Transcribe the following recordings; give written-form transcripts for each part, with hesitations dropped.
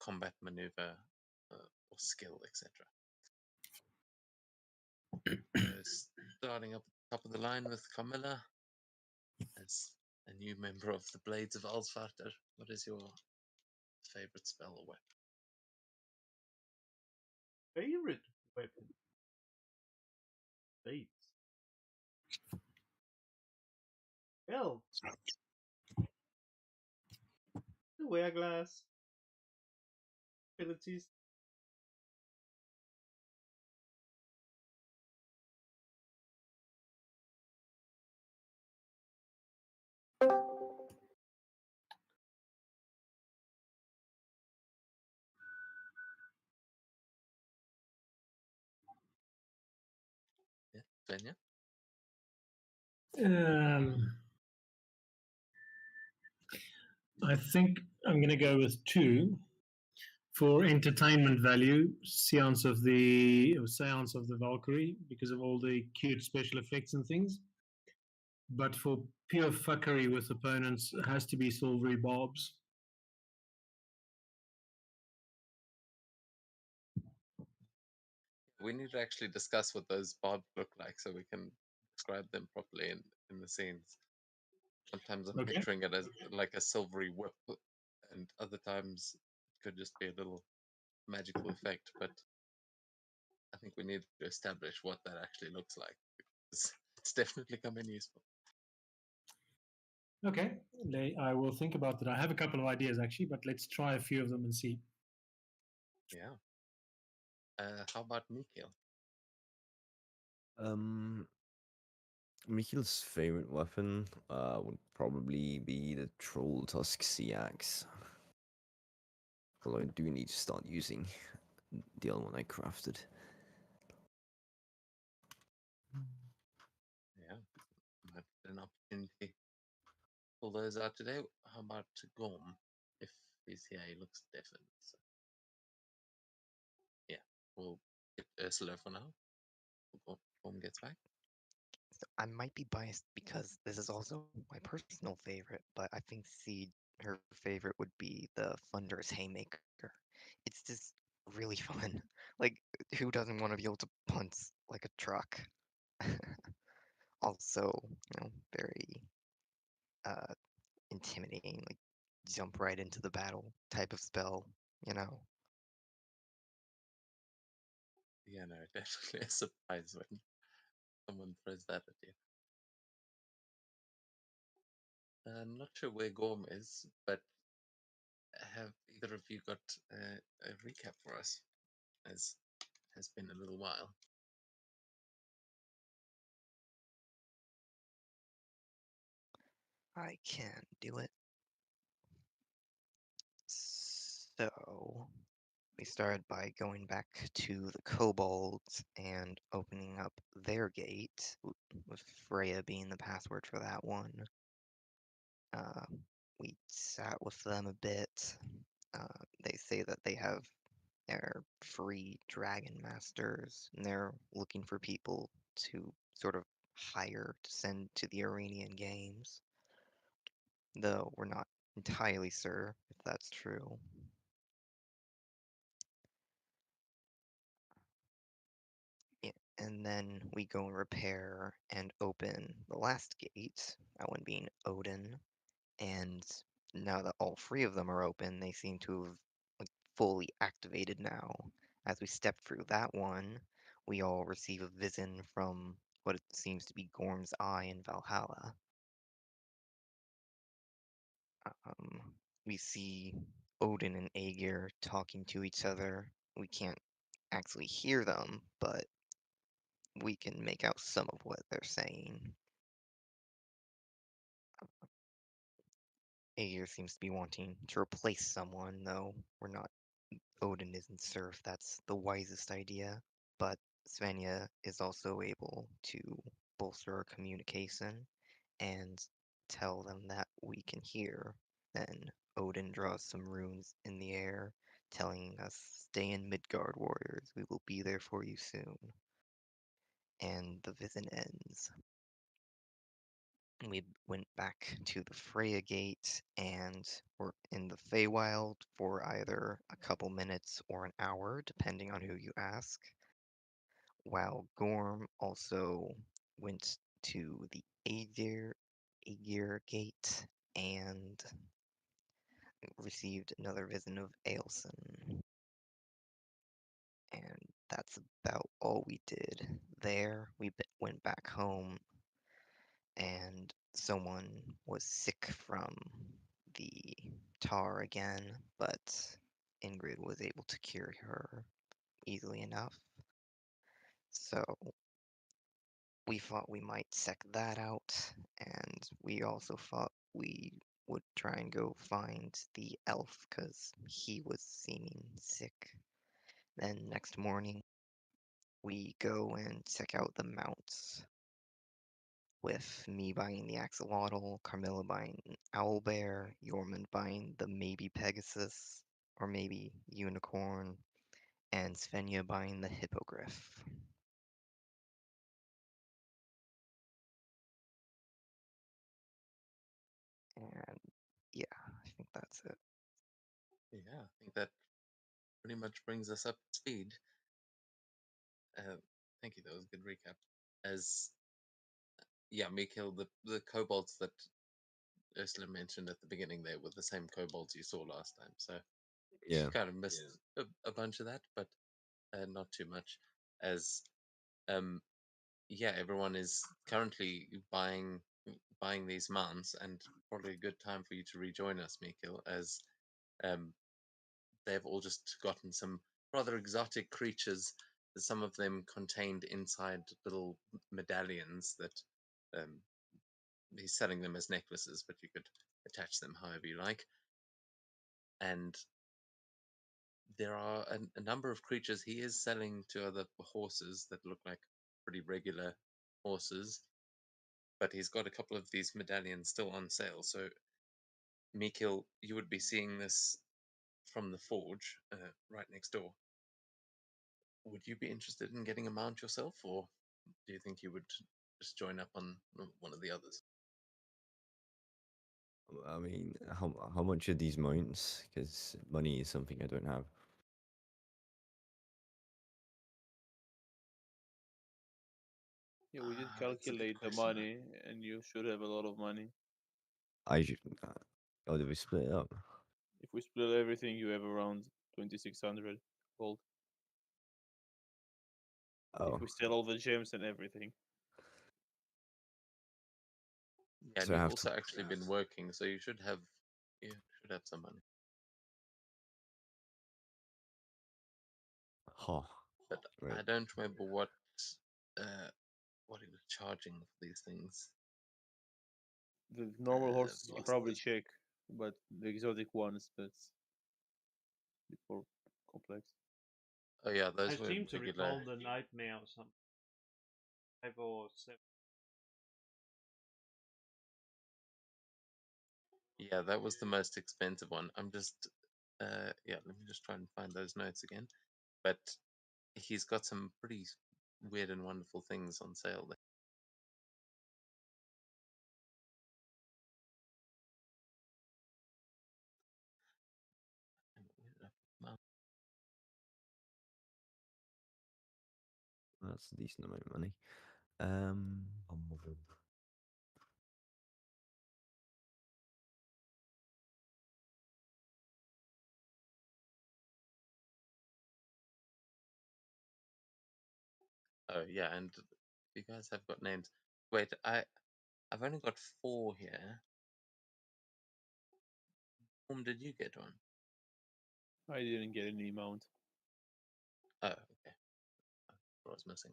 combat maneuver or skill, etc. Starting up at the top of the line with Camilla as a new member of the Blades of Alsvarter. What is your favorite spell or weapon? Favorite weapon? Blades. Well, the wearglass abilities. Yeah, Venya? I think I'm going to go with 2 for entertainment value. Seance of the Valkyrie, because of all the cute special effects and things. But for pure fuckery with opponents, it has to be Silvery Barbs. We need to actually discuss what those barbs look like so we can describe them properly in the scenes. Sometimes I'm picturing it as like a silvery whip, and other times it could just be a little magical effect, but I think we need to establish what that actually looks like, because it's definitely come in useful. Okay, I will think about that. I have a couple of ideas actually, but let's try a few of them and see. Yeah. How about Mikhail? Mikhail's favorite weapon would probably be the Troll Tusk Sea Axe. Although I do need to start using the other one I crafted. Yeah, might be an opportunity to pull those out today. How about Gorm? If he's here, he looks deafened. So. Yeah, we'll get Ursula for now. Gorm gets back. So I might be biased because this is also my personal favorite, but I think her favorite would be the Thunderous Haymaker. It's just really fun. Like, who doesn't want to be able to punt like a truck? Also, very intimidating, like jump right into the battle type of spell, Yeah, no, definitely a surprise when someone throws that at you. I'm not sure where Gorm is, but have either of you got a recap for us? As has been a little while. I can do it. So, we started by going back to the kobolds and opening up their gate, with Freya being the password for that one. We sat with them a bit. They say that they have their free dragon masters, and they're looking for people to sort of hire to send to the Iranian games. Though we're not entirely sure if that's true. Yeah, and then we go and repair and open the last gate, that one being Odin. And now that all 3 of them are open, they seem to have like fully activated now. As we step through that one, we all receive a vision from what it seems to be Gorm's Eye in Valhalla. We see Odin and Aegir talking to each other. We can't actually hear them, but we can make out some of what they're saying. Aegir seems to be wanting to replace someone, though Odin isn't sure if that's the wisest idea, but Svenja is also able to bolster our communication and tell them that we can hear. Then Odin draws some runes in the air, telling us, "Stay in Midgard, warriors. We will be there for you soon." And the vision ends. We went back to the Freya Gate and were in the Feywild for either a couple minutes or an hour, depending on who you ask. While Gorm also went to the Aegir Gate and received another visit of Ailson. And that's about all we did there. We went back home, and someone was sick from the tar again, but Ingrid was able to cure her easily enough. So we thought we might check that out, and we also thought we would try and go find the elf because he was seeming sick. Then next morning, we go and check out the mounts, with me buying the axolotl, Carmilla buying an owlbear, Yormund buying the maybe Pegasus or maybe unicorn, and Svenja buying the hippogriff. And yeah, I think that's it. Yeah, I think that pretty much brings us up to speed. Thank you. That was a good recap. As yeah, Mikhail, the kobolds that Ursula mentioned at the beginning, there were the same kobolds you saw last time. So Yeah. you kind of missed a bunch of that, but not too much. As yeah, everyone is currently buying these mounts, and probably a good time for you to rejoin us, Mikhail, as they've all just gotten some rather exotic creatures. Some of them contained inside little medallions that he's selling them as necklaces, but you could attach them however you like. And there are a number of creatures he is selling to other horses that look like pretty regular horses, but he's got a couple of these medallions still on sale. So, Mikil, you would be seeing this from the forge right next door. Would you be interested in getting a mount yourself, or do you think you would just join up on one of the others? I mean, how much are these mounts? Because money is something I don't have. Yeah, we did That's a good calculate the question. money, and you should have a lot of money. I should. Oh, did we split it up? If we split everything, you have around 2,600 gold. Oh, If we sell all the gems and everything. Yeah, and So I you've have also to- actually been working, so you should have some money. huh. But I Right. don't remember what he was charging for these things. The normal horses you can last probably time. check, but the exotic ones, that's a bit more complex. Oh yeah, those I were seem to regular. recall the nightmare or something. 5 or 7. Yeah, that was the most expensive one. I'm just yeah, let me just try and find those notes again. But he's got some pretty weird and wonderful things on sale there. That's a decent amount of money. Oh yeah, and you guys have got names. Wait, I've only got 4 here. Did you get one? I didn't get any mount. Oh, okay. What I was missing.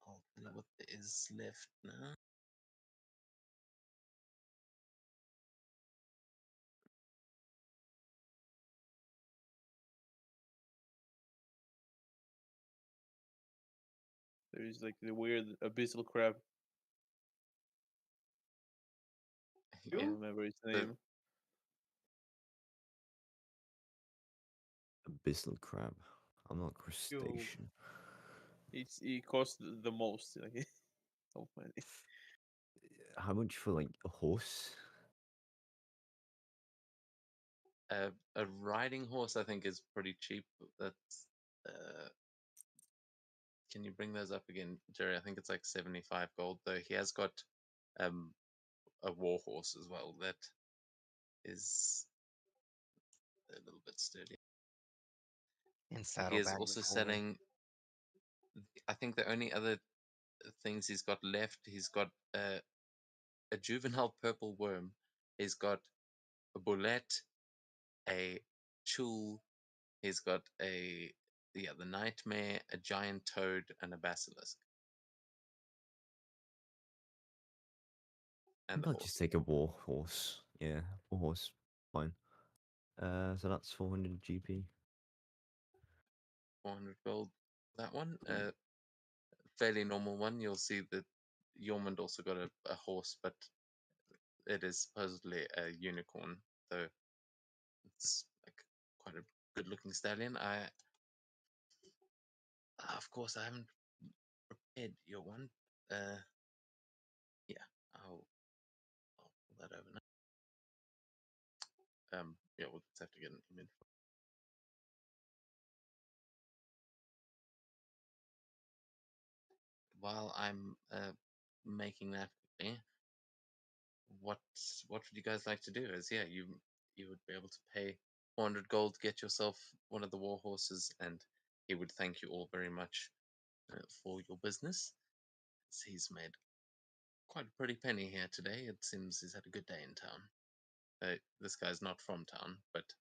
I'll tell you what there is left now. There is like the weird abyssal crab. I Yeah, don't remember its name. Abyssal crab. I'm not crustacean. It costs the most. Like, of money. How much for like a horse? A riding horse, I think, is pretty cheap. That's can you bring those up again, Jerry? I think it's like 75 gold, though. He has got um a war horse as well that is a little bit sturdy. And He is saddlebags also for selling. I think the only other things he's got left, he's got a juvenile purple worm. He's got a bullet, a chul. He's got the nightmare, a giant toad, and a basilisk. And the I'll horse. just take a war horse. Yeah, war horse, fine. So that's 400 GP. 400 gold. That one, Cool. fairly normal one. You'll see that Yormund also got a horse, but it is supposedly a unicorn, though it's like quite a good-looking stallion. Of course, I haven't prepared your one. Yeah, I'll pull that over now. Yeah, we'll just have to get an image. While I'm making that quickly, what would you guys like to do? As yeah, you would be able to pay 400 gold to get yourself one of the war horses, and he would thank you all very much for your business. He's made quite a pretty penny here today. It seems he's had a good day in town. This guy's not from town, but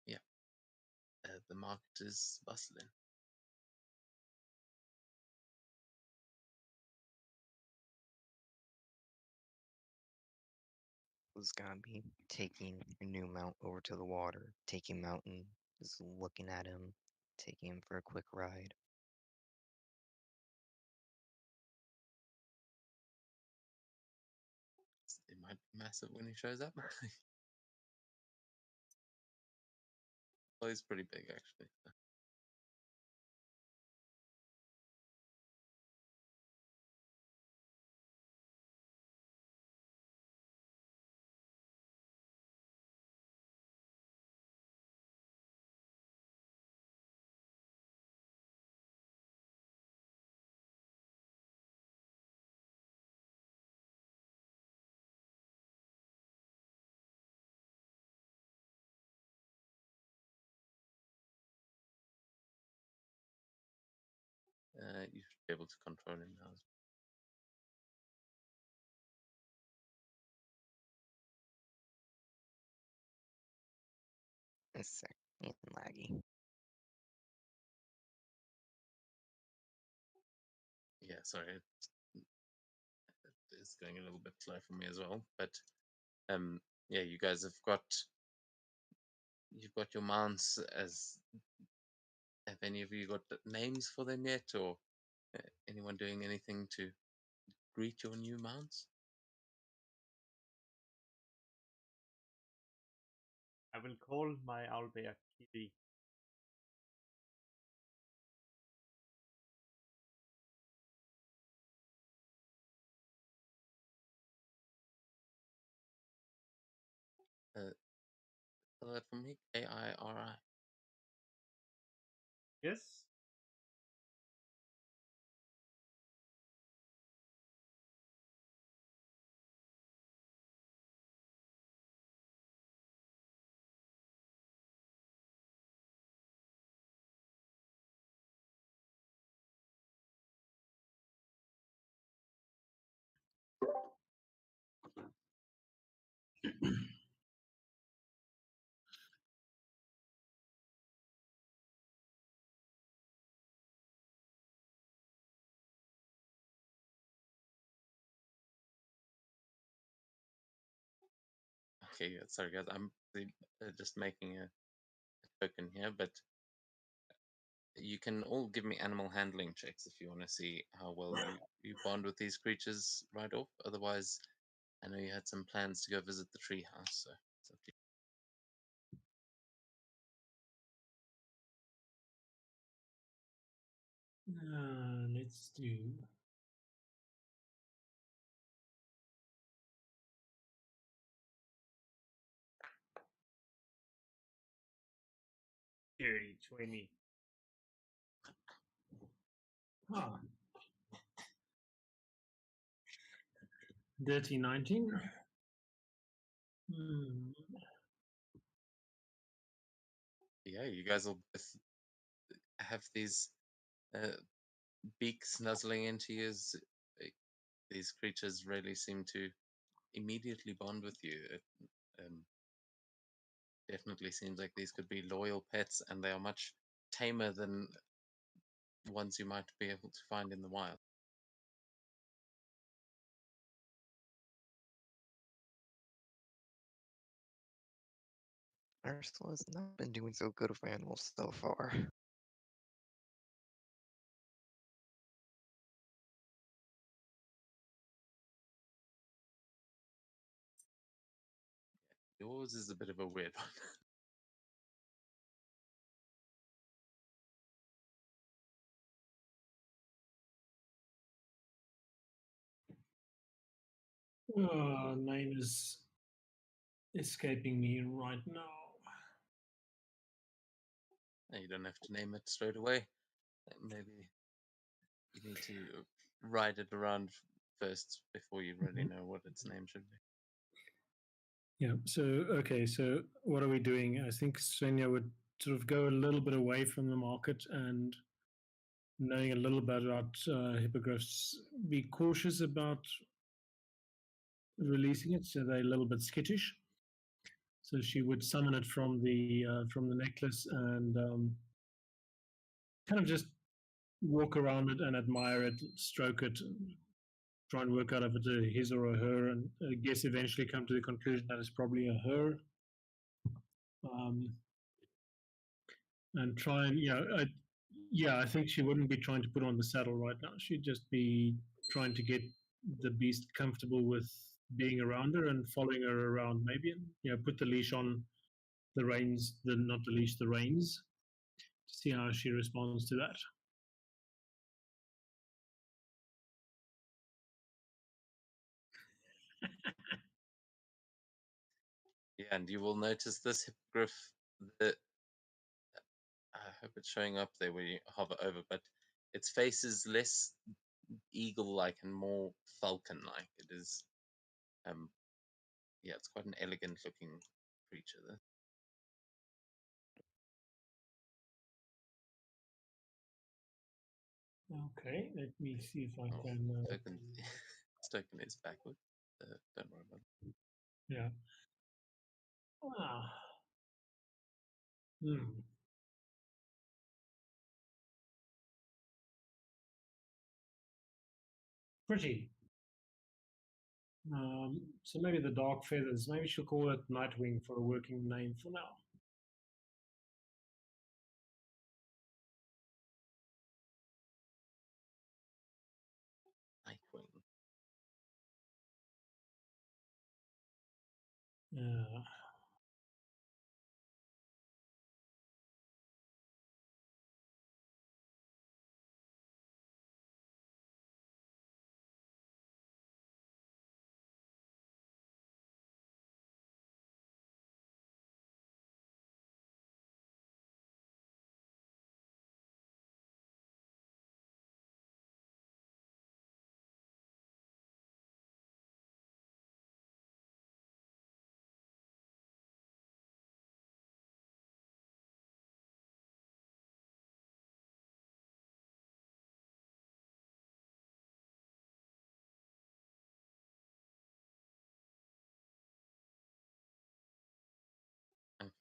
yeah, the market is bustling. was gonna be taking your new mount over to the water, taking Mountain, just looking at him, taking him for a quick ride. It might be massive when he shows up. Well, he's pretty big actually. You should be able to control him now. It's sick and laggy. Yeah, sorry, it's going a little bit slow for me as well. But yeah, you guys you've got your mounts. As have any of you got names for them yet, or anyone doing anything to greet your new mounts? I will call my owlbear Kitty. Spell that for me. Kairi. Yes? Okay, yeah, sorry guys, I'm just making a token here, but you can all give me animal handling checks if you want to see how well you bond with these creatures right off. Otherwise, I know you had some plans to go visit the treehouse, so it's up to you. Let's do. Dirty 20. Ah. Dirty 19. Yeah, you guys will both have these beaks nuzzling into you. These creatures really seem to immediately bond with you. It definitely seems like these could be loyal pets, and they are much tamer than ones you might be able to find in the wild. Ursula has not been doing so good with animals so far. Yours is a bit of a weird one. Name is escaping me right now. You don't have to name it straight away. Maybe you need to ride it around first before you really know what its name should be. Yeah. So okay. So what are we doing? I think Svenja would sort of go a little bit away from the market and, knowing a little bit about hippogriffs, be cautious about releasing it. So they're a little bit skittish. So she would summon it from the necklace and kind of just walk around it and admire it, stroke it, try and work out if it's a his or a her, and I guess eventually come to the conclusion that it's probably a her. And try and I think she wouldn't be trying to put on the saddle right now. She'd just be trying to get the beast comfortable with being around her and following her around. Maybe put the leash on the reins, not the leash, the reins, to see how she responds to that. Yeah, and you will notice this hippogriff. I hope it's showing up there when you hover over, but its face is less eagle-like and more falcon-like. It is, it's quite an elegant-looking creature. There. Okay, let me see if I Oh, can. Token is backward. Don't worry about it. Yeah. Ah. Hmm. Pretty. So maybe the dark feathers. Maybe she'll call it Nightwing for a working name for now. Nightwing. Yeah.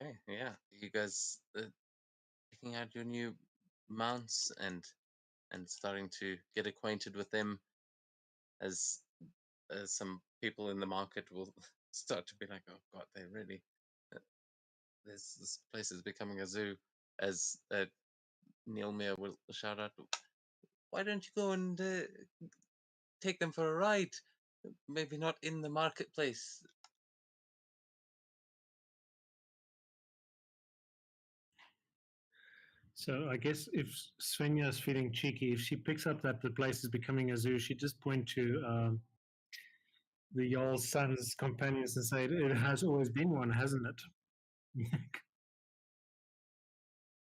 Okay, yeah. You guys picking out your new mounts and starting to get acquainted with them as some people in the market will start to be like, oh god, they really this place is becoming a zoo. As Neilmere will shout out, why don't you go and take them for a ride? Maybe not in the marketplace. So I guess if Svenja is feeling cheeky, if she picks up that the place is becoming a zoo, she just point to the Jarl's son's companions and say, "It has always been one, hasn't it?"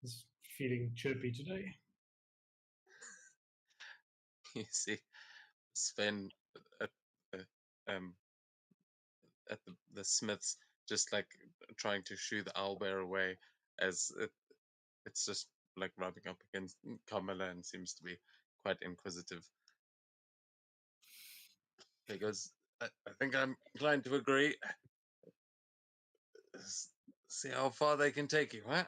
He's feeling chirpy today. You see Sven at the um at the smiths just like trying to shoo the owlbear away as it's just like rubbing up against Carmilla and seems to be quite inquisitive. He goes, I think I'm inclined to agree. See how far they can take you, huh?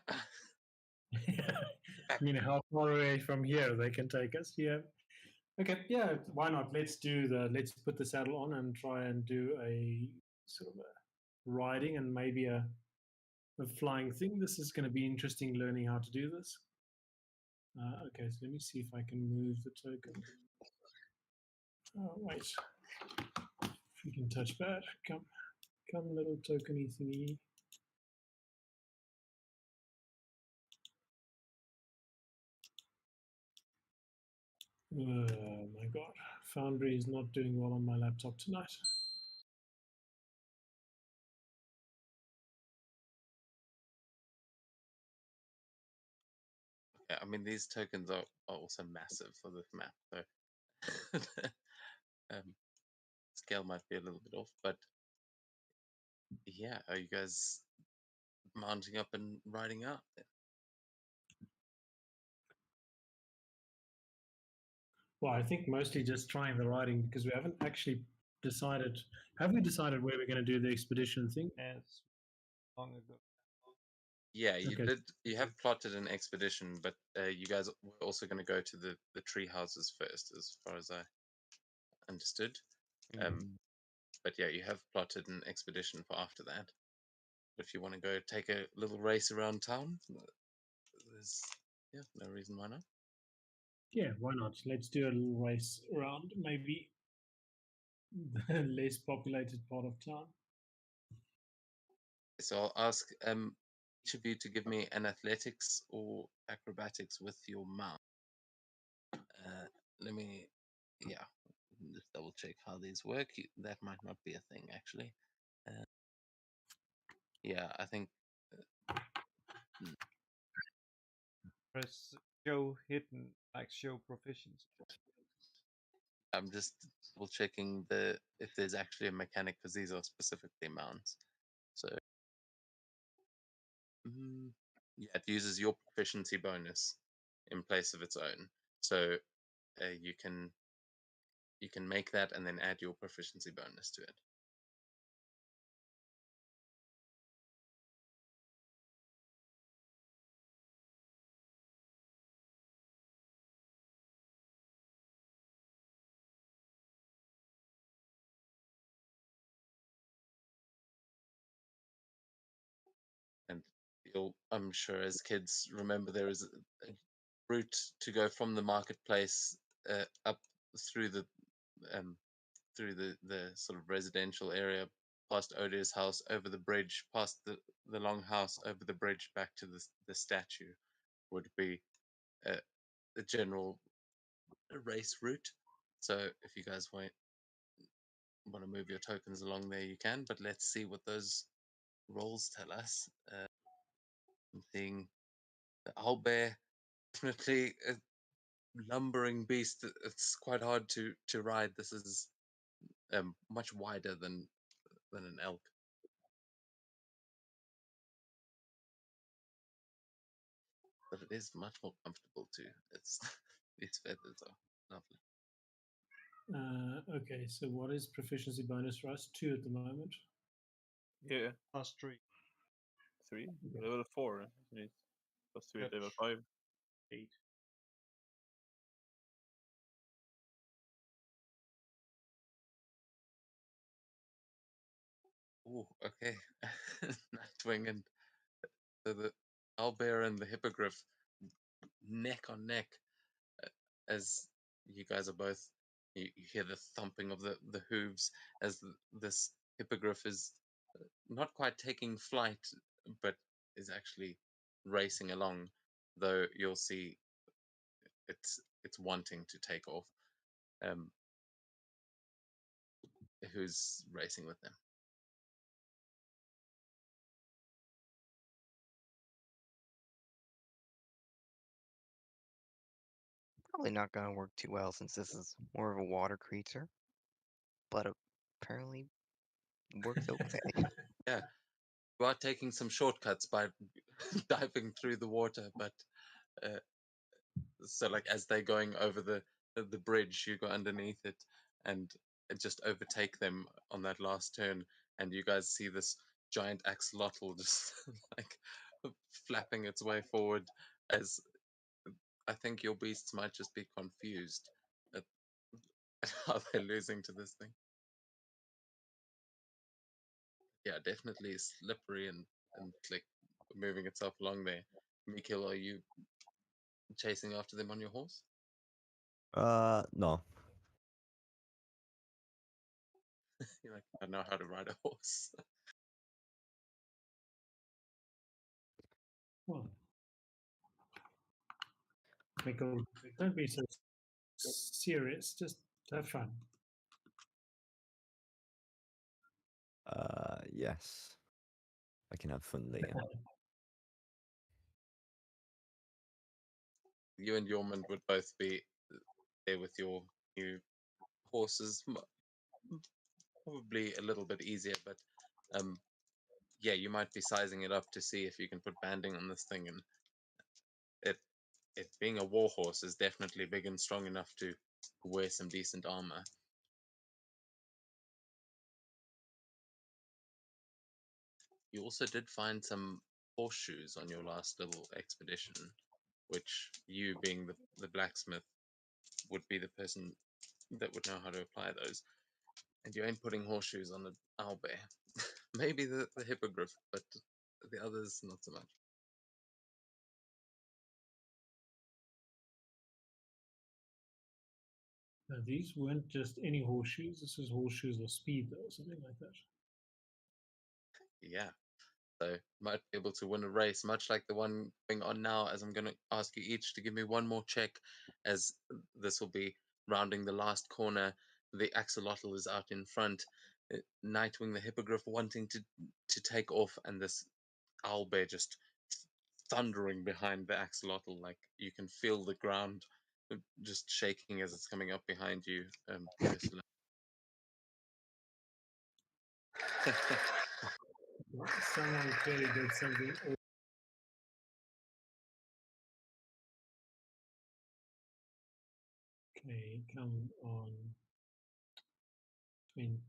I mean, how far away from here they can take us? Yeah. Okay. Yeah. Why not? Let's put the saddle on and try and do a sort of a riding and maybe a flying thing. This is going to be interesting learning how to do this. Okay, so let me see if I can move the token. Oh, wait. Freaking touchpad. Come, little tokeny thingy. Oh my god. Foundry is not doing well on my laptop tonight. Yeah, I mean these tokens are also massive for this map, so scale might be a little bit off, but yeah, are you guys mounting up and riding out then? Well, I think mostly just trying the riding because we haven't actually decided. Have we decided where we're going to do the expedition thing? As long ago. Yeah, you Okay. did. You have plotted an expedition, but you guys were also going to go to the tree houses first, as far as I understood. But yeah, you have plotted an expedition for after that. If you want to go take a little race around town, there's no reason why not. Yeah, why not? Let's do a little race around maybe the less populated part of town. So I'll ask each of you to give me an athletics or acrobatics with your mount. Let me, just double check how these work. That might not be a thing actually. Yeah, I think. Press show hidden, like show proficiency. I'm just double checking if there's actually a mechanic because these are specifically mounts. So yeah, it uses your proficiency bonus in place of its own. So you can make that and then add your proficiency bonus to it. And I'm sure as kids remember there is a route to go from the marketplace up through the um, sort of residential area, past Odier's house, over the bridge, past the long house, over the bridge, back to the statue, would be the general race route. So if you guys want to move your tokens along there, you can. But let's see what those rolls tell us. I'm seeing the owlbear, definitely a lumbering beast. It's quite hard to ride. This is much wider than an elk. But it is much more comfortable too. It's these feathers are lovely. Okay, so what is proficiency bonus for us? 2 at the moment. Yeah, +3. 3. Okay. Level 4. Isn't it? +3 at level 5. 8. Oh, okay. Nightwing and the owlbear and the hippogriff neck on neck as you guys are both. You hear the thumping of the hooves as this hippogriff is not quite taking flight, but is actually racing along. though you'll see it's wanting to take off. Who's racing with them? Probably not gonna work too well since this is more of a water creature, but apparently works okay. Yeah, you are taking some shortcuts by diving through the water, but so like as they're going over the bridge, you go underneath it and just overtake them on that last turn, and you guys see this giant axolotl just like flapping its way forward as I think your beasts might just be confused at how they're losing to this thing. Yeah, definitely slippery and like moving itself along there. Mikil, are you chasing after them on your horse? No. You're like, I know how to ride a horse. Well, Michael, don't be so serious. Just have fun. Yes. I can have fun later. You and Yormund would both be there with your new horses. Probably a little bit easier, but yeah, you might be sizing it up to see if you can put banding on this thing, and it being a war horse is definitely big and strong enough to wear some decent armor. You also did find some horseshoes on your last little expedition, which you, being the blacksmith, would be the person that would know how to apply those. And you ain't putting horseshoes on the owlbear. Maybe the hippogriff, but the others not so much. Now, these weren't just any horseshoes. This is horseshoes of speed, or something like that. Yeah. So might be able to win a race, much like the one going on now, as I'm going to ask you each to give me one more check, as this will be rounding the last corner. The axolotl is out in front. Nightwing the hippogriff wanting to take off, and this owlbear just thundering behind the axolotl. Like you can feel the ground just shaking as it's coming up behind you, Ursula. Someone clearly did something. Okay, come on. 20.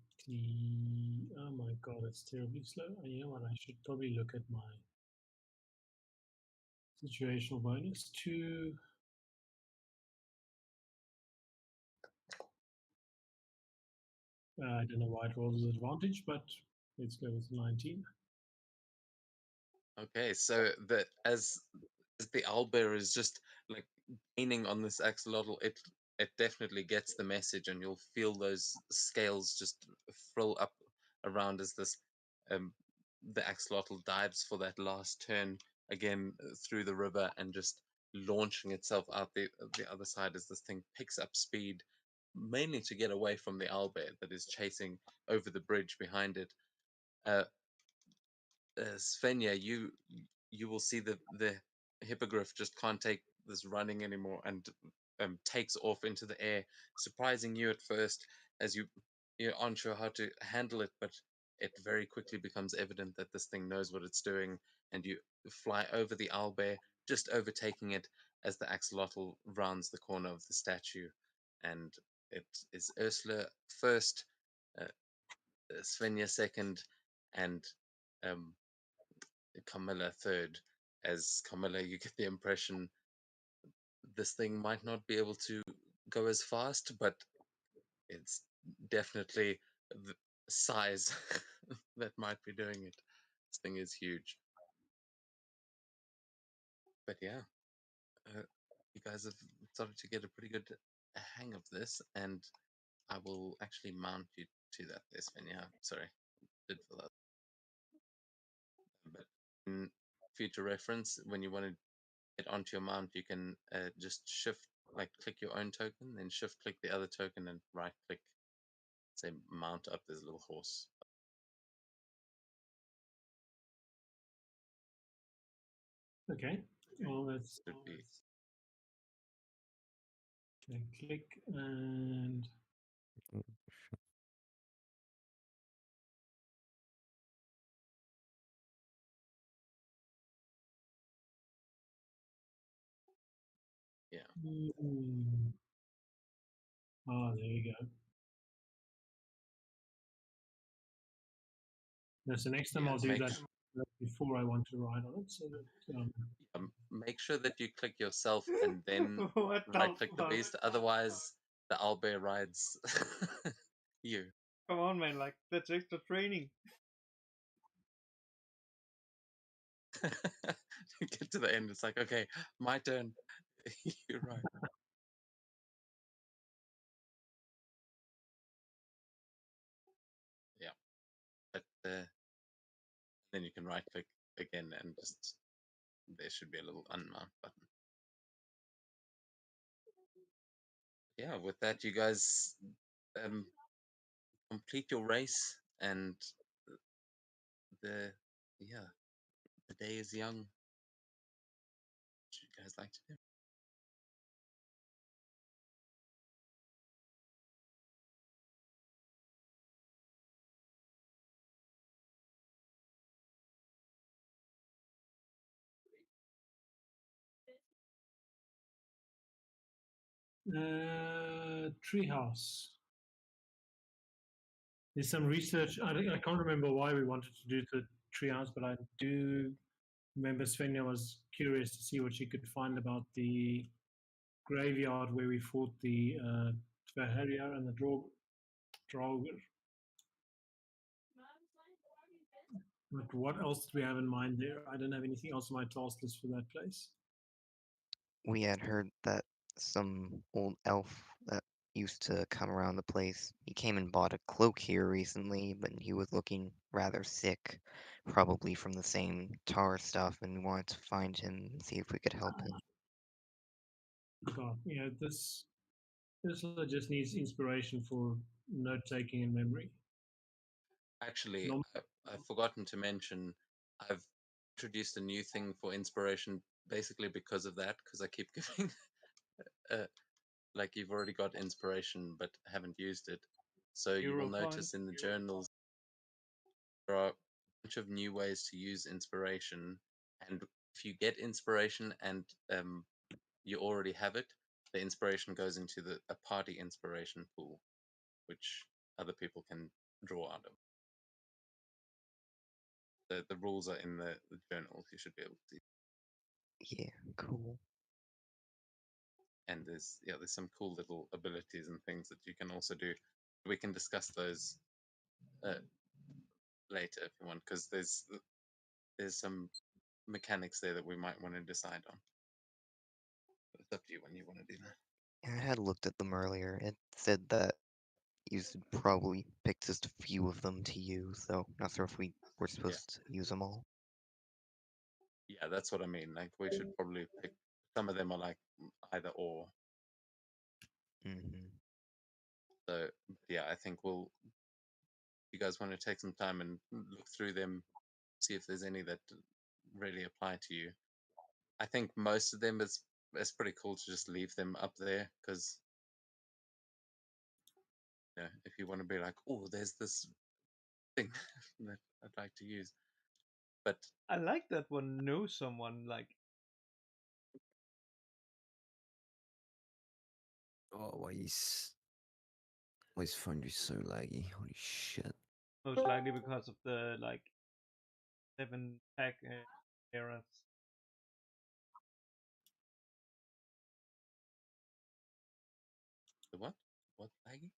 Oh my god, it's terribly slow. You know what? I should probably look at my situational bonus. 2. I don't know why it rolls as advantage, but let's go with 19. Okay, so as the owlbear is just like gaining on this axolotl, it definitely gets the message, and you'll feel those scales just frill up around as this um the axolotl dives for that last turn again through the river and just launching itself out the other side as this thing picks up speed, mainly to get away from the owlbear that is chasing over the bridge behind it. Uh, Svenja, you will see the hippogriff just can't take this running anymore and takes off into the air, surprising you at first as you aren't sure how to handle it, but it very quickly becomes evident that this thing knows what it's doing, and you fly over the owlbear, just overtaking it as the axolotl rounds the corner of the statue, and it is Ursula first, uh, Svenja second, and um, Camilla third. As Camilla, you get the impression this thing might not be able to go as fast, but it's definitely the size that might be doing it. This thing is huge. But yeah, you guys have started to get a pretty good hang of this, and I will actually mount you to that this one. Yeah, sorry, did for that. But in future reference, when you want to get onto your mount, you can just shift, like click your own token, then shift click the other token and right click, say mount up this little horse. Okay. Well, let's Should be click and yeah. Oh, there you go. No, so next time Yeah, I'll do make that before I want to ride on it, so that make sure that you click yourself and then What right the click the fuck? beast. Otherwise, the owlbear rides you. Come on, man! Like that's extra training. Get to the end, it's like, okay, my turn. You're right. Yeah, but then you can right click again and just there should be a little unmount button. Yeah, with that, you guys complete your race, and the yeah, the day is young. What do you guys like to do? treehouse. There's some research. I can't remember why we wanted to do the treehouse, but I do remember Svenja was curious to see what she could find about the graveyard where we fought the Tverherjar and the Draugr. But what else do we have in mind there? I don't have anything else on my task list for that place. We had heard that some old elf that used to come around the place, he came and bought a cloak here recently, but he was looking rather sick, probably from the same tar stuff, and we wanted to find him and see if we could help him. God, this just needs inspiration for note taking and memory. Actually, I've forgotten to mention, I've introduced a new thing for inspiration basically because of that, because I keep giving, like you've already got inspiration but haven't used it. So you will Hero notice points. in the journals there are a bunch of new ways to use inspiration, and if you get inspiration and you already have it, the inspiration goes into a party inspiration pool, which other people can draw out of. The rules are in the journals. You should be able to see. Yeah, cool. And there's some cool little abilities and things that you can also do. We can discuss those later if you want, because there's some mechanics there that we might want to decide on. But it's up to you when you want to do that. I had looked at them earlier. It said that you should probably pick just a few of them to use, so not sure if we were supposed to use them all. Yeah, that's what I mean. Like we should probably pick. Some of them are like either or. Mm-hmm. So yeah, I think you guys want to take some time and look through them, see if there's any that really apply to you. I think most of them it's pretty cool to just leave them up there, because if you want to be like, oh, there's this thing that I'd like to use, but I like that one. Know someone like Oh, why is Foundry so laggy? Holy shit. most likely because of the like 7 pack errors. the what? What laggy?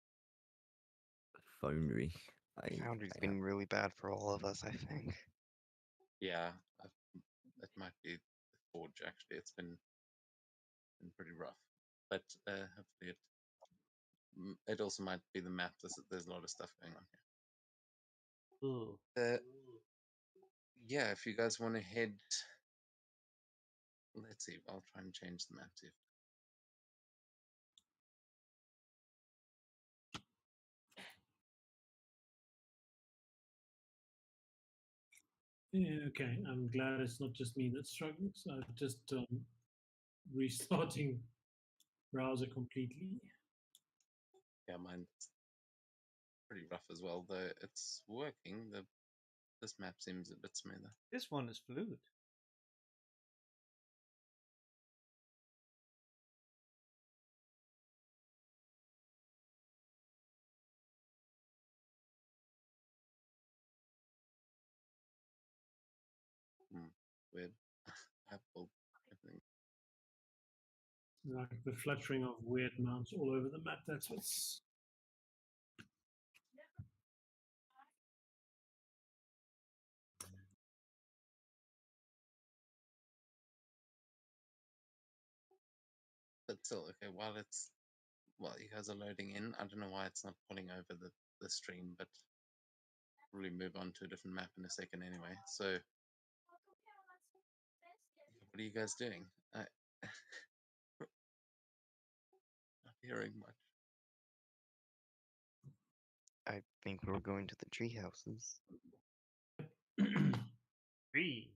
Foundry. Foundry's I been really bad for all of us, I think. Yeah, that might be the Forge. Actually, it's been pretty rough, but hopefully it also might be the map. There's a lot of stuff going on Ugh. here. Yeah, if you guys want to head let's see. I'll try and change the map. See if Yeah, okay. I'm glad it's not just me that's struggling. So I've just restarting browser completely. yeah, mine's pretty rough as well. Though it's working. This map seems a bit smoother. This one is fluid. Weird. Apple. Everything. Like the fluttering of weird mounts all over the map. That's what's. But still, okay. While you guys are loading in, I don't know why it's not pulling over the stream, but probably move on to a different map in a second anyway. So, what are you guys doing? Not hearing much. I think we're going to the tree houses. 3.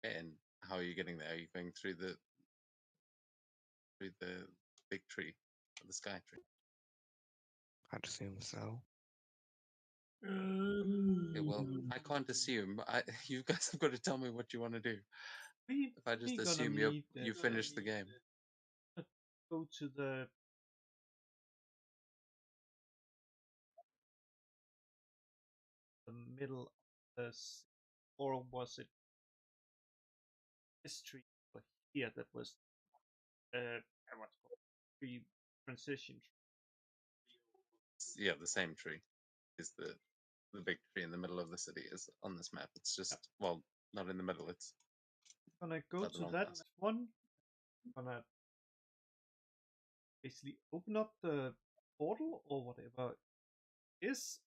And how are you getting there? Are you going through the big tree, or the sky tree? I'd assume so. Okay, well, I can't assume. You guys have got to tell me what you want to do. We If I just gonna assume meet you finished the game. go to the middle of the or was it this tree over here that was what's called tree transition tree. Yeah, the same tree is the big tree in the middle of the city is on this map. It's just well, not in the middle. It's Gonna go further to on that past. one. Gonna basically open up the portal or whatever is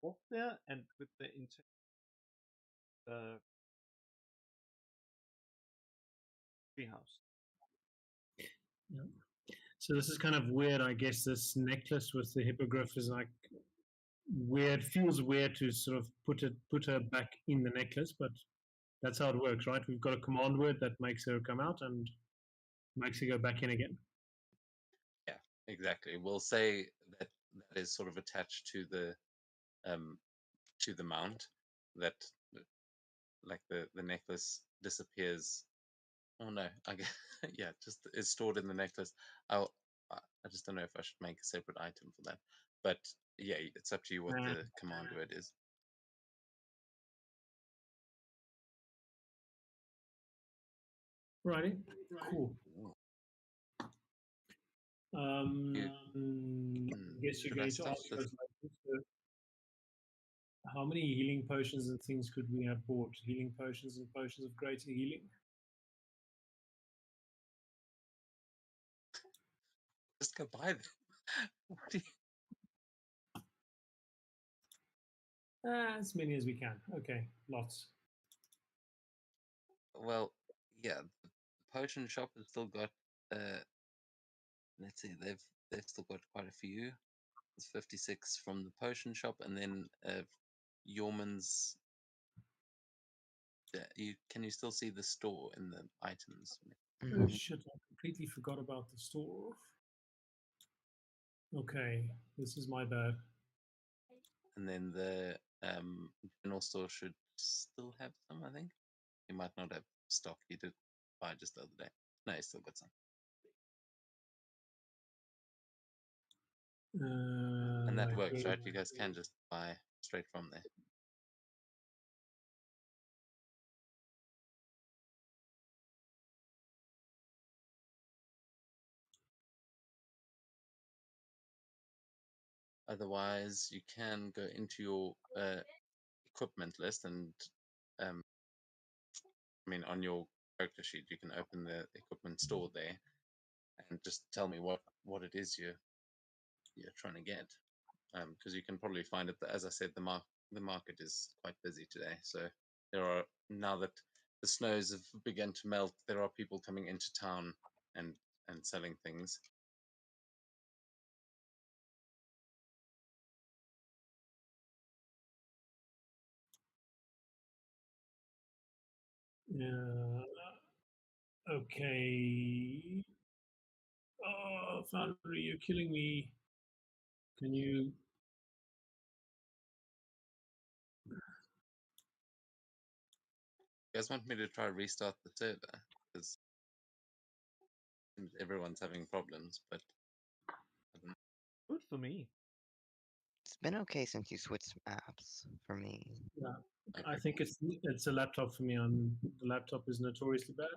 walk there and with the intent treehouse. Yeah. So this is kind of weird. I guess this necklace with the hippogriff is like weird. Feels weird to sort of put her back in the necklace, but that's how it works, right? We've got a command word that makes her come out and makes her go back in again. Yeah, exactly. We'll say that that is sort of attached to the mount. That like the necklace disappears. Oh no, I guess, yeah, just is stored in the necklace. I just don't know if I should make a separate item for that. But yeah, it's up to you what the command word is. Righty, cool. I guess you're Should I going to start ask this? us like, so how many healing potions and things could we have bought? Healing potions and potions of greater healing. Just go buy them. What do you... As many as we can. Okay, lots. Well, yeah, the potion shop has still got. Let's see, they've still got quite a few. There's 56 from the potion shop, and then Yorman's. Can you still see the store in the items? Oh shit! I completely forgot about the store. Okay, this is my bad. And then the general store should still have some, I think. He might not have stock. He did buy just the other day. No, he still got some. And that works, right? You guys can just buy straight from there. Otherwise, you can go into your equipment list and, I mean, on your character sheet, you can open the equipment store there and just tell me what it is you're trying to get. Because you can probably find it, as I said, the the market is quite busy today. So there are, now that the snows have begun to melt, there are people coming into town and selling things. Yeah. Okay. Oh, Foundry, you're killing me. Can you? You guys want me to try restart the server? Because everyone's having problems, but Good for me. It's been okay since you switched apps for me. Yeah. okay, I think it's a laptop for me. The laptop is notoriously bad.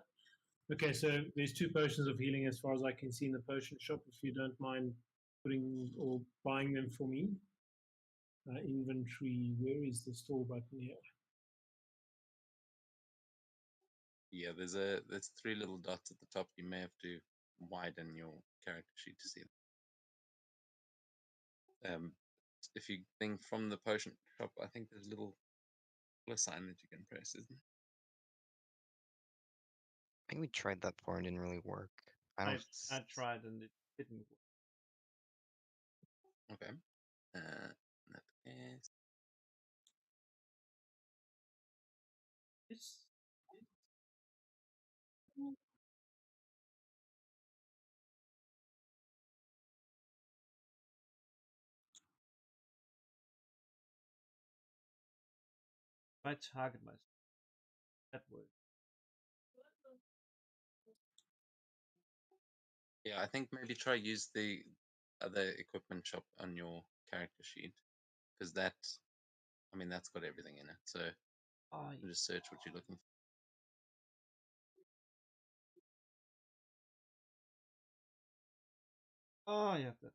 Okay, so there's 2 potions of healing as far as I can see in the potion shop. If you don't mind putting or buying them for me. Inventory. Where is the store button here? yeah, there's 3 little dots at the top. You may have to widen your character sheet to see them. If you think from the potion shop, I think there's a little plus sign that you can press, isn't there? I think we tried that before and didn't really work. I I don't. tried and it didn't work. Okay. That is It's if I target myself, that works. yeah. I think maybe try use the other equipment shop on your character sheet, because that, I mean, that's got everything in it. So Ah, you just search what you're looking for. yeah, that.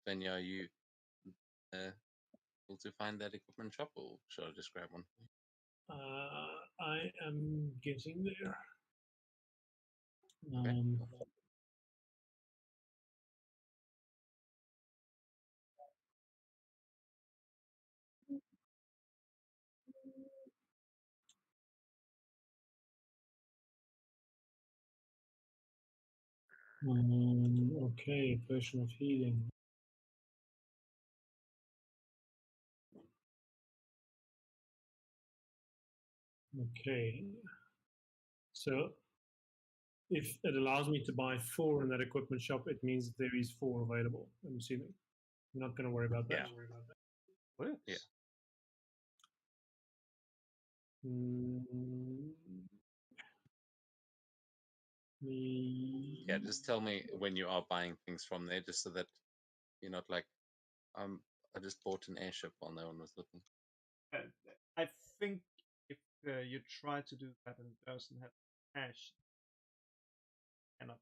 Then yeah, you able to find that equipment shop, or should I just grab one? I am getting there. Okay. Okay, potion of healing. Okay. So if it allows me to buy 4 in that equipment shop, it means that there is 4 available, I'm assuming. I'm not going to worry about that. Yeah. Works. Yeah. Mm, Yeah, just tell me when you are buying things from there, just so that you're not like, I just bought an airship while no one was looking. I think if you try to do that and it doesn't have cash, cannot.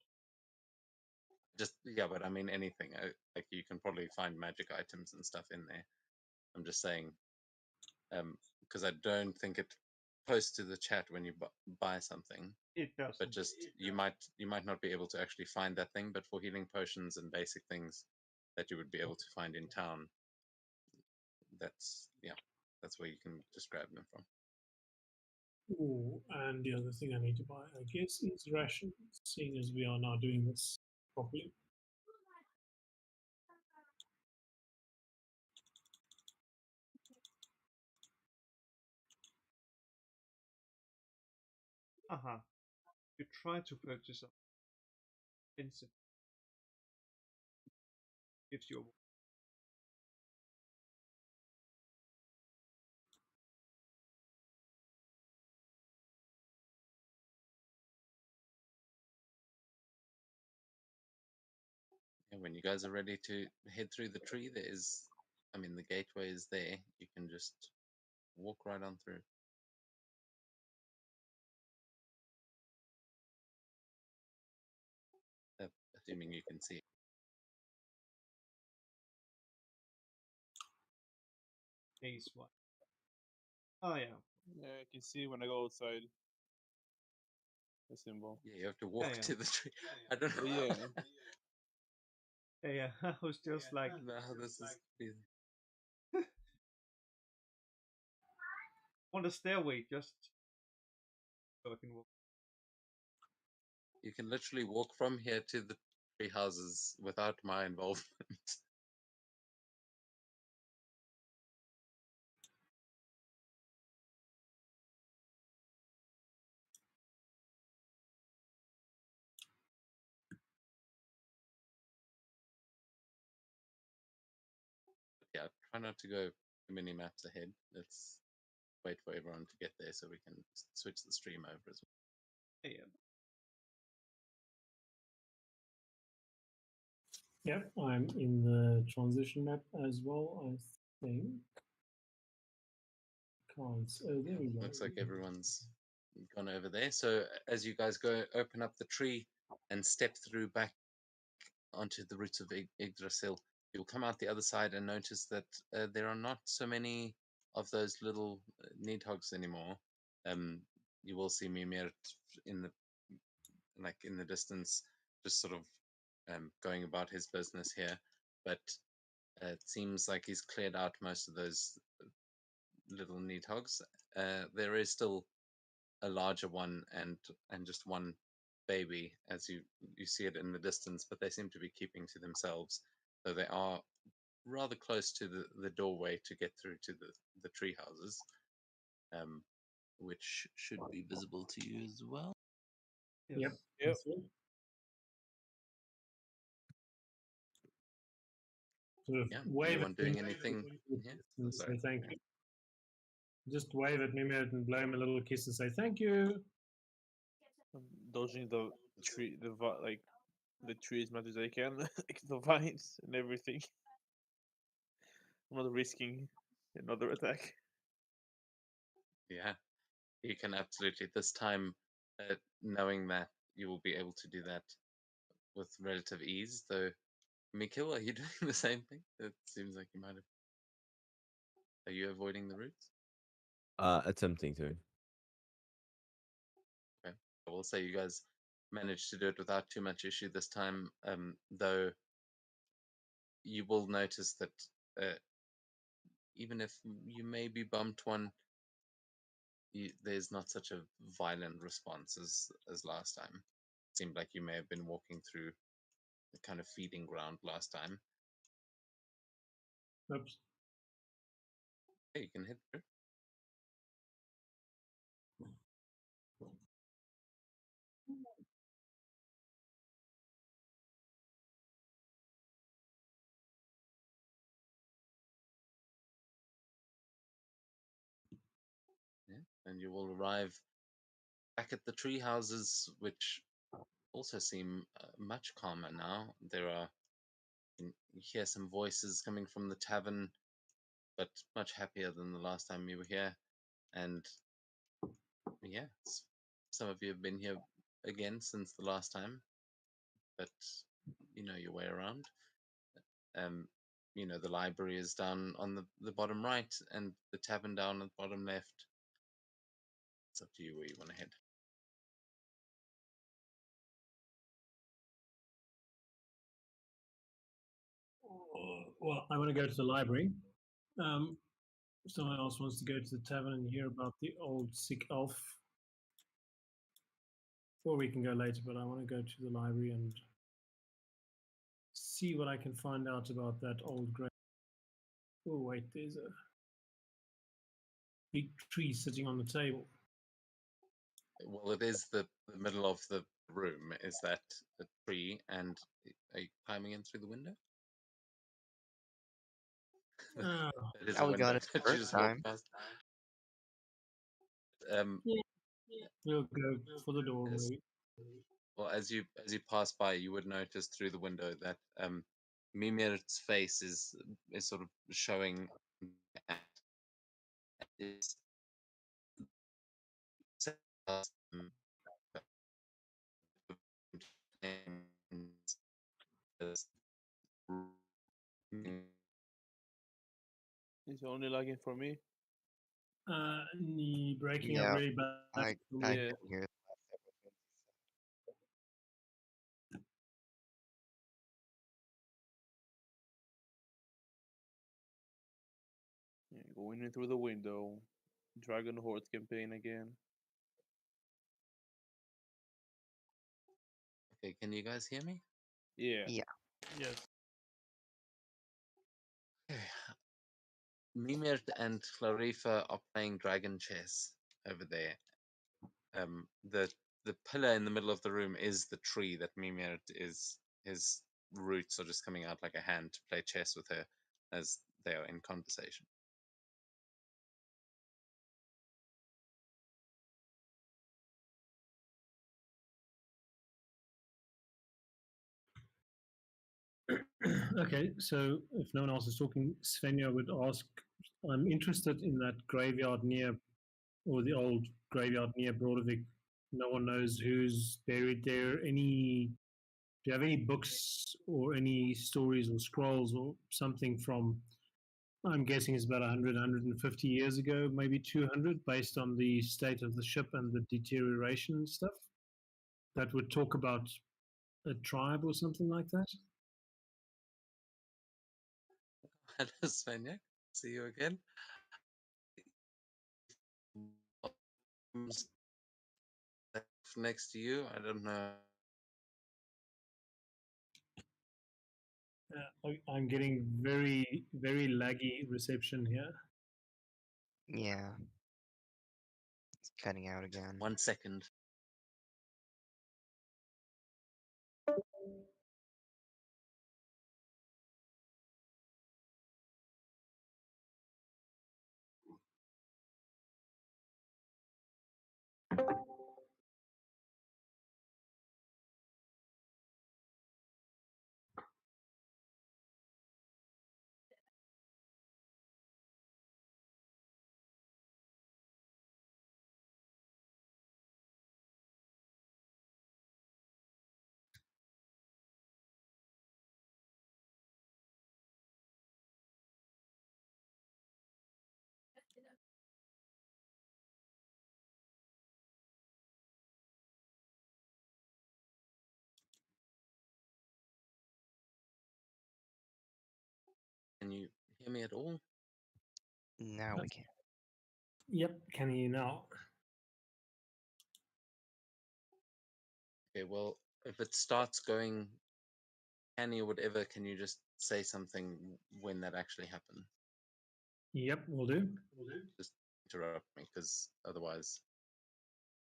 Just yeah, but I mean anything. Like you can probably find magic items and stuff in there. I'm just saying, because I don't think it posts to the chat when you buy something. It doesn't. But just you might not be able to actually find that thing. But for healing potions and basic things that you would be able to find in town, that's where you can just grab them from. Oh, and the other thing I need to buy, I guess, is rations, seeing as we are now doing this properly. You try to purchase a expensive gives you a And when you guys are ready to head through the tree, the gateway is there. You can just walk right on through. Assuming you can see. case one. Oh yeah. Yeah, I can see when I go outside. The symbol. Yeah, you have to walk yeah. to the tree. I don't know. Yeah. Yeah, I was just I like, don't know how this is. on the stairway, just so I can walk. You can literally walk from here to the tree houses without my involvement. Yeah, try not to go too many maps ahead. Let's wait for everyone to get there so we can switch the stream over as well. Yeah. Yep, I'm in the transition map as well, I think. Can't. Oh, there we go. Looks like everyone's gone over there. So as you guys go, open up the tree and step through back onto the roots of Yggdrasil, you'll come out the other side and notice that there are not so many of those little Nidhogg's anymore. You will see Mimir in the in the distance, just sort of going about his business here, but it seems like he's cleared out most of those little Nidhogg's. There is still a larger one and just one baby as you see it in the distance, but they seem to be keeping to themselves, though they are rather close to the doorway to get through to the tree houses, which should be visible to you as well. Yes. Yep. Yep. that's it. Sort of Yeah, wave anyone at doing Mimir anything here? Oh, and sorry. say thank you. Just wave at Mimir and blow him a little kiss and say thank you. I'm dodging the tree, like the trees much as I can, like the vines and everything. I'm not risking another attack. Yeah, you can absolutely this time, knowing that you will be able to do that with relative ease. Though, Mikil, are you doing the same thing? It seems like you might have. Are you avoiding the roots? Attempting to. Okay, I will say you guys managed to do it without too much issue this time. Though you will notice that even if you maybe bumped one, there's not such a violent response as last time. It seemed like you may have been walking through the kind of feeding ground last time. Oops. Hey, you can hit through. Yeah, and you will arrive back at the tree houses, which also seem much calmer now. You hear some voices coming from the tavern, but much happier than the last time you were here. And yeah, some of you have been here again since the last time, but you know your way around. Um, the library is down on the bottom right, and the tavern down at the bottom left. It's up to you where you want to head. Well, I want to go to the library. Someone else wants to go to the tavern and hear about the old sick elf. Or we can go later, but I want to go to the library and see what I can find out about that old grave. Oh, wait, there's a big tree sitting on the table. Well, it is the middle of the room. Is that a tree? And are you climbing in through the window? Ah, That is a How we got window it the that you first just walked time. past. we'll go for the door, Yes. maybe. Well, as you pass by, you would notice through the window that Mimir's face is sort of showing at is It's only lagging for me. Breaking up Yeah, really bad. I Yeah. couldn't hear the last several things you Yeah, going in through the window. Dragon Horde campaign again. Okay, can you guys hear me? Yeah. said. Yeah. Yes. Mimir and Clarifa are playing dragon chess over there. The pillar in the middle of the room is the tree that Mimir is. His roots are just coming out like a hand to play chess with her as they are in conversation. Okay, so if no one else is talking, Svenja would ask, I'm interested in that graveyard near, or the old graveyard near Brodevik. No one knows who's buried there. Do you have any books or any stories or scrolls or something from, I'm guessing it's about 100, 150 years ago, maybe 200, based on the state of the ship and the deterioration and stuff, that would talk about a tribe or something like that? Hello, Svenja. See you again. Next to you, I don't know. I'm getting very, very laggy reception here. Yeah. It's cutting out again. 1 second. Can you hear me at all? Now we can. Yep, can you now? Okay, well, if it starts going canny or whatever, can you just say something when that actually happened? Yep, will do. Just interrupt me, because otherwise.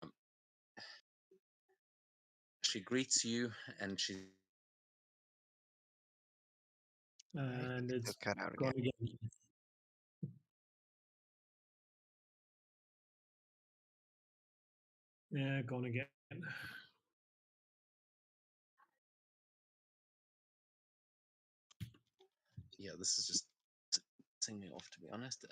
Um, she greets you, and she. And Still it's cut out again. gone again. Yeah, gone again. Yeah, this is just pissing me off, to be honest.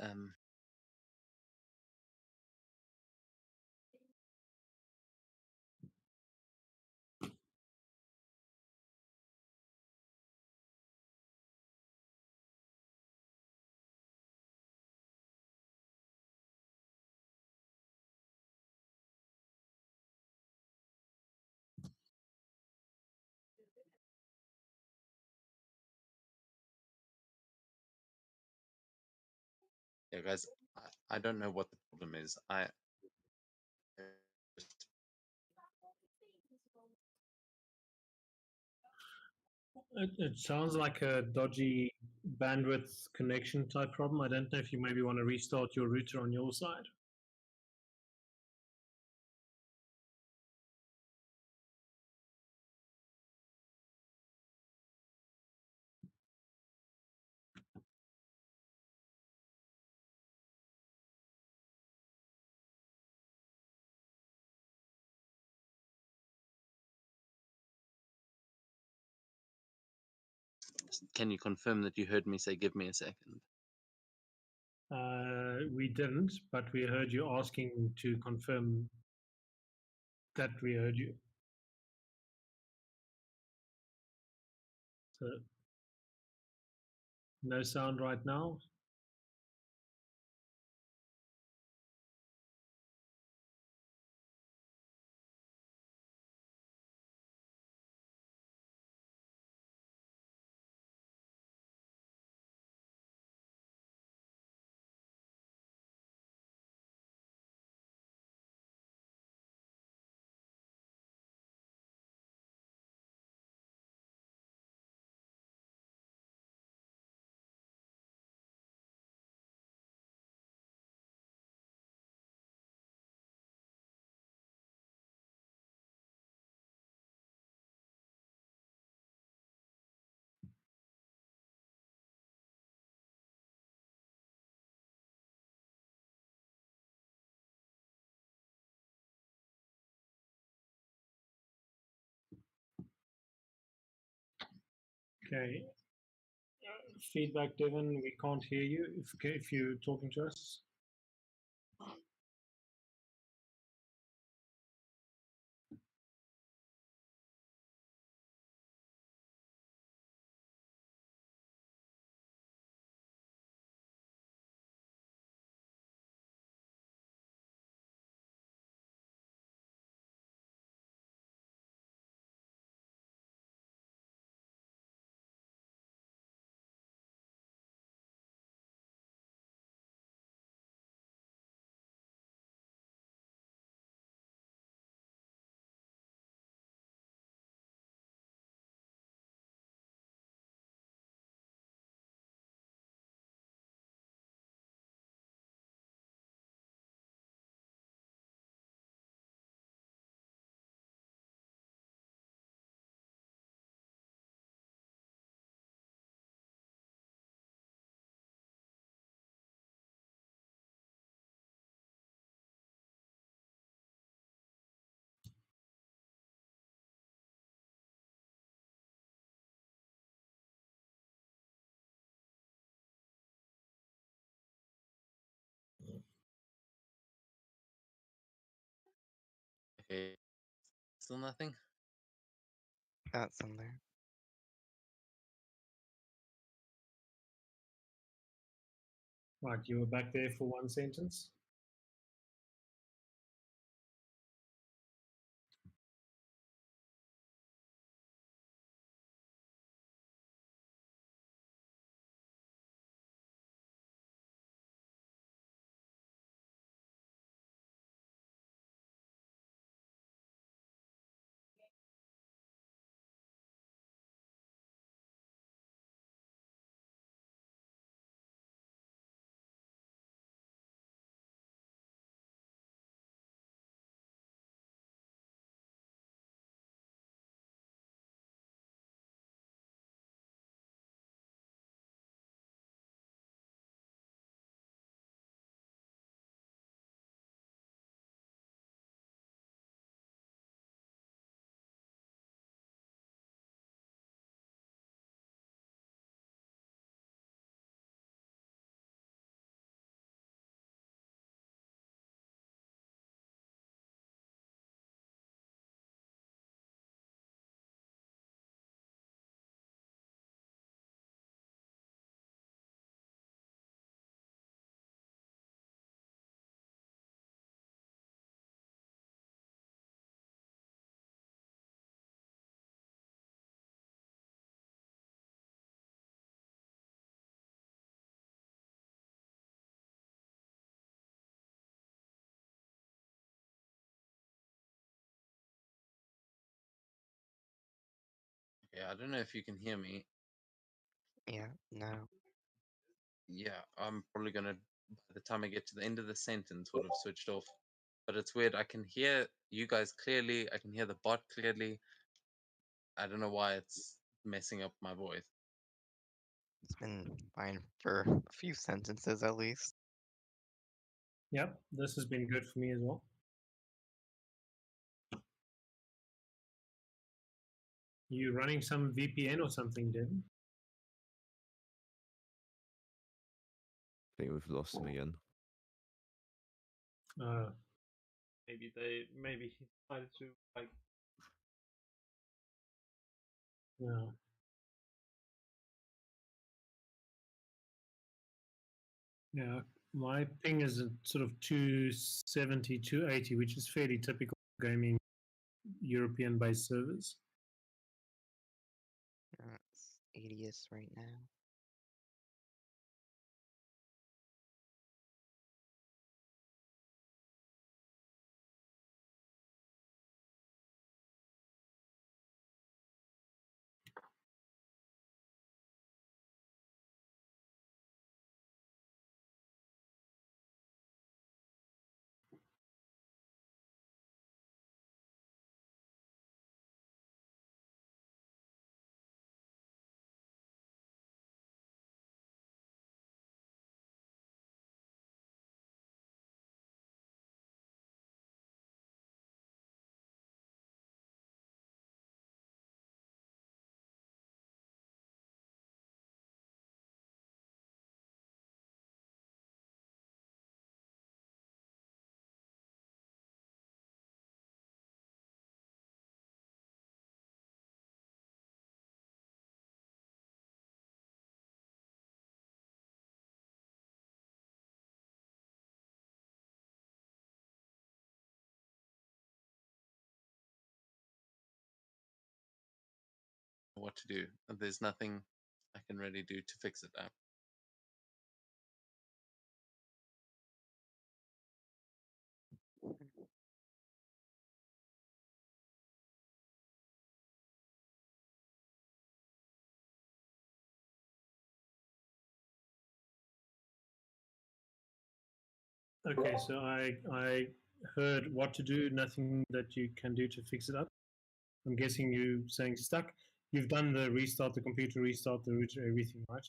Yeah, guys, I don't know what the problem is. It sounds like a dodgy bandwidth connection type problem. I don't know if you maybe want to restart your router on your side. Can you confirm that you heard me say, "Give me a second"? We didn't, but we heard you asking to confirm that we heard you. So, no sound right now. Okay. Feedback, Devon. We can't hear you if you're talking to us. Okay, still nothing. Got some there. Right, you were back there for one sentence. Yeah, I don't know if you can hear me. Yeah, no. Yeah, I'm probably gonna, by the time I get to the end of the sentence, would have switched off. But it's weird. I can hear you guys clearly. I can hear the bot clearly. I don't know why it's messing up my voice. It's been fine for a few sentences at least. Yep, this has been good for me as well. You running some VPN or something, Devon? I think we've lost him again. Maybe he decided to like. Yeah. Yeah, my ping is at sort of 270, 280, which is fairly typical gaming European-based servers. It's 80th right now. what to do, and there's nothing I can really do to fix it now. Okay, so I heard what to do, nothing that you can do to fix it up. I'm guessing you saying stuck. You've done the restart, the computer restart, the router, everything, right?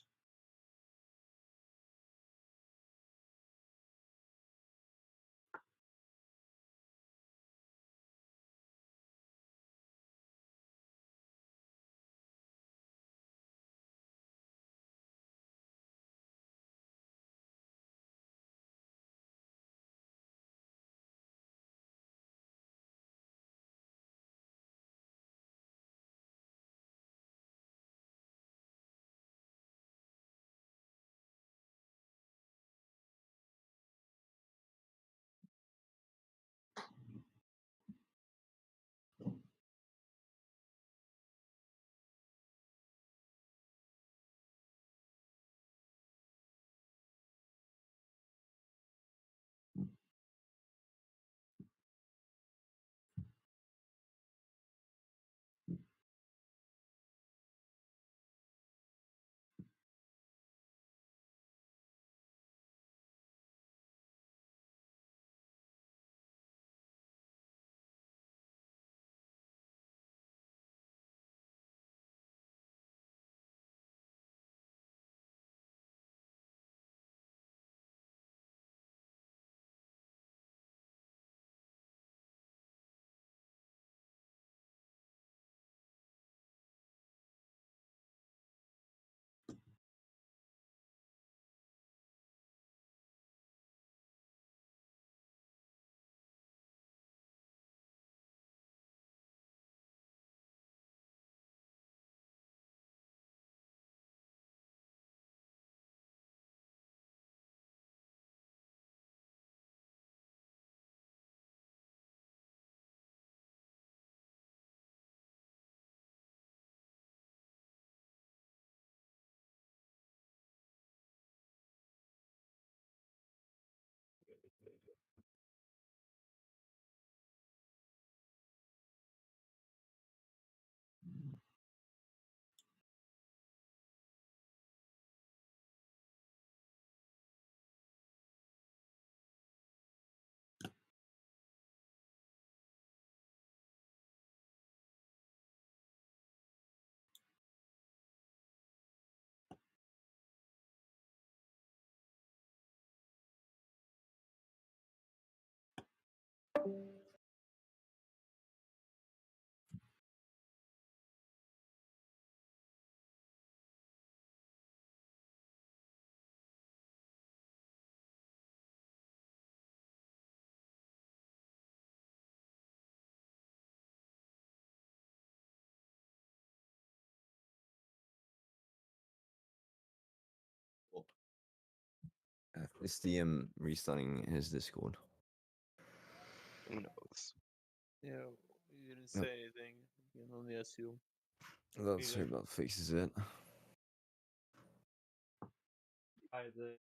Is the restarting his Discord? Who knows? Yeah, you didn't Yep. say anything. You can only assume. Let's Either. hope that fixes it. Either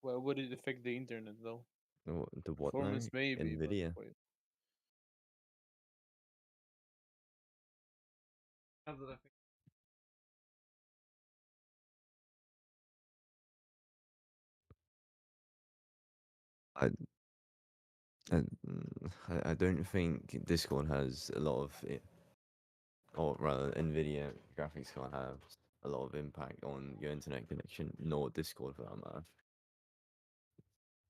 Well, would it affect the internet though? The what now? Performance maybe, but Nvidia. wait. other than I, I don't think Discord has a lot of it, or rather, Nvidia graphics card have a lot of impact on your internet connection, nor Discord for that matter.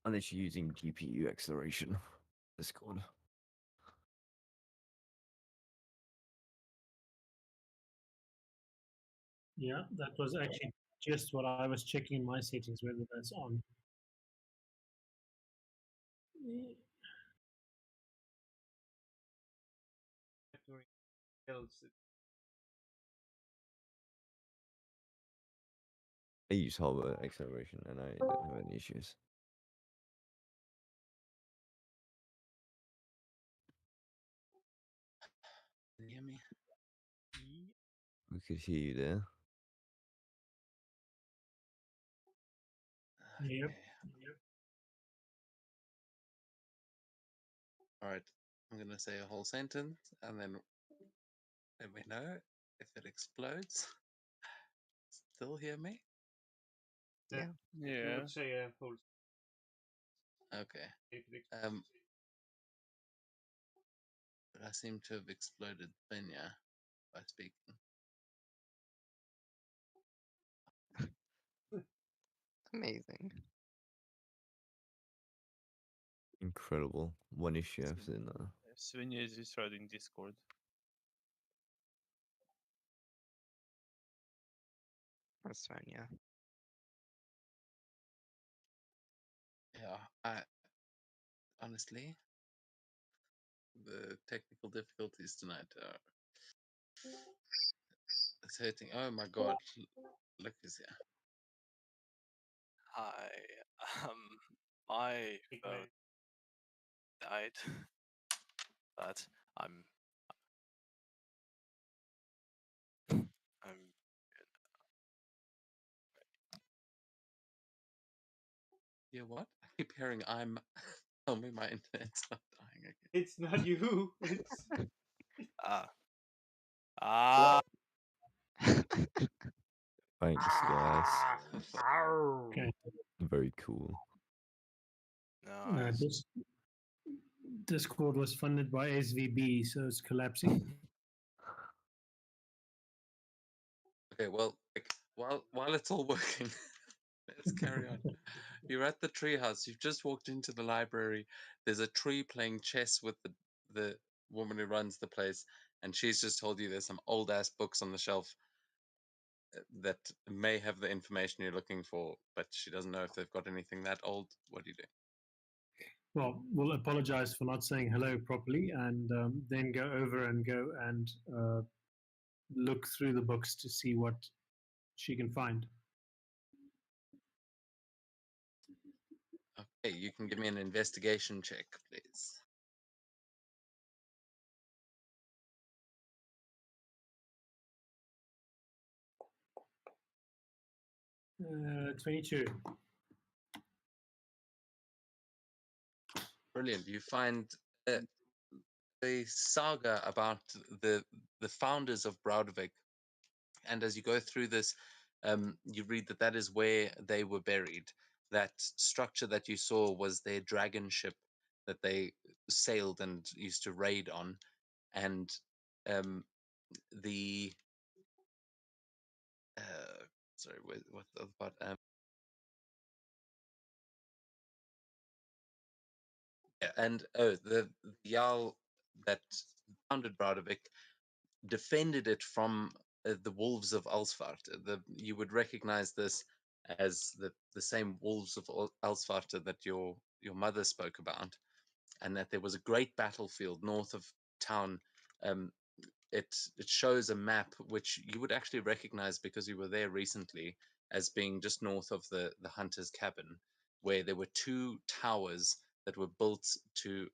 Unless you're using GPU acceleration, Discord. Yeah, that was actually just what I was checking in my settings, whether that's on. factoring else, I use hardware acceleration and I don't have any issues. We could hear you there. Yep. All right. I'm gonna say a whole sentence and then let me know if it explodes. Still hear me? Yeah. You Yeah. would say a whole. Okay. But I seem to have exploded Benya by speaking. Amazing. Incredible. One issue after another. Svenja is just in Discord. That's fine, yeah. Yeah, I honestly, the technical difficulties tonight are it's hurting. Oh my god, look who's here. Hi. My phone died, but I'm Yeah, what? I keep hearing I'm. Tell me my internet's not dying again. It's not you. It's Thanks, guys. Okay. Very cool. nice. This Discord was funded by SVB, so it's collapsing. Okay, well, while it's all working, let's carry on. You're at the treehouse. You've just walked into the library. There's a tree playing chess with the woman who runs the place, and she's just told you there's some old ass books on the shelf that may have the information you're looking for, but she doesn't know if they've got anything that old. What do you do? Well, we'll apologize for not saying hello properly, and then go over and look through the books to see what she can find. Okay, you can give me an investigation check, please. Uh, 22. Brilliant. You find the saga about the founders of Braudevik, and as you go through this, you read that is where they were buried. That structure that you saw was their dragon ship that they sailed and used to raid on, and the sorry, what's the other part? Yeah, and the Jarl that founded Braudevik defended it from the wolves of Alsfarta. You would recognize this as the same wolves of Alsfarta that your mother spoke about, and that there was a great battlefield north of town. Um, it shows a map which you would actually recognize because you were there recently as being just north of the hunter's cabin, where there were two towers that were built to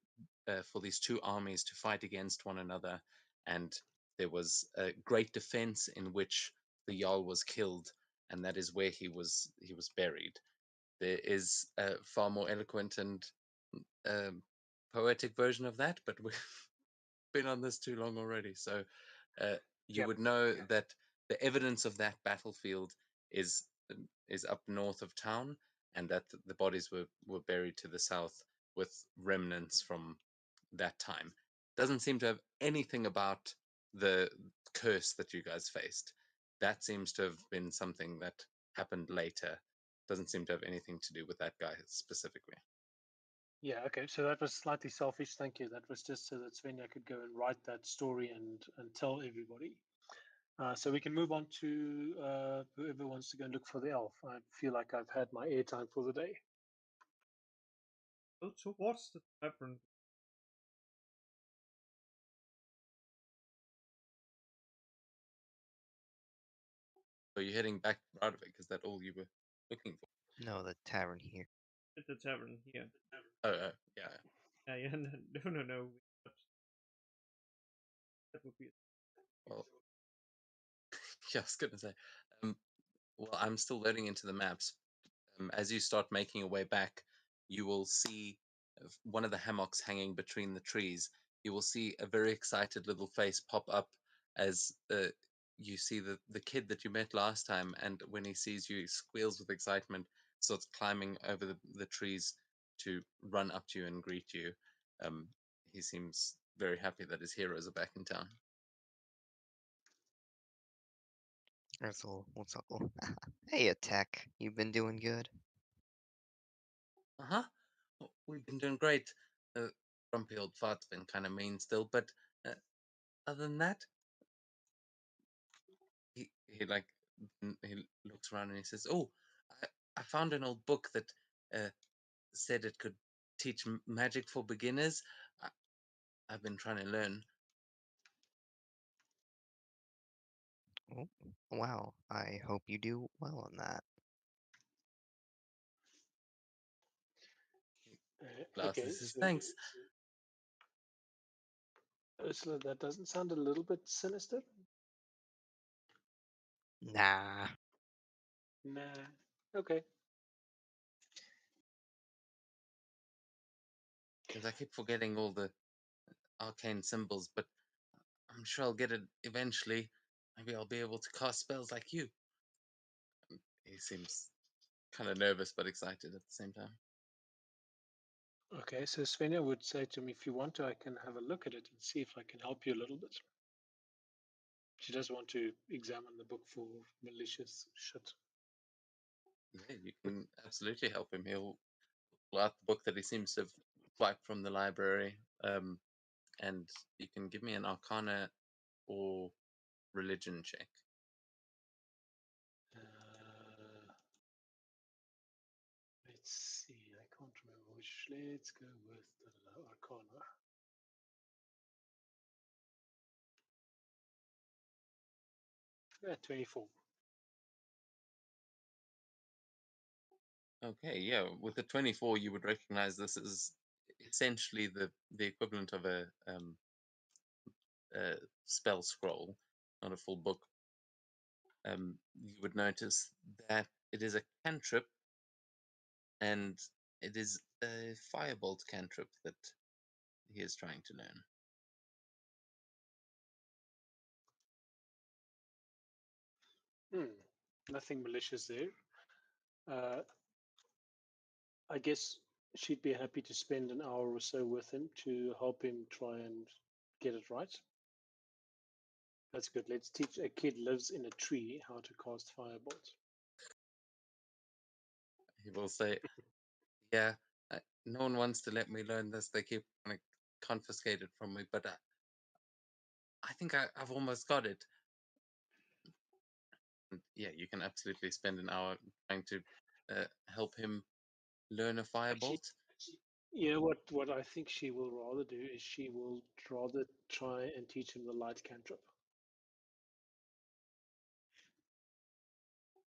for these two armies to fight against one another, and there was a great defense in which the Jarl was killed, and that is where he was buried. There is a far more eloquent and um, poetic version of that, but we've been on this too long already. So you Yep. would know that the evidence of that battlefield is is up north of town, and that the bodies were buried to the south with remnants from that time. Doesn't seem to have anything about the curse that you guys faced. That seems to have been something that happened later. Doesn't seem to have anything to do with that guy specifically. Yeah, okay. So that was slightly selfish. Thank you. That was just so that Svenja could go and write that story and tell everybody. So we can move on to whoever wants to go and look for the elf. I feel like I've had my airtime for the day. Go towards the tavern. So you're heading back to Radovik. Is that all you were looking for? No, the tavern here. At the tavern here. Oh, yeah. Yeah, no. That would be. Well, Yeah, I was gonna say. Um, well, I'm still loading into the maps. As you start making your way back, you will see one of the hammocks hanging between the trees. You will see a very excited little face pop up as you see the kid that you met last time, and when he sees you, he squeals with excitement, starts climbing over the trees to run up to you and greet you. Um, he seems very happy that his heroes are back in town. Ursel will chuckle. Hey, Attack, you've been doing good? Uh-huh. We've been doing great. Grumpy old fart's been kind of mean still, but uh, other than that, he like he looks around and he says, "Oh, I found an old book that uh, said it could teach magic for beginners. I, I've been trying to learn." Oh, wow, I hope you do well on that. Glasses Okay, says, so "Thanks." Ursula, that doesn't sound a little bit sinister? Nah. Nah. Okay. Because I keep forgetting all the arcane symbols, but I'm sure I'll get it eventually. Maybe I'll be able to cast spells like you. He seems kind of nervous but excited at the same time. Okay, so Svenja would say to me, if you want to, I can have a look at it and see if I can help you a little bit. She does want to examine the book for malicious shit. Yeah, you can absolutely help him. He'll pull out the book that he seems to have wiped from the library, and you can give me an Arcana or Religion check. Let's see, I can't remember which. Let's go with the Arcana. Yeah, 24. Okay, yeah, with the 24, you would recognize this is essentially the equivalent of a spell scroll, not a full book. You would notice that it is a cantrip, and it is a firebolt cantrip that he is trying to learn. Nothing malicious there. I guess she'd be happy to spend an hour or so with him to help him try and get it right. That's good. Let's teach a kid lives in a tree how to cast firebolt. He will say, "Yeah, no one wants to let me learn this. They keep trying to confiscate it from me, but I think I've almost got it." And yeah, you can absolutely spend an hour trying to help him learn a Actually, firebolt. you know what I think she will rather do is she will rather try and teach him the light cantrip.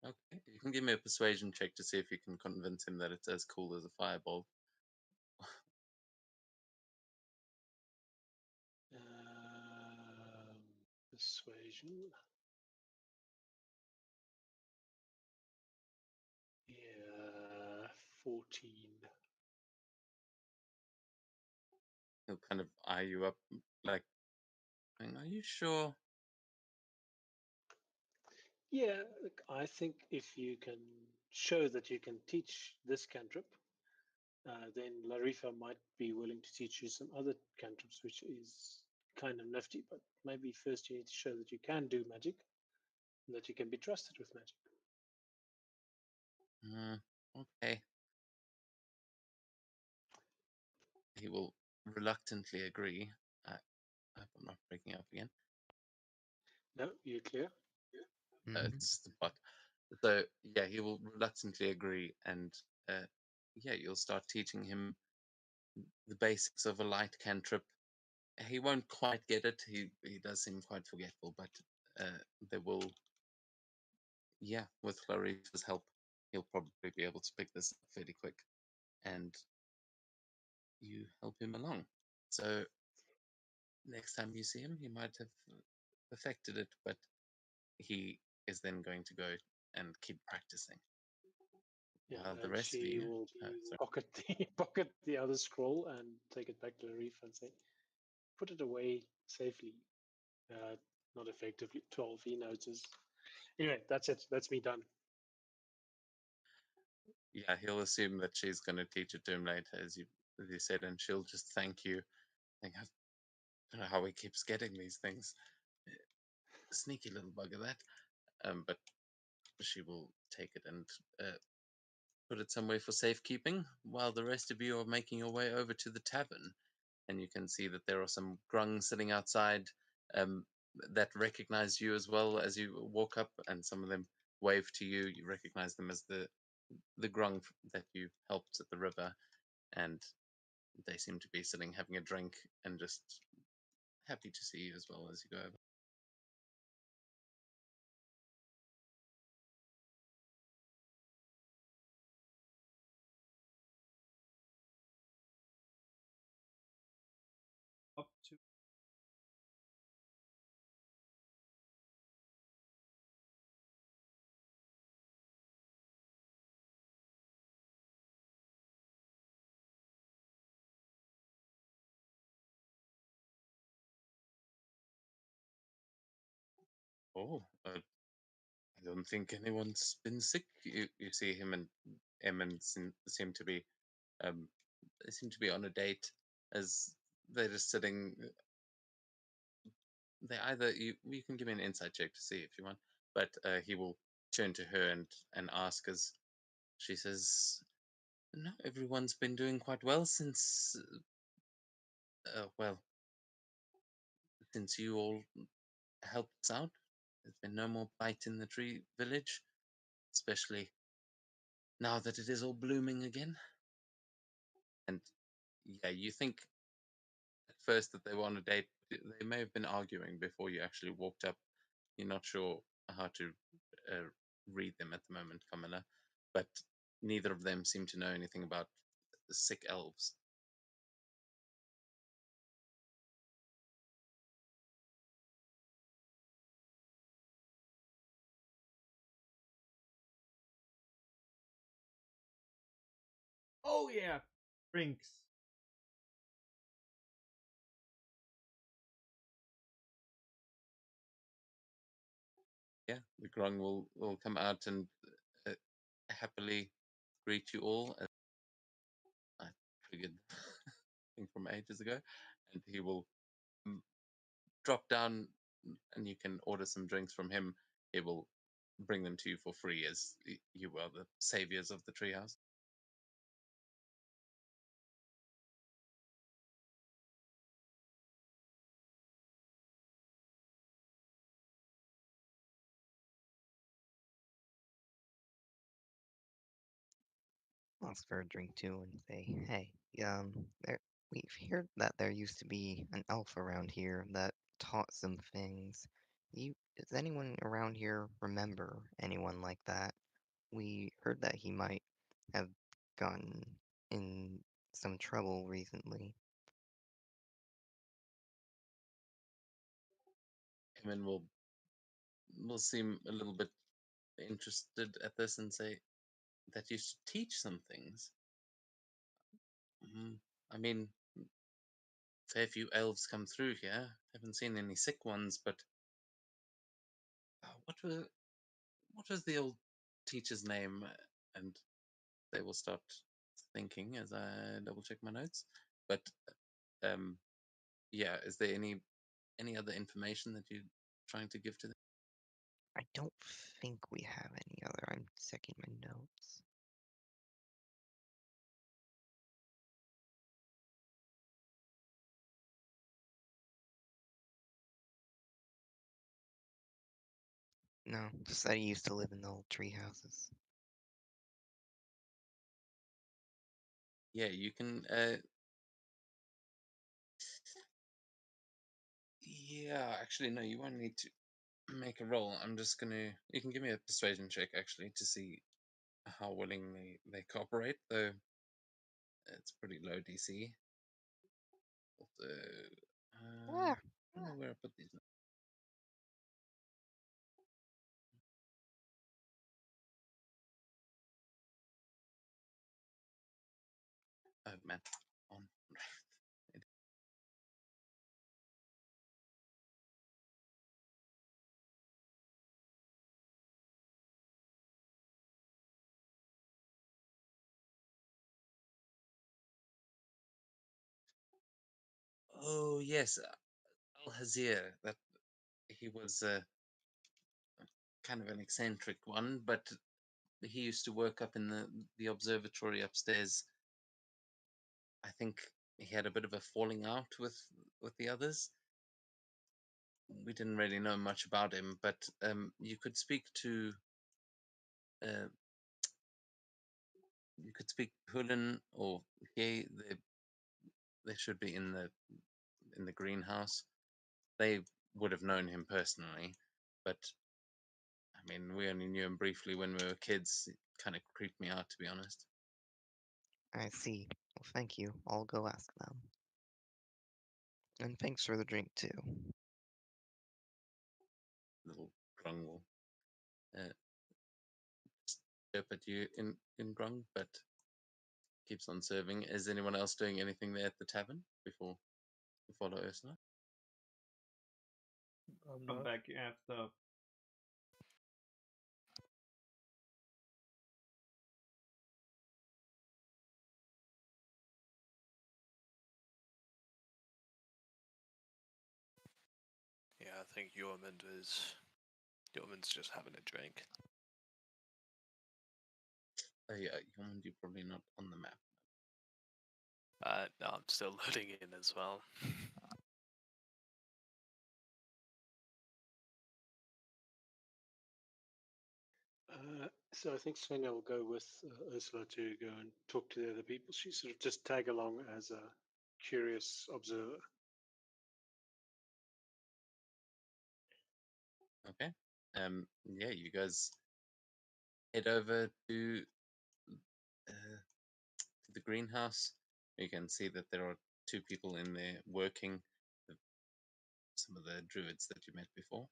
Okay, you can give me a persuasion check to see if you can convince him that it's as cool as a fireball. Persuasion. Yeah, 14. He'll kind of eye you up, like, "Are you sure?" Yeah, look, I think if you can show that you can teach this cantrip, then Larifa might be willing to teach you some other cantrips, which is kind of nifty. But maybe first you need to show that you can do magic and that you can be trusted with magic. Okay. He will reluctantly agree. I hope I'm not breaking up again. No, you're clear. It's the but. So yeah, he will reluctantly agree, and yeah, you'll start teaching him the basics of a light cantrip. He won't quite get it. He does seem quite forgetful, but there will, yeah, with Clarice's help, he'll probably be able to pick this up fairly quick, and you help him along. So next time you see him, he might have perfected it, but he is then going to go and keep practicing. Yeah, While the and rest of she you, will sorry. pocket the other scroll and take it back to Larifa and say, put it away safely. Not effectively. 12 notices. Anyway, that's it. That's me done. Yeah, he'll assume that she's going to teach it to him later, as you said, and she'll just thank you. I don't know how he keeps getting these things. Sneaky little bugger that. But she will take it and put it somewhere for safekeeping, while the rest of you are making your way over to the tavern. And you can see that there are some grung sitting outside that recognize you as well as you walk up, and some of them wave to you. You recognize them as the grung that you helped at the river, and they seem to be sitting having a drink and just happy to see you as well as you go over. Up to Oh, I don't think anyone's been sick. You see him and Emmon seem to be um, they seem to be on a date, as they're just sitting. They either you can give me an insight check to see if you want, but he will turn to her and ask, as she says, "No, everyone's been doing quite well since well, since you all helped us out. There's been no more bite in the tree village, especially now that it is all blooming again." And yeah, you think at first that they were on a date. They may have been arguing before you actually walked up. You're not sure how to uh, read them at the moment, Camilla, but neither of them seem to know anything about sick elves. oh yeah, drinks. Yeah, the grung will come out and uh, happily greet you all. I figured thing from ages ago, and he will mm, drop down, and you can order some drinks from him. He will bring them to you for free, as you are the saviors of the treehouse. Ask for a drink too and say, hey, there, we've heard that there used to be an elf around here that taught some things. Does anyone around here remember anyone like that? We heard that he might have gotten in some trouble recently. Emin will seem a little bit interested at this and say that you should teach some things. I mean, fair few elves come through here. Haven't seen any sick ones, but what was the old teacher's name? And they will start thinking as I double check my notes. But um, yeah, is there any other information that you're trying to give to them? I don't think we have any other. I'm checking my notes. No, just that he used to live in the old tree houses. Yeah, you can. Yeah, actually, no, you won't need to make a roll. I'm just gonna. You can give me a persuasion check actually to see how willingly they cooperate, though it's pretty low DC. So, Ah, I don't know where I put these. Oh man, on. Oh yes, Al Hazir. That he was kind of an eccentric one, but he used to work up in the observatory upstairs. I think he had a bit of a falling out with the others. We didn't really know much about him, but you could speak to uh, Hulun or Ye. They should be in the greenhouse. They would have known him personally, but I mean, we only knew him briefly when we were kids. It kind of creeped me out, to be honest. I see. Well, thank you. I'll go ask them. And thanks for the drink, too. Little Grung will chirp at you in Grung, but keeps on serving. Is anyone else doing anything there at the tavern before you follow Ursula? Come back after. Yeah, I think Yormund's just having a drink. Oh yeah, Yormund, you're probably not on the map. No, I'm still loading in as well. So I think Svenja will go with Ursula to go and talk to the other people. She sort of just tag along as a curious observer. Okay. Yeah, you guys head over to the greenhouse. You can see that there are two people in there working. Some of the druids that you met before.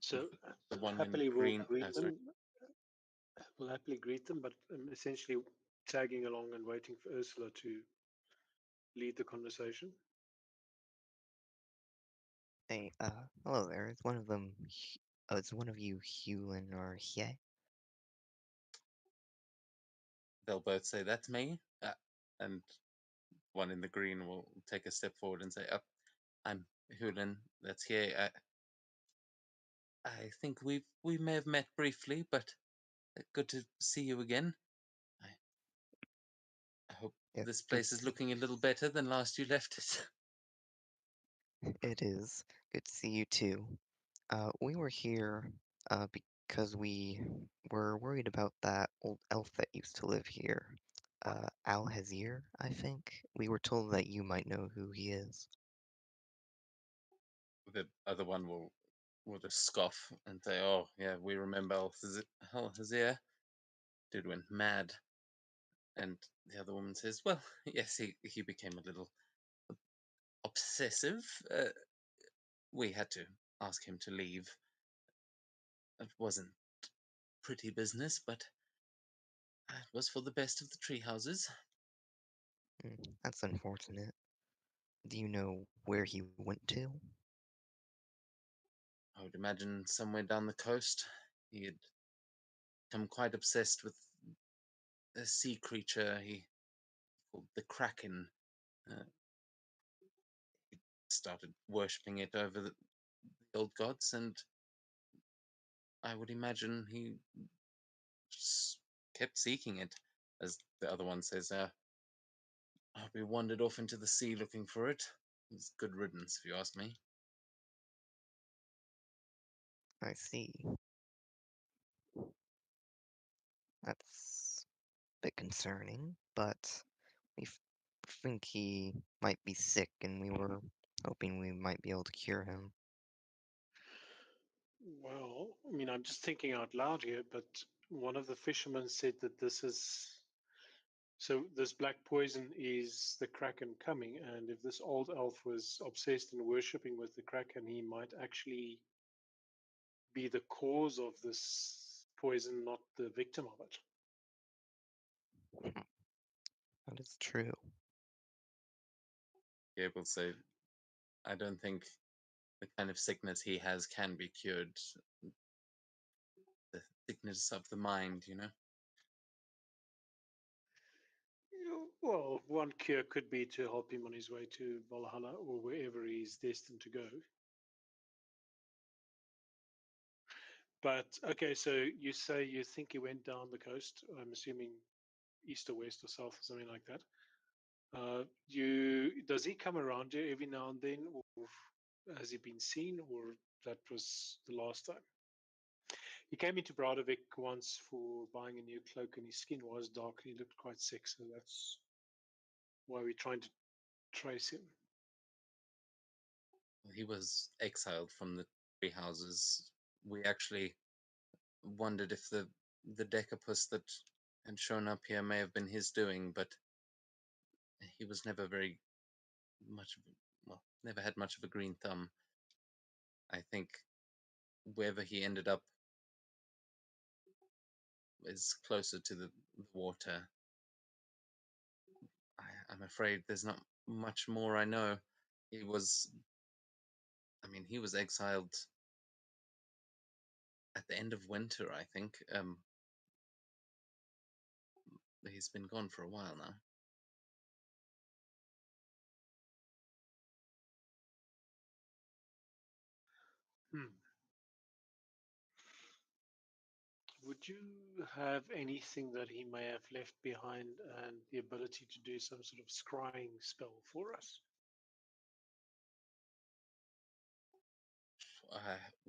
So the one happily in we'll green. greet them. We'll happily greet them, but essentially tagging along and waiting for Ursula to lead the conversation. Hey, hello there. Is one of them? Is one of you Hewlin or Hye? They'll both say that's me, and one in the green will take a step forward and say, "Oh, I'm Hulin. That's here. I think we may have met briefly, but good to see you again. I hope Yeah, this place is looking a little better than last you left it." It is. Good to see you too. We were here because we were worried about that old elf that used to live here. Al Hazir, I think. We were told that you might know who he is. The other one will just scoff and say, "Oh yeah, we remember Al Hazir. Dude went mad." And the other woman says, "Well, yes, he became a little obsessive. We had to ask him to leave. It wasn't pretty business, but it was for the best of the tree houses." That's unfortunate. Do you know where he went to? I would imagine somewhere down the coast. He had become quite obsessed with a sea creature he called the Kraken. Uh, he started worshipping it over the old gods, and I would imagine he just kept seeking it. As the other one says, I hope he wandered off into the sea looking for it. It's good riddance, if you ask me. I see. That's a bit concerning, but we think he might be sick, and we were hoping we might be able to cure him. Well, I mean, I'm just thinking out loud here, but one of the fishermen said that this is So this black poison is the Kraken coming, and if this old elf was obsessed and worshipping with the Kraken, he might actually be the cause of this poison, not the victim of it. That is true. Be able to say, I don't think the kind of sickness he has can be cured. The sickness of the mind, you know. Well, one cure could be to help him on his way to Valhalla or wherever he's destined to go. But okay, so you say you think he went down the coast. I'm assuming east or west or south or something like that. Does he come around here every now and then, or has he been seen, or that was the last time? He came into Bradovik once for buying a new cloak, and his skin was dark, and he looked quite sick. So that's why we're trying to trace him. He was exiled from the tree houses. We actually wondered if the Decapus that had shown up here may have been his doing, but he was never very much of well, never had much of a green thumb. I think wherever he ended up is closer to the water. I'm afraid there's not much more I know. He was, he was exiled at the end of winter, I think. He's been gone for a while now. Would you have anything that he may have left behind and the ability to do some sort of scrying spell for us?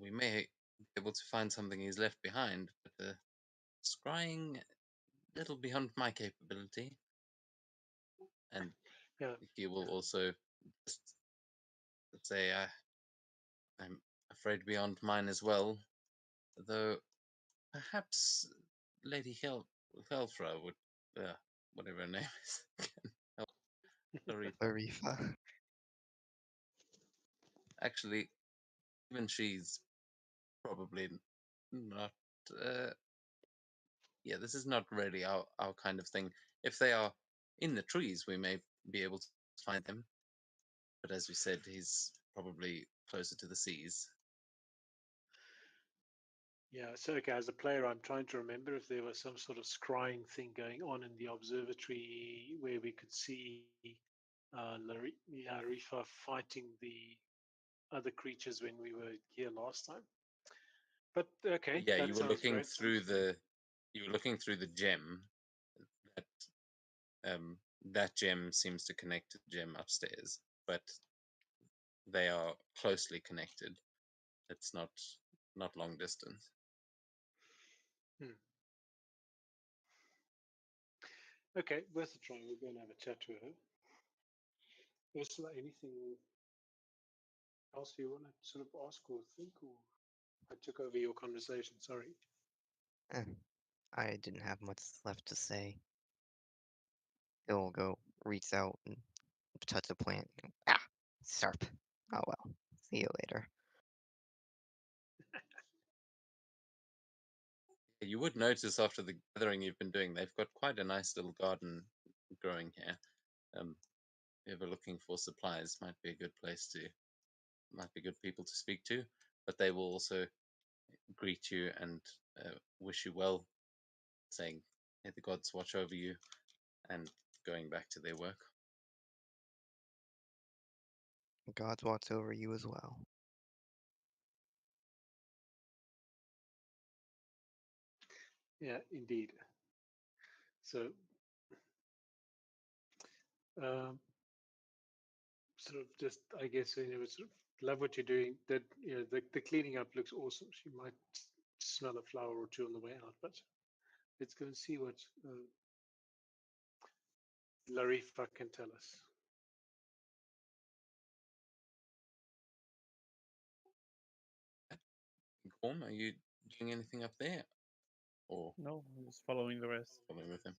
We may be able to find something he's left behind, but scrying, little beyond my capability. And yeah, he will also just say, I'm afraid beyond mine as well, though perhaps Lady Helfra would, whatever her name is, can help. Arifa. Actually, even she's probably not. Yeah, this is not really our kind of thing. If they are in the trees, we may be able to find them. But as we said, he's probably closer to the seas. Yeah, so okay, as a player, I'm trying to remember if there was some sort of scrying thing going on in the observatory where we could see Rifa fighting the other creatures when we were here last time. But okay, Yeah, that you were sounds looking great. through the gem. That gem seems to connect to the gem upstairs, but they are closely connected. It's not long distance. Okay, worth a try. We're going to have a chat to her. Ursula, anything else you want to sort of ask or think, or I took over your conversation? Sorry. I didn't have much left to say. He'll go reach out and touch a plant. Ah, sharp. Oh well. See you later. You would notice after the gathering you've been doing, they've got quite a nice little garden growing here. If you're ever looking for supplies, might be good people to speak to. But they will also greet you and wish you well, saying, "May the gods watch over you," and going back to their work. Gods watch over you as well. Yeah, indeed. So, sort of just, I guess, sort of love what you're doing. That the cleaning up looks awesome. She might smell a flower or two on the way out, but let's go and see what Larifa can tell us. Gorm, are you doing anything up there, or No, I'm just following the rest. following with him?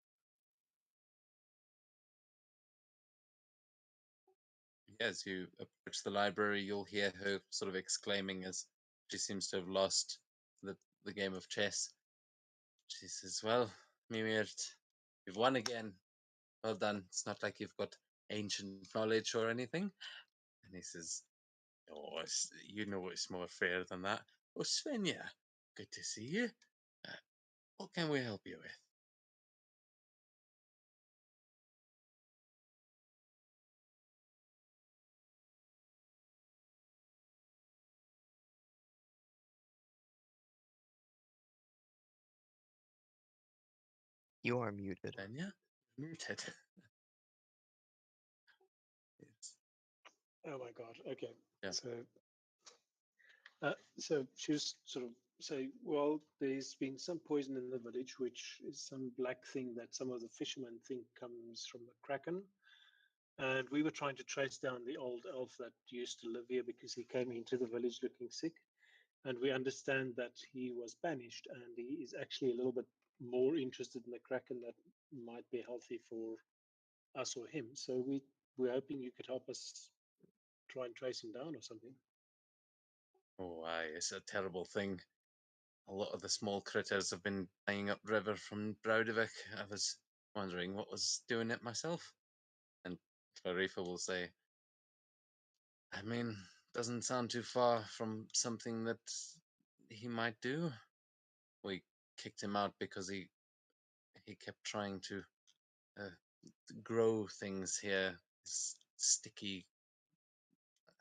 as you approach the library, you'll hear her sort of exclaiming as she seems to have lost the game of chess. She says, "Well, Mimir, you've won again. Well done. It's not like you've got ancient knowledge or anything." And he says, "Oh, you know it's more fair than that. Oh, Svenja, good to see you. Uh, what can we help you with?" You are muted. Svenja, muted. It's, Oh my God. Okay. yeah. So she was sort of say, well, there's been some poison in the village, which is some black thing that some of the fishermen think comes from the kraken. And we were trying to trace down the old elf that used to live here because he came into the village looking sick. And we understand that he was banished and he is actually a little bit more interested in the kraken that might be healthy for us or him. So we're hoping you could help us try and trace him down or something. Oh, aye, it's a terrible thing. A lot of the small critters have been dying upriver from Browdivik. I was wondering what was doing it myself. And Clarifa will say, I mean, doesn't sound too far from something that he might do. We kicked him out because he kept trying to uh, grow things here. Sticky,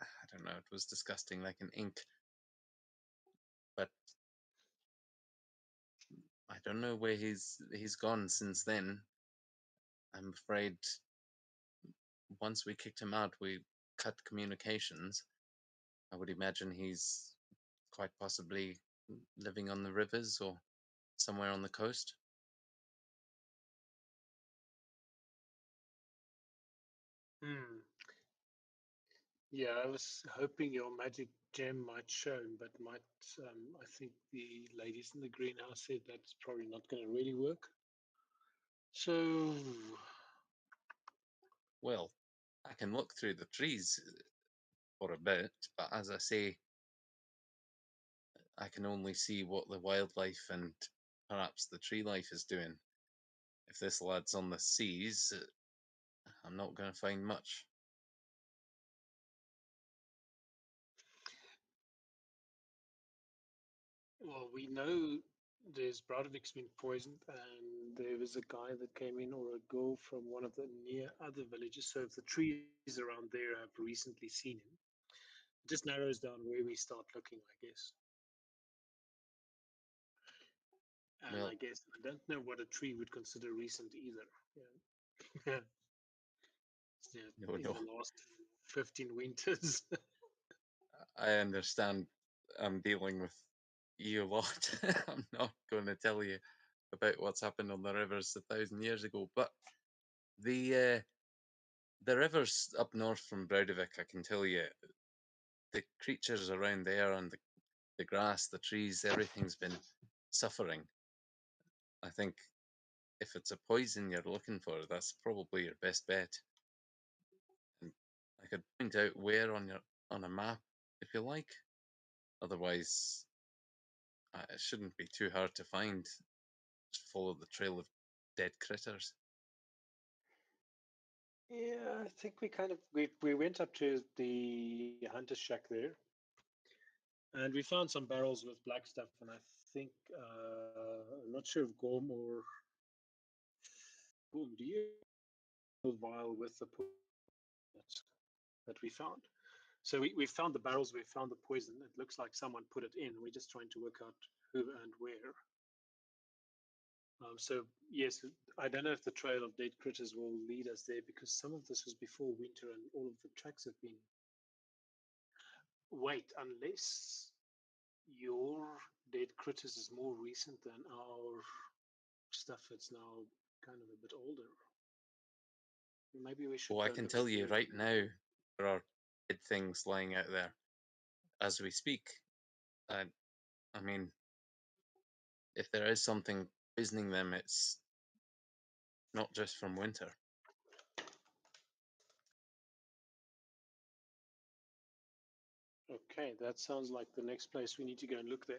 I don't know, it was disgusting, like an ink. But I don't know where he's gone since then. I'm afraid once we kicked him out, we cut communications. I would imagine he's quite possibly living on the rivers or somewhere on the coast. Yeah, I was hoping your magic gem might show, but might I think the ladies in the greenhouse said that's probably not going to really work. So, Well, I can look through the trees for a bit, but as I say, I can only see what the wildlife and perhaps the tree life is doing. If this lad's on the seas, I'm not going to find much. well, we know there's Brodovik's been poisoned, and there was a guy that came in or a girl from one of the near other villages. So if the trees around there have recently seen him, it just narrows down where we start looking, I guess. And Well, I guess I don't know what a tree would consider recent either. Yeah. no, In no. the last 15 winters. I understand I'm dealing with you a lot. I'm not going to tell you about what's happened on the rivers 1,000 years ago, but the rivers up north from Browdivik, I can tell you, the creatures around there and the grass, the trees, everything's been suffering. I think if it's a poison you're looking for, that's probably your best bet. And I could point out where on a map if you like. Otherwise, it shouldn't be too hard to find. Just follow the trail of dead critters. Yeah, I think we went up to the hunter's shack there, and we found some barrels with black stuff. And I think I'm not sure if Gorm or Gorm, do you know the vial with the that we found? So we found the barrels, we found the poison. It looks like someone put it in. We're just trying to work out who and where. So yes, I don't know if the trail of dead critters will lead us there because some of this was before winter and all of the tracks have been. Wait, unless your dead critters is more recent than our stuff that's now kind of a bit older. Maybe we should Well, I go can look tell you through. right now, there are dead things lying out there as we speak. I mean, if there is something poisoning them, it's not just from winter. Okay, that sounds like the next place we need to go and look then.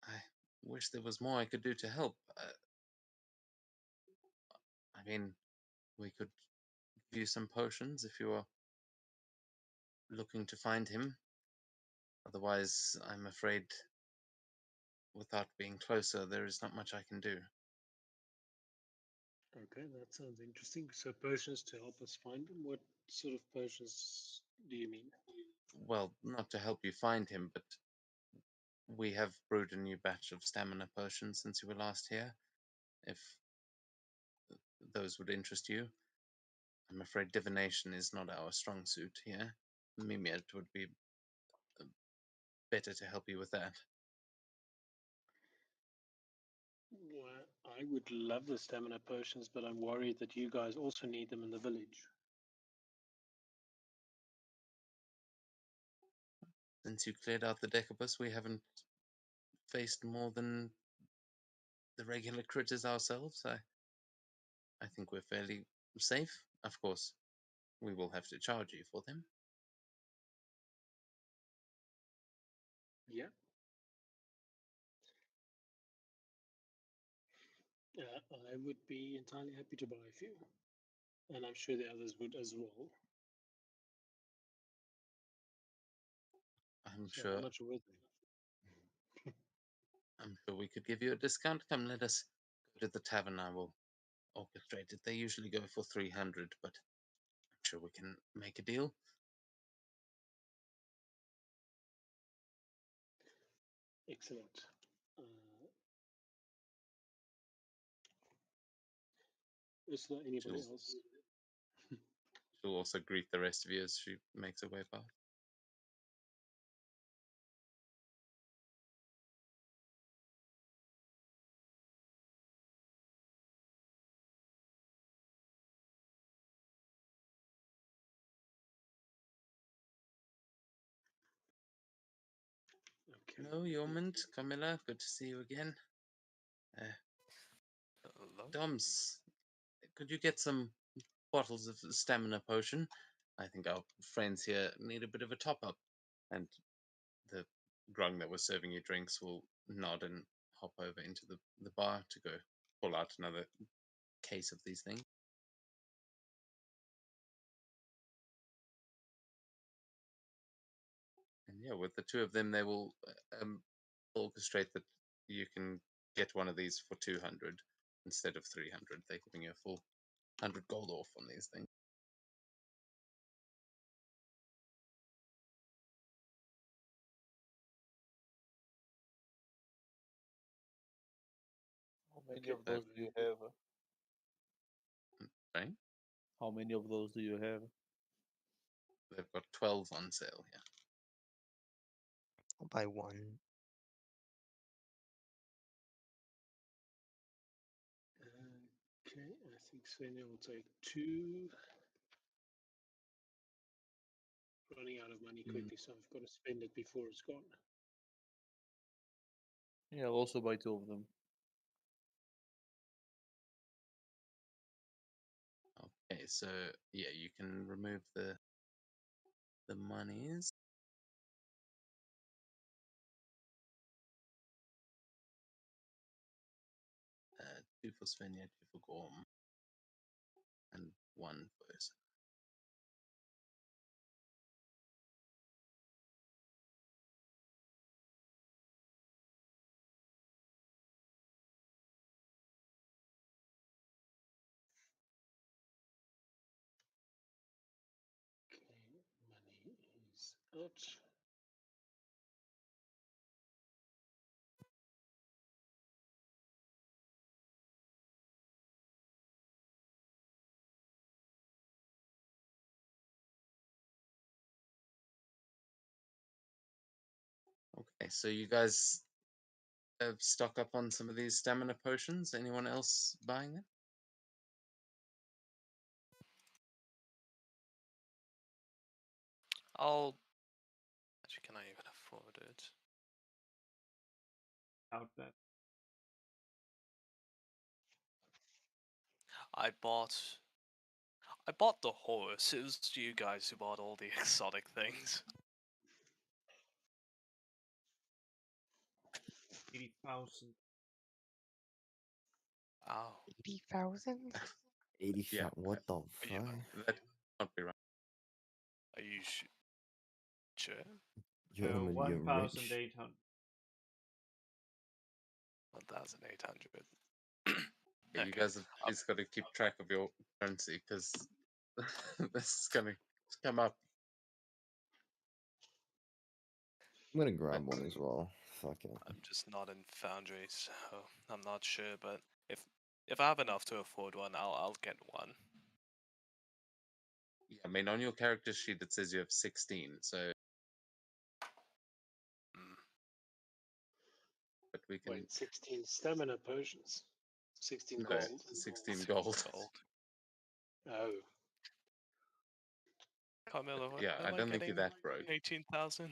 I wish there was more I could do to help. I mean, we could give you some potions if you are looking to find him. Otherwise, I'm afraid, without being closer, there is not much I can do. Okay, that sounds interesting. So potions to help us find him. What sort of potions do you mean? Well, not to help you find him, but we have brewed a new batch of stamina potions since you were last here. If those would interest you. I'm afraid divination is not our strong suit here. Mimir would be better to help you with that. Well, I would love the stamina potions, but I'm worried that you guys also need them in the village. Since you cleared out the Decibus, we haven't faced more than the regular critters ourselves. I think we're fairly safe. Of course, we will have to charge you for them. Yeah. I would be entirely happy to buy a few, and I'm sure the others would as well. I'm So sure. how much were they? I'm sure we could give you a discount. Come, let us go to the tavern. I will orchestrate it. They usually go for 300, but I'm sure we can make a deal. Excellent. Is there anybody else? She'll also greet the rest of you as she makes her way past. Okay. Hello, Yormund, Camilla, good to see you again. Hello? Doms, could you get some bottles of stamina potion? I think our friends here need a bit of a top up. And the grung that was serving you drinks will nod and hop over into the bar to go pull out another case of these things. And yeah, with the two of them, they will orchestrate that you can get one of these for 200 instead of 300. They're giving you a full 100 gold off on these things. How many of those do you have? Right? How many of those do you have? They've got 12 on sale here. I'll buy one. Okay, I think Svenja will take 2. Running out of money quickly, so I've got to spend it before it's gone. Yeah, I'll also buy 2 of them. Okay, so yeah, you can remove the monies. Two for Svenja, 2 for Gorm, and 1 for us. Okay, money is out. Okay, so you guys stock up on some of these stamina potions. Anyone else buying them? I'll. Actually, can I even afford it? Out that. I bought the horse. It was you guys who bought all the exotic things. 80,000. Oh. 80,000? 80 Yeah, what the Yeah. fuck? that can't be right. Are you sure? German, you're rich. 1,800. 1,800. You guys have just got to keep track of your currency because this is going to come up. I'm gonna grab one as well. Fuck it. I'm just not in Foundry, so I'm not sure. But if I have enough to afford one, I'll get one. Yeah, I mean, on your character sheet it says you have 16, so. But we can. Wait, 16 stamina potions. 16 No, gold. 16 gold. Oh. Carmelo, what Yeah, I am don't think getting? you're that broke. 18,000.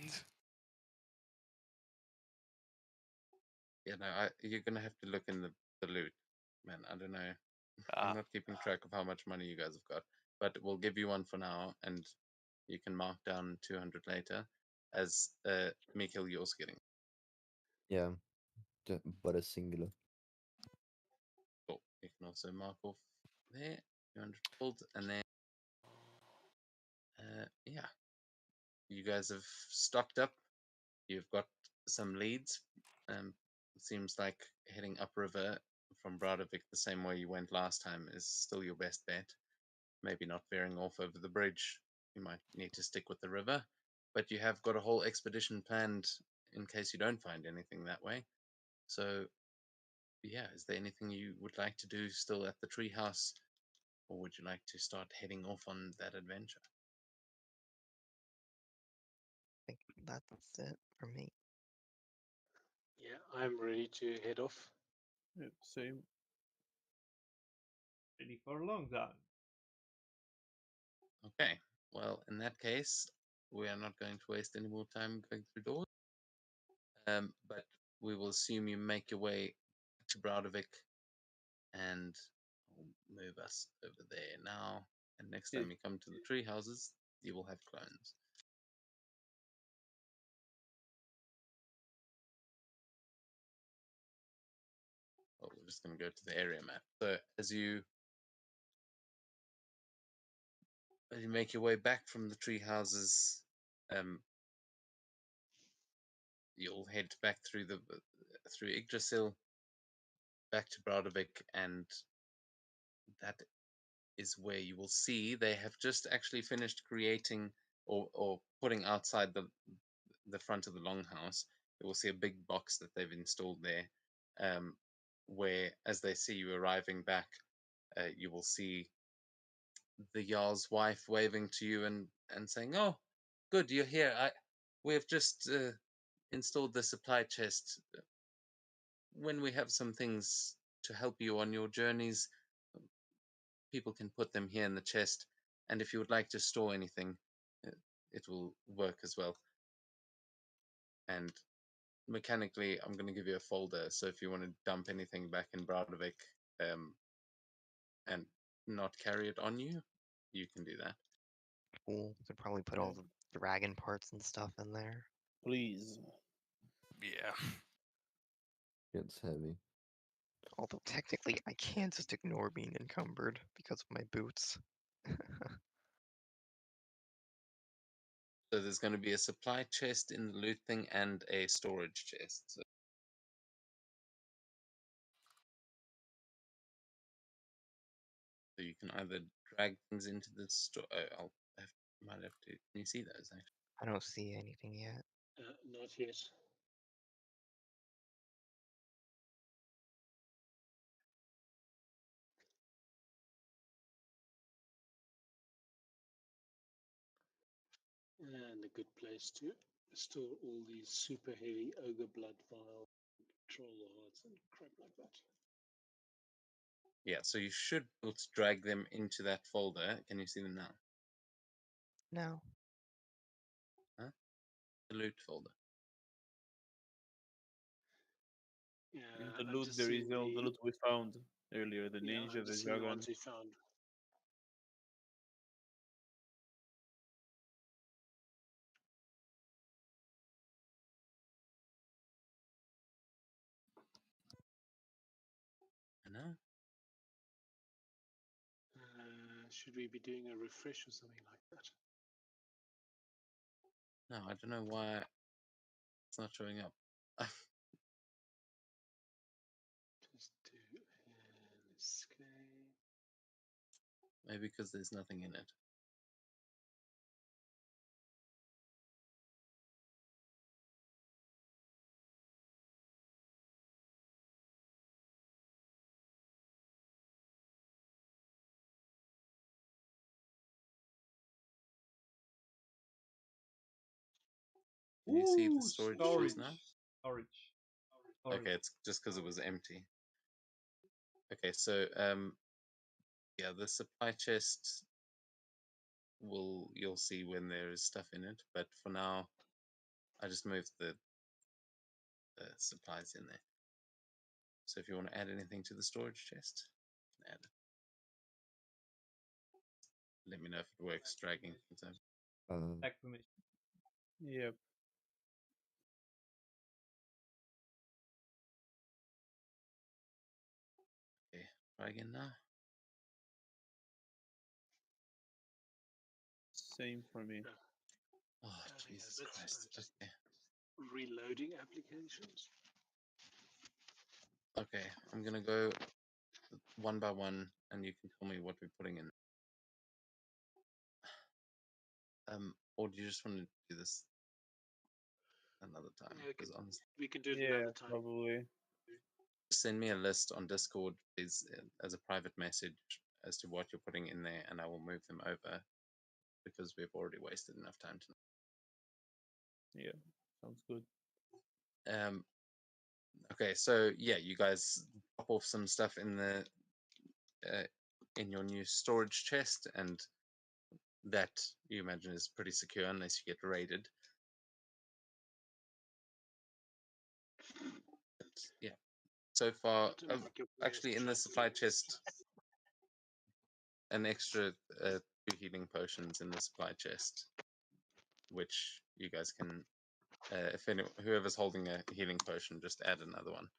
Yeah, no, you're gonna have to look in the loot, man. I don't know. I'm Ah, not keeping track of how much money you guys have got, but we'll give you one for now, and you can mark down 200 later as Mikhail yours getting. Yeah, but a singular. Cool. You can also mark off there 200 gold, and then yeah, you guys have stocked up. You've got some leads. It seems like heading upriver from Bradovik the same way you went last time is still your best bet. Maybe not veering off over the bridge. You might need to stick with the river, but you have got a whole expedition planned in case you don't find anything that way. So, yeah, is there anything you would like to do still at the treehouse, or would you like to start heading off on that adventure? I think that's it for me. Yeah, I'm ready to head off. Yeah, same. Ready for a long time. Okay, well, in that case, we are not going to waste any more time going through doors. But we will assume you make your way to Bradovik, and I'll move us over there now. And next time you come to the tree houses, you will have clones. Oh, we're just going to go to the area map. So as you make your way back from the tree houses, you'll head back through Yggdrasil, back to Bradovik, and that is where you will see they have just actually finished creating or putting outside the front of the longhouse. You will see a big box that they've installed there, where as they see you arriving back, you will see the Jarl's wife waving to you and saying, "Oh, good, you're here. We have just installed the supply chest. When we have some things to help you on your journeys, people can put them here in the chest. And if you would like to store anything, it will work as well. And mechanically, I'm going to give you a folder. So if you want to dump anything back in Bradovik and not carry it on you, you can do that. Cool. Could probably put all the dragon parts and stuff in there. Please. yeah. It's heavy. Although technically I can't just ignore being encumbered because of my boots. So there's going to be a supply chest in the loot thing and a storage chest. So you can either drag things into the store. Might have to. Can you see those actually? I don't see anything yet. Not yet. And a good place to store all these super heavy ogre blood vials, troll hearts, and crap like that. Yeah, so you should be able to drag them into that folder. Can you see them now? No. Huh? The loot folder. Yeah, In the I've loot, just there seen is all the the loot we found. earlier. The Yeah, ninja, I've the just seen the dragon. ones we found. I know. Should we be doing a refresh or something like that? No, I don't know why it's not showing up. Just do an escape. Maybe because there's nothing in it. Can you see the storage trees now? Storage. Okay, it's just because it was empty. Okay, so yeah, the supply chest you'll see when there is stuff in it, but for now, I just moved the supplies in there. So if you want to add anything to the storage chest, you can add it. Let me know if it works dragging. Back permission. Yep. Okay, try again now. Same for me. Oh, Having a Jesus bit Christ. of just Okay. reloading applications. Okay, I'm gonna go one by one, and you can tell me what we're putting in. Or do you just want to do this another time? Yeah, Because honestly, we can do it Yeah, another time. probably. send me a list on Discord, please, as a private message as to what you're putting in there, and I will move them over because we've already wasted enough time tonight. Yeah, sounds good. Okay, so yeah, you guys pop off some stuff in the in your new storage chest, and that you imagine is pretty secure unless you get raided. But yeah, so far, actually in the supply chest, an extra 2 healing potions in the supply chest, which you guys can, if whoever's holding a healing potion, just add another one.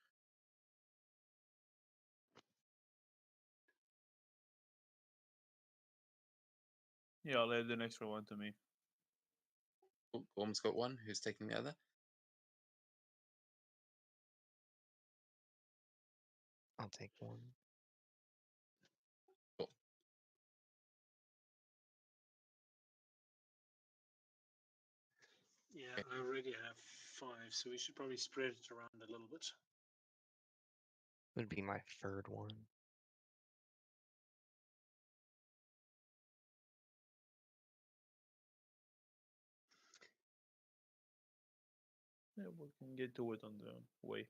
Yeah, I'll add an extra one to me. Gorm's got one. Who's taking the other? I'll take one. Cool. Yeah, I already have 5, so we should probably spread it around a little bit. Would be my third one. Yeah, we can get to it on the way.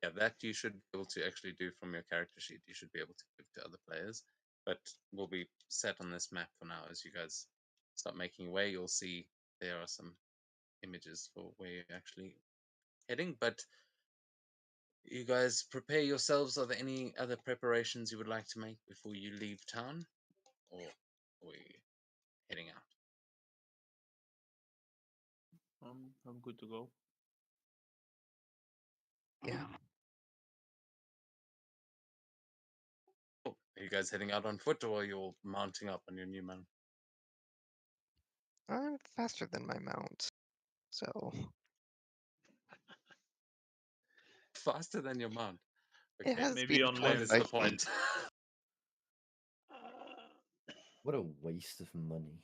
Yeah, that you should be able to actually do from your character sheet. You should be able to give to other players, but we'll be set on this map for now. As you guys start making your way, you'll see there are some images for where you're actually heading. But you guys prepare yourselves. Are there any other preparations you would like to make before you leave town, or are we heading out? I'm good to go. Yeah. Cool. Are you guys heading out on foot, or are you all mounting up on your new mount? I'm faster than my mount, so Faster than your mount. it Okay, has maybe been on what land. is the 25 point? feet. What a waste of money.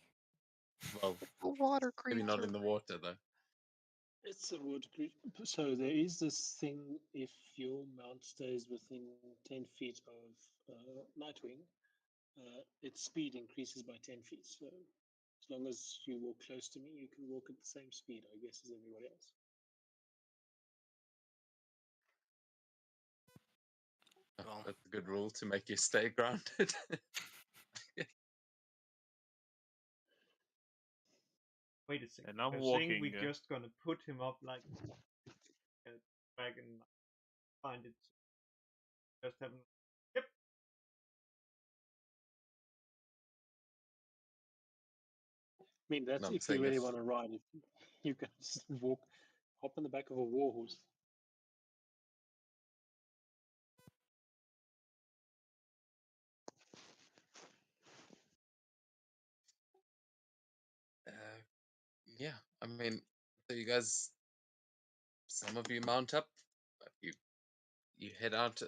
Well, A water maybe not creature. in the water though. It's a wood creature. So there is this thing, if your mount stays within 10 feet of Nightwing, its speed increases by 10 feet. So as long as you walk close to me, you can walk at the same speed, I guess, as everybody else. Oh, Well, that's a good rule to make you stay grounded. Wait a second. And I'm You're saying walking. we're just gonna put him up like a dragon, find it Just have. Yep. I mean, that's No, I'm if you saying really if want to ride. If you can just hop on the back of a warhorse. yeah, I mean, so you guys, some of you mount up, you head out.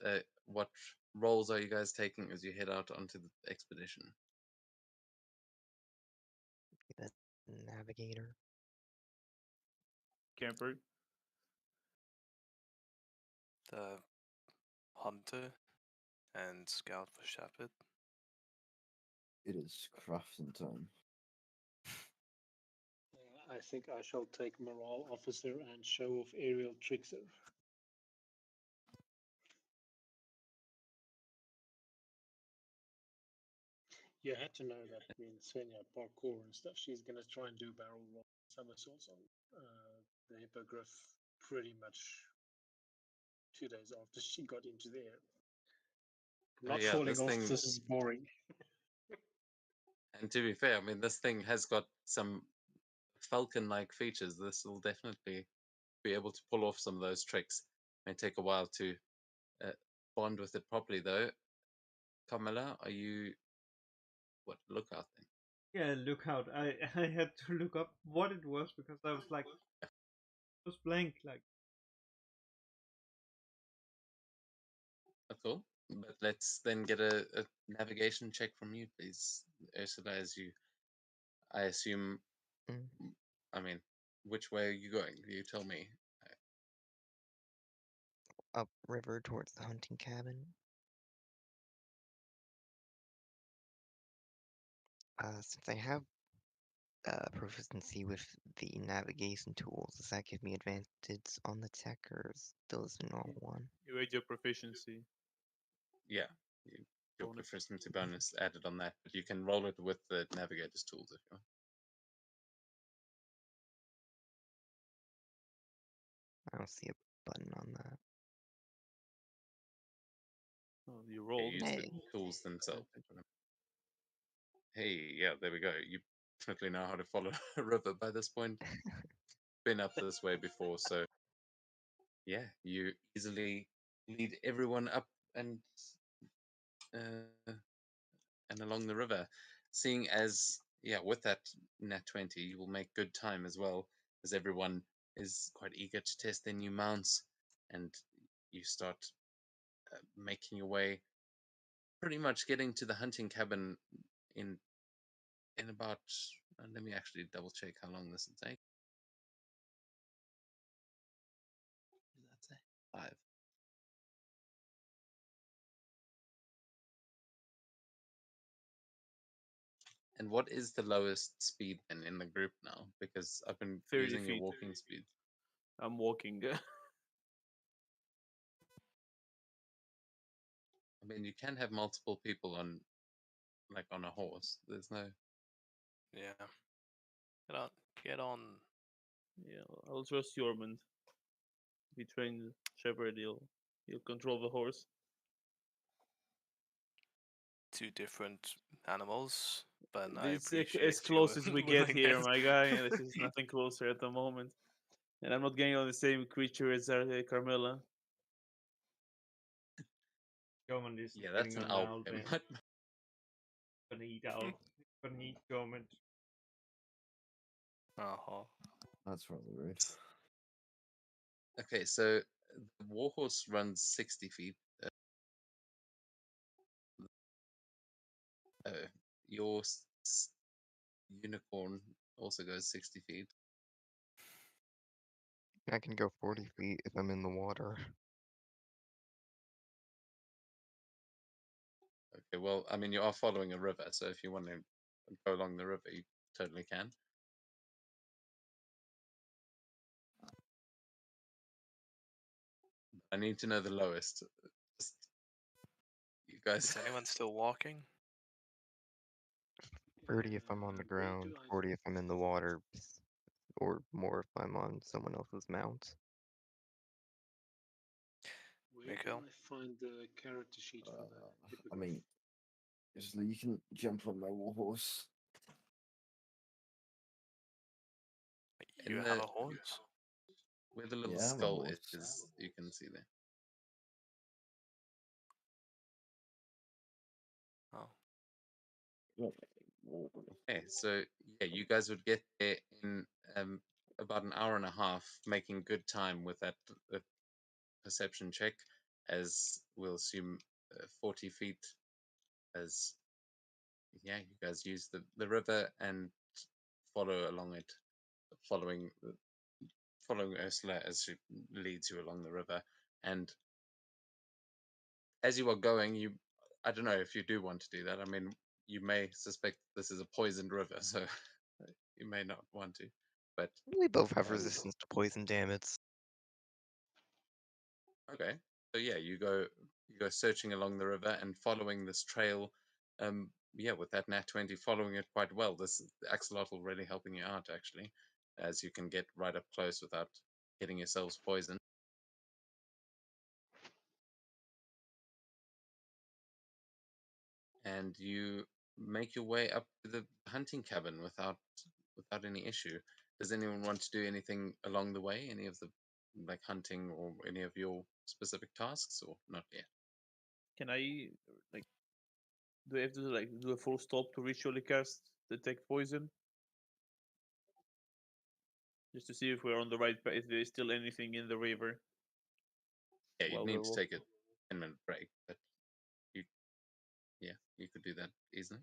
What roles are you guys taking as you head out onto the expedition? The navigator. Camper. The hunter and scout for shepherd. It is crafting time. I think I shall take morale officer and show off aerial trickster. You had to know that when Svenja parkour and stuff, she's going to try and do barrel roll somersaults on the hippogriff pretty much 2 days after she got into the air. Not yeah, falling this off, thing, this is boring. and to be fair, I mean, this thing has got some falcon-like features. This will definitely be able to pull off some of those tricks. May take a while to bond with it properly, though. Carmela, are you what lookout then? Yeah, lookout. I I had to look up what it was because I was like, it was blank. Like, Oh, cool. But let's then get a navigation check from you, please, Ursula. As you, I assume. Mm. I mean, which way are you going? You tell me. Upriver towards the hunting cabin. Since I have proficiency with the navigation tools, does that give me advantage on the tech, or is still a normal one? You rate your proficiency. Yeah, your Bonus. proficiency bonus added on that, but you can roll it with the navigator's tools if you want. I don't see a button on that. Oh, you You rolled. use the Hey. tools themselves. Hey, yeah, there we go. You definitely know how to follow a river by this point. Been up this way before, so yeah, you easily lead everyone up uh, and along the river. Seeing as, yeah, with that nat 20, you will make good time as well, as everyone is quite eager to test their new mounts, and you start making your way, pretty much getting to the hunting cabin in about. Let me actually double check how long this will take. What did that say? 5. And what is the lowest speed then in the group now? Because I've been 30 using your feet. walking speed. I'm walking. I mean, you can have multiple people on, like on a horse. There's no. Yeah. Get on. Get on. Yeah, I'll trust Yormund. He trained Shepherd. He'll control the horse. Two different animals, but I It's appreciate as close as we get here, willingness. my guy. And this is nothing closer at the moment. And I'm not getting on the same creature as Carmilla. Gorman is Yeah, getting that's an on the owl. owl van. Gonna eat owl. Gonna eat Gorman. Uh-huh. That's rather rude. Okay, so the warhorse runs 60 feet. Your unicorn also goes 60 feet. I can go 40 feet if I'm in the water. Okay, well, I mean, you are following a river, so if you want to go along the river, you totally can. I need to know the lowest. Just, you guys. Is anyone still walking? 30 if I'm on the Where ground, do I 40 if I'm in the water, or more if I'm on someone else's mount. Where Miko? can I find the character sheet for the I hippogriff? mean, usually you can jump on my warhorse. You In have the a horse? where the little Yeah, I'm a skull horse. is, you can see there. Oh. Okay, so yeah, you guys would get there in about an hour and a half, making good time with that perception check, as we'll assume 40 feet. As yeah, you guys use the river and follow along it, following following Ursula as she leads you along the river. And as you are going, I don't know if you do want to do that. I mean, you may suspect this is a poisoned river, so you may not want to. But We both have Um, resistance to poison, damn it. okay, so yeah, you go searching along the river and following this trail. Yeah, with that nat 20, following it quite well. The axolotl really helping you out actually, as you can get right up close without getting yourselves poisoned. And you make your way up to the hunting cabin without any issue. Does anyone want to do anything along the way? Any of the like hunting or any of your specific tasks, or not yet? Can I like do I have to like do a full stop to ritually cast detect poison? Just to see if we're on the right path, if there's still anything in the river Yeah, you'd while we're need to walking. take a 10-minute break, but you yeah, you could do that easily.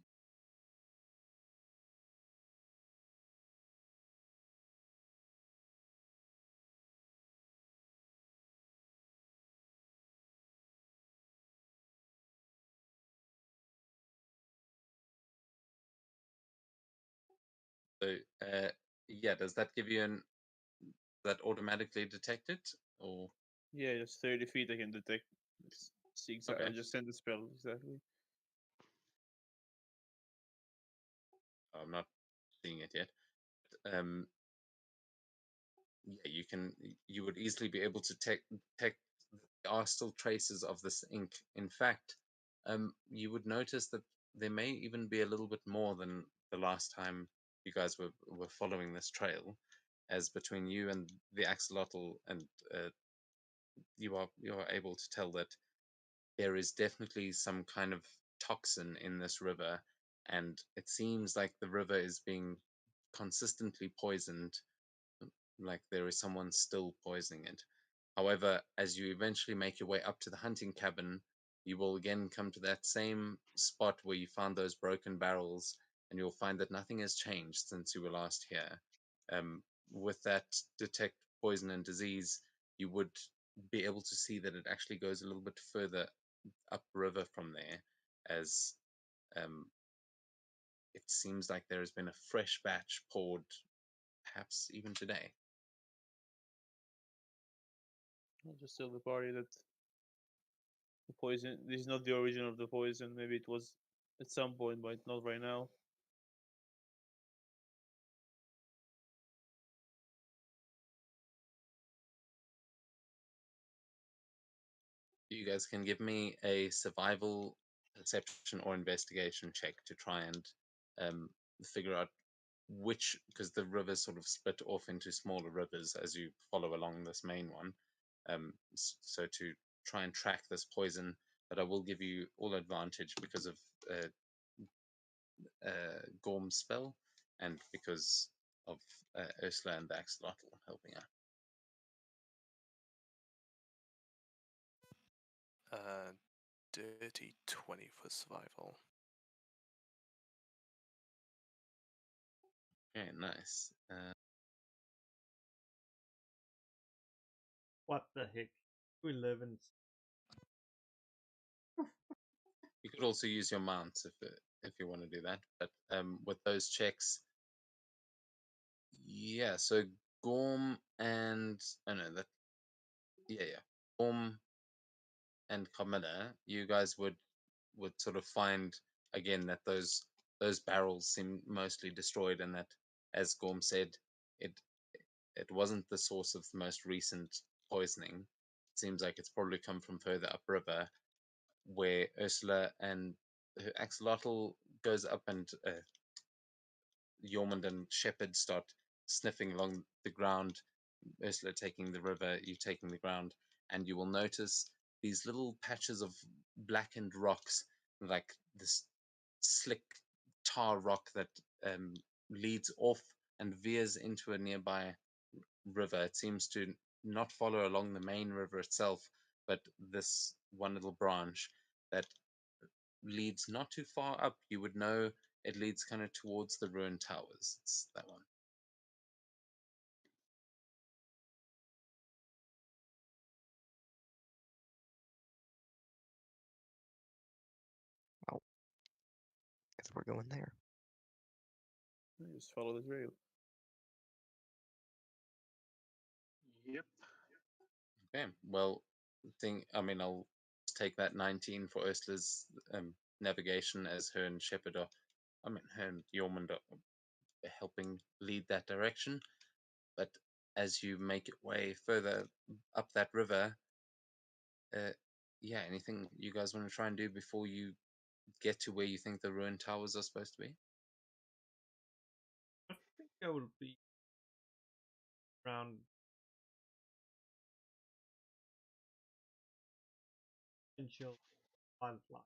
So yeah, does that give you an that automatically detect it, or Yeah, just 30 feet I can detect. Zigzag. I okay? just send the spell exactly. I'm not seeing it yet. Um, yeah, you would easily be able to detect there are still traces of this ink. In fact, you would notice that there may even be a little bit more than the last time you guys were following this trail, as between you and the axolotl, and you are able to tell that there is definitely some kind of toxin in this river, and it seems like the river is being consistently poisoned, like there is someone still poisoning it. However, as you eventually make your way up to the hunting cabin, you will again come to that same spot where you found those broken barrels, and you'll find that nothing has changed since you were last here. With that detect poison and disease, you would be able to see that it actually goes a little bit further upriver from there, as um, it seems like there has been a fresh batch poured, perhaps even today. I'll just tell the party that the poison. This is not the origin of the poison. Maybe it was at some point, but not right now. You guys can give me a survival, perception, or investigation check to try and um, figure out which, because the rivers sort of split off into smaller rivers as you follow along this main one. So to try and track this poison, but I will give you all advantage because of Gorm's spell and because of Ursula and the Axolotl helping out. Dirty 20 for survival. Okay, nice. What the heck? We live in. You could also use your mounts if you want to do that. But with those checks, yeah. So Gorm and oh no, that yeah. Gorm and Camilla, you guys would sort of find again that those barrels seem mostly destroyed, and that, as Gorm said, it it wasn't the source of the most recent poisoning. It seems like it's probably come from further upriver, where Ursula and her axolotl goes up, and Yormund and Shepherd start sniffing along the ground. Ursula taking the river, you taking the ground, and you will notice these little patches of blackened rocks, like this slick tar rock that leads off and veers into a nearby river. It seems to not follow along the main river itself, but this one little branch that leads not too far up. You would know it leads kind of towards the ruined towers. It's that one. Well, guess we're going there. Just follow the trail. Yep. Okay, well, I'll take that 19 for Ursula's navigation, as her and Shepard are, her and Yormund are helping lead that direction. But as you make your way further up that river, yeah, anything you guys want to try and do before you get to where you think the ruined towers are supposed to be? I think I will be around potential wildlife.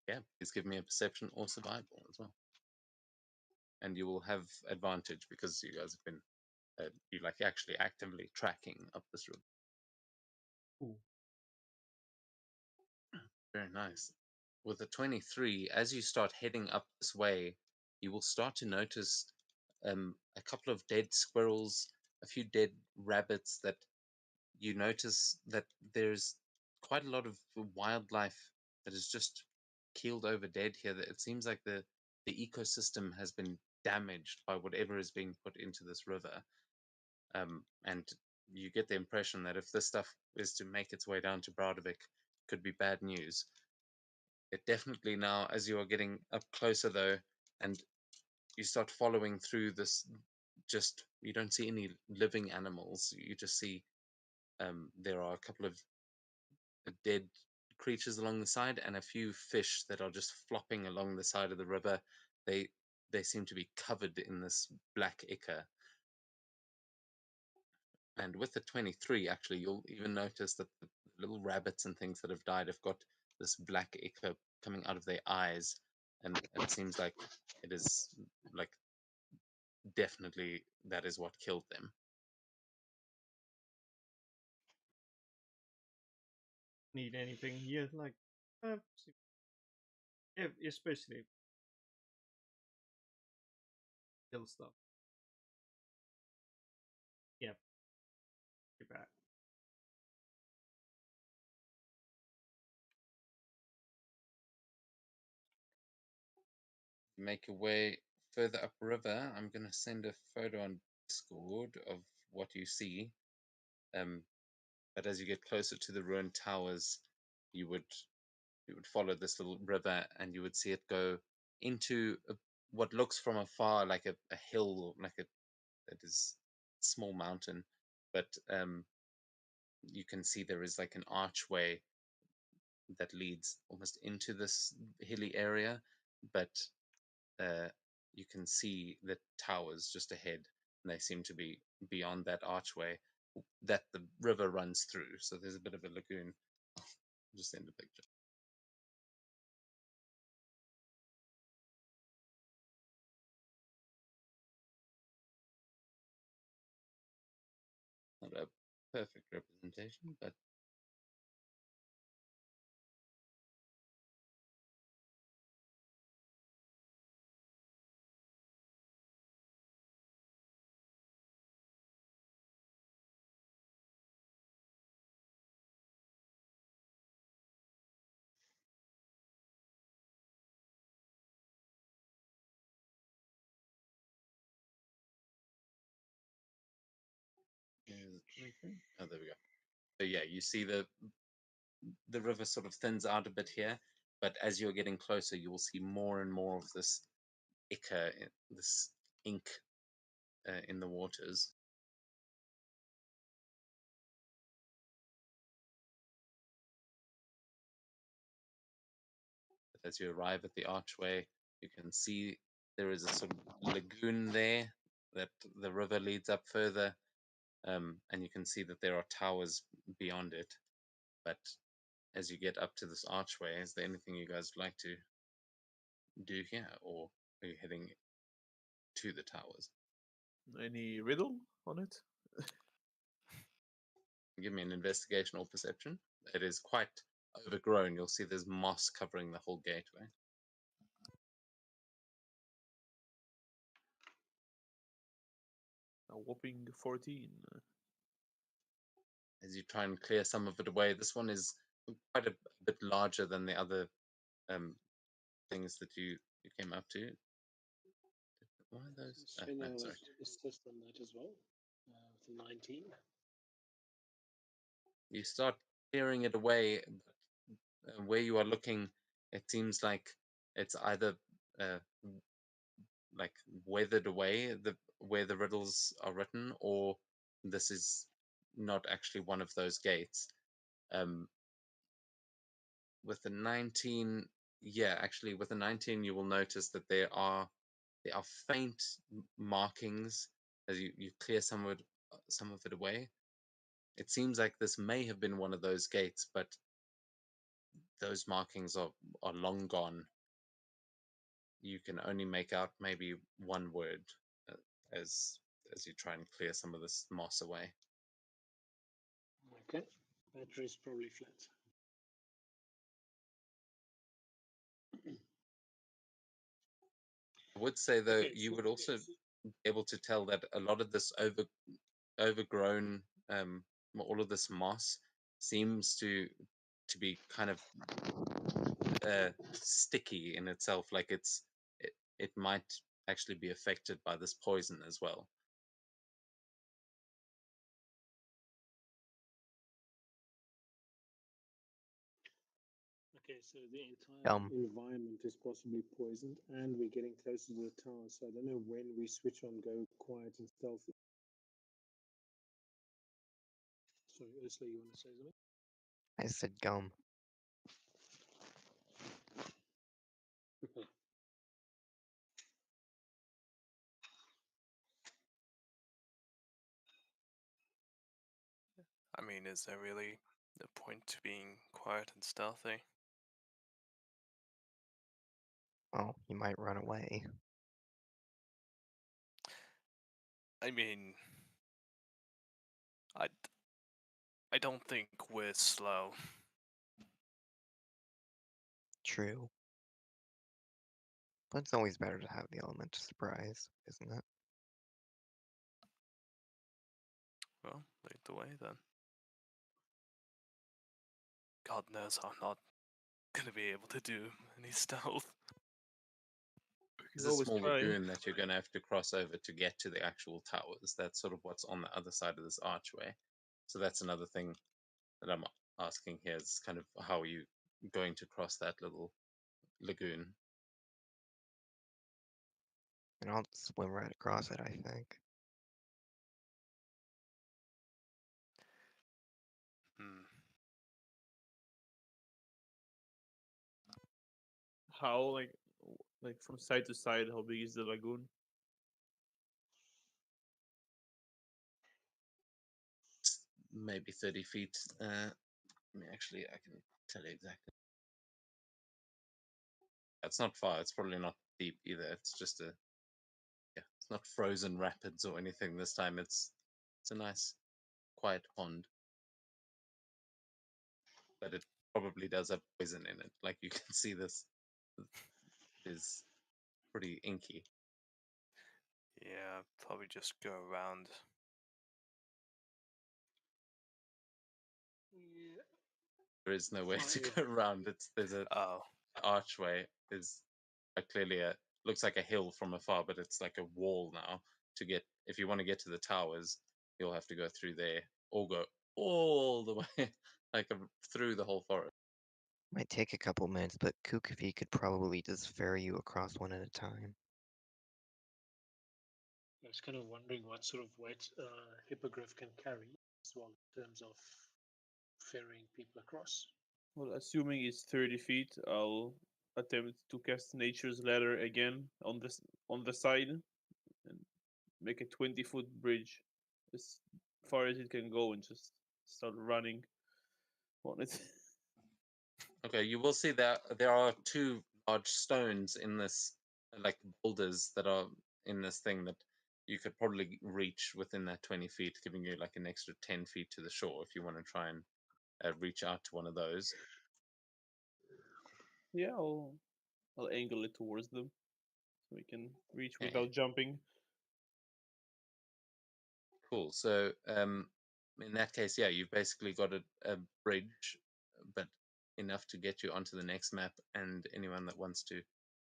Yeah, please give me a perception or survival as well. And you will have advantage because you guys have been, you like actually actively tracking up this route. Ooh. Very nice. With a 23, as you start heading up this way, you will start to notice a couple of dead squirrels, a few dead rabbits. That you notice that there's quite a lot of wildlife that is just keeled over dead here. That it seems like the ecosystem has been damaged by whatever is being put into this river. And you get the impression that if this stuff is to make its way down to Broudevik, could be bad news. It definitely now, as you are getting up closer though, and you start following through this, just you don't see any living animals. You just see there are a couple of dead creatures along the side and a few fish that are just flopping along the side of the river. They seem to be covered in this black ichor. And with the 23, actually, you'll even notice that the little rabbits and things that have died have got this black ichor coming out of their eyes, and it seems like it is like definitely that is what killed them. Need anything here? Like, especially kill stuff. Yep. Be back. Make your way further upriver. I'm going to send a photo on Discord of what you see. But as you get closer to the ruined towers, you would follow this little river, and you would see it go into what looks from afar like a hill, like it is a small mountain, but you can see there is like an archway that leads almost into this hilly area, but you can see the towers just ahead, and they seem to be beyond that archway that the river runs through. So there's a bit of a lagoon. I'll just send a picture. Not a perfect representation, but oh, there we go. So yeah, you see the river sort of thins out a bit here, but as you're getting closer, you will see more and more of this ichor, this ink in the waters. As you arrive at the archway, you can see there is a sort of lagoon there that the river leads up further, and you can see that there are towers beyond it. But as you get up to this archway, is there anything you guys would like to do here, or are you heading to the towers? Any riddle on it? Give me an investigation or perception. It is quite overgrown. You'll see there's moss covering the whole gateway. A whopping 14. As you try and clear some of it away, this one is quite a bit larger than the other things that you came up to. Why are those? Svenja No, was sorry. assist on that as well, with a 19. You start clearing it away, but where you are looking, it seems like it's either like weathered away where the riddles are written, or this is not actually one of those gates. With the 19, yeah, actually with the 19, you will notice that there are faint markings as you clear some of it away. It seems like this may have been one of those gates, but those markings are long gone. You can only make out maybe one word as you try and clear some of this moss away. Okay, battery's probably flat. I would say though, Okay, you so- would also be able to tell that a lot of this overgrown, all of this moss seems to be kind of sticky in itself. Like it might actually be affected by this poison as well. Okay, so the entire environment is possibly poisoned, and we're getting closer to the tower. So I don't know when we switch on go quiet and stealthy. Sorry, Ursula, you want to say something? I said gum. Okay. I mean, is there really the point to being quiet and stealthy? Oh, you might run away. I mean, I don't think we're slow. True. But it's always better to have the element of surprise, isn't it? Well, lead the way then. God knows I'm not gonna be able to do any stealth. There's a small lagoon that you're going to have to cross over to get to the actual towers. That's sort of what's on the other side of this archway. So that's another thing that I'm asking here is kind of how are you going to cross that little lagoon? And I'll swim right across it, I think. How like from side to side? How big is the lagoon? Maybe 30 feet. Actually, I can tell you exactly. It's not far. It's probably not deep either. It's just it's not frozen rapids or anything this time. It's a nice, quiet pond. But it probably does have poison in it. Like you can see this is pretty inky. Yeah, probably just go around. Yeah. There is no way to go around. There's a archway. Is clearly looks like a hill from afar, but it's like a wall now. To get if you want to get to the towers, you'll have to go through there or go all the way like through the whole forest. Might take a couple minutes, but Kukavi could probably just ferry you across one at a time. was kind of wondering what sort of weight Hippogriff can carry as well in terms of ferrying people across. Well, assuming it's 30 feet, I'll attempt to cast Nature's Ladder again on the side and make a 20-foot bridge as far as it can go and just start running on it. Okay, you will see that there are two large stones in this, like boulders that are in this thing that you could probably reach within that 20 feet, giving you like an extra 10 feet to the shore if you want to try and reach out to one of those. Yeah, I'll angle it towards them so we can reach Okay. without jumping. Cool. So in that case, yeah, you've basically got a bridge, but enough to get you onto the next map. And anyone that wants to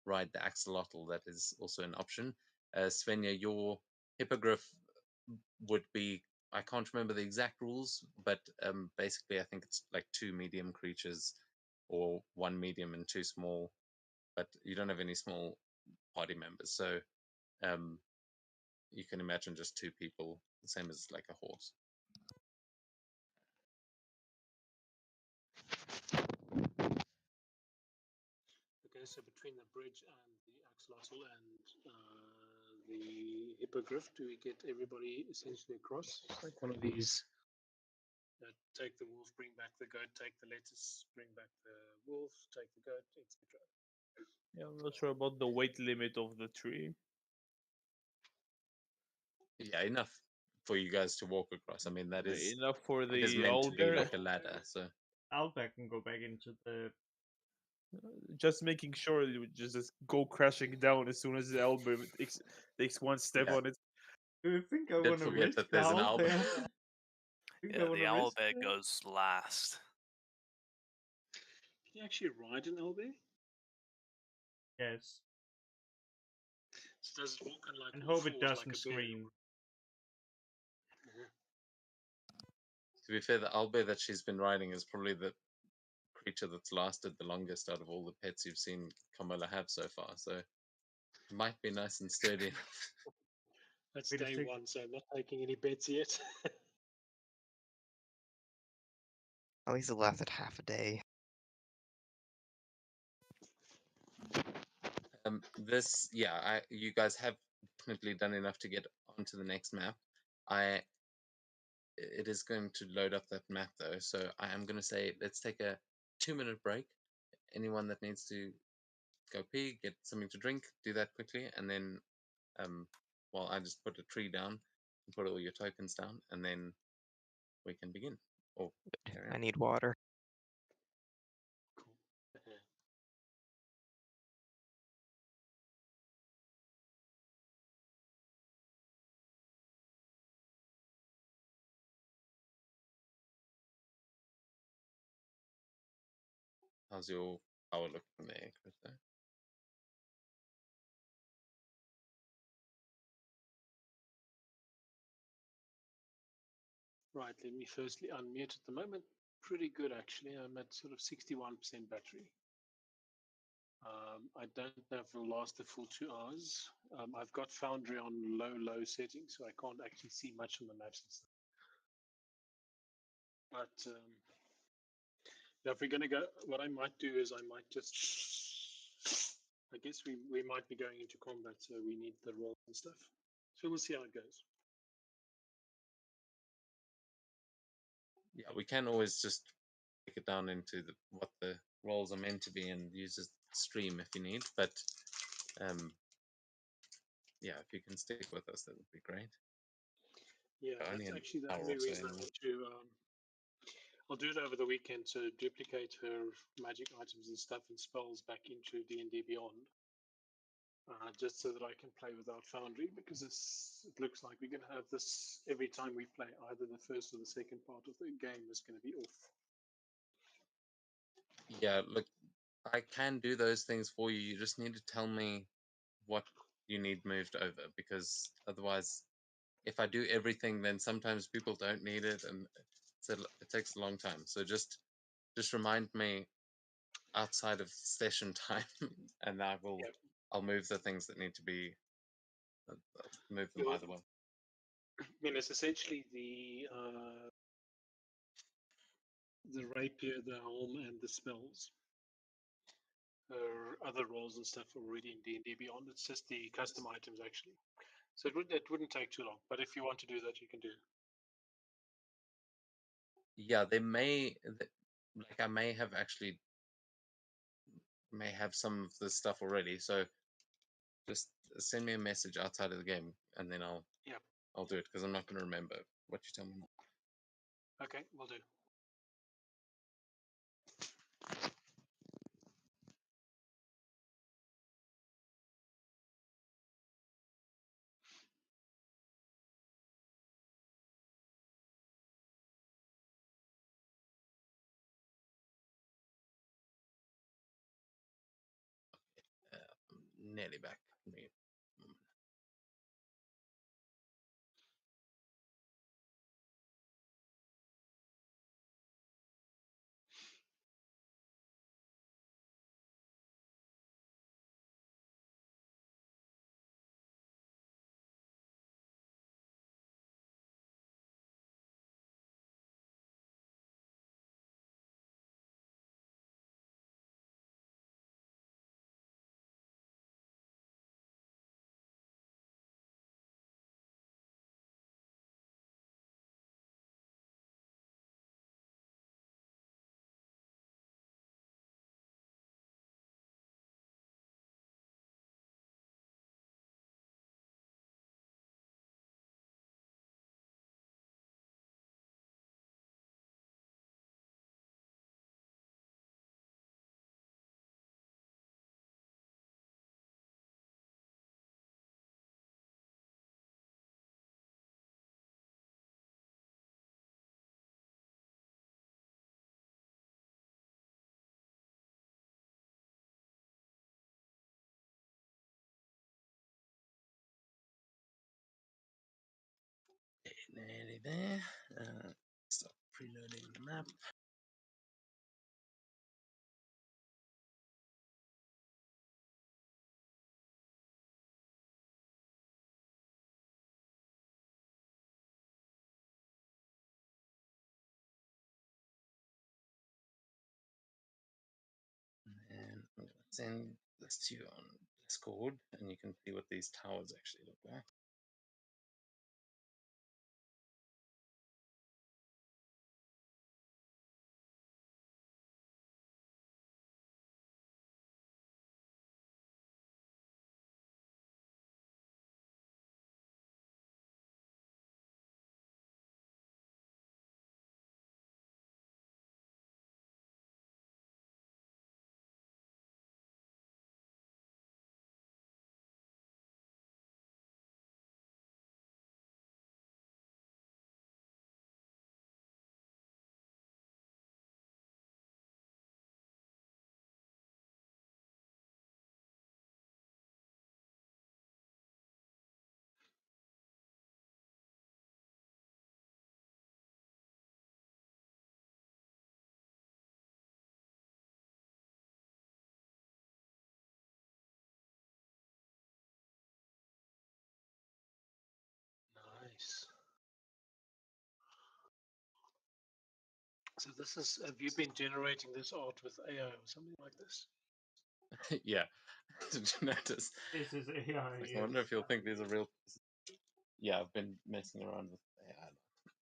ride the axolotl, that is also an option. Svenja, your hippogriff would be, I can't remember the exact rules, but basically I think it's like 2 medium creatures or 1 medium and 2 small, but you don't have any small party members. So you can imagine just 2 people, the same as like a horse. Okay, so between the bridge and the axolotl and the hippogriff, do we get everybody essentially across? It's like one of these take the wolf, bring back the goat, take the lettuce, bring back the wolf, take the goat, etc. Yeah, I'm not sure about the weight limit of the tree. Yeah, enough for you guys to walk across. I mean, that is enough for it is the meant to be owlbear. like a ladder. So Owlbear can go back into the. Just making sure it would just go crashing down as soon as the owlbear takes one step Yeah. on it. Do you think I Did want to forget risk that the there's an owlbear? owlbear. Yeah, the owlbear goes last. Can you actually ride an owlbear? Yes. So does it walk on like And all hope it fours doesn't like a bear? scream. To be fair, the owlbear that she's been riding is probably the creature that's lasted the longest out of all the pets you've seen Kamala have so far. So it might be nice and sturdy. That's Wait a day sec. one, so I'm not taking any bets yet. At least it lasted half a day. This, yeah, you guys have definitely done enough to get onto the next map. It is going to load up that map though, so I am going to say let's take a 2-minute break. Anyone that needs to go pee, get something to drink, do that quickly, and then while I just put a tree down and put all your tokens down, and then we can begin. Or carry I on. need water. How's your power looking there, Krista? Right, let me firstly unmute at the moment. Pretty good actually. I'm at sort of 61% battery. I don't know if it'll last the full 2 hours. I've got Foundry on low settings, so I can't actually see much on the maps and stuff. But now if we're going to go, what I might do is I might just, I guess we might be going into combat, so we need the rolls and stuff. So we'll see how it goes. Yeah, we can always just take it down into what the roles are meant to be and use a stream if you need. But yeah, if you can stick with us, that would be great. Yeah, that's actually the only reason I want to. I'll do it over the weekend to duplicate her magic items and stuff and spells back into D&D Beyond. Just so that I can play without Foundry, because it looks like we're going to have this every time we play. Either the first or the second part of the game is going to be off. Yeah, look, I can do those things for you. You just need to tell me what you need moved over, because otherwise, if I do everything, then sometimes people don't need it, and it takes a long time. So just remind me outside of session time, and I'll move the things that need to be move them either way. I mean, it's essentially the rapier, the helm, and the spells. Other roles and stuff already in D&D Beyond. It's just the custom items actually. So it wouldn't take too long. But if you want to do that, you can do. Yeah, they may like I may have some of this stuff already. So just send me a message outside of the game, and then I'll do it because I'm not going to remember what you tell me. Okay, we'll do. Nearly back. Nearly there. Stop preloading the map. And I'm going to send this to you on Discord, and you can see what these towers actually look like. Nice. So this is, have you been generating this art with AI or something like this? Yeah. Did you notice? This is AI. I wonder if you'll think these are real. Yeah, I've been messing around with AI.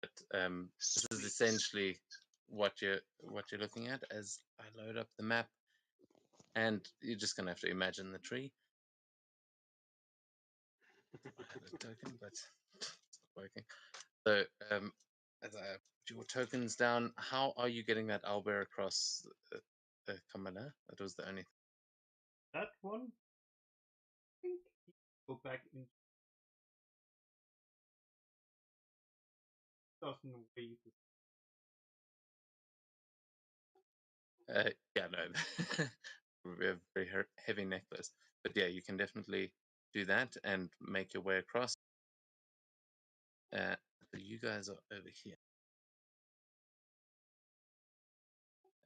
But this is essentially what you're looking at as I load up the map, and you're just gonna have to imagine the tree. I had a token, but it's not working. So as I put your tokens down, how are you getting that owlbear across the commoner? That was the only. That one, I think he go back in. Doesn't wave. Yeah, no, we have very heavy necklace, but yeah, you can definitely do that and make your way across. So you guys are over here,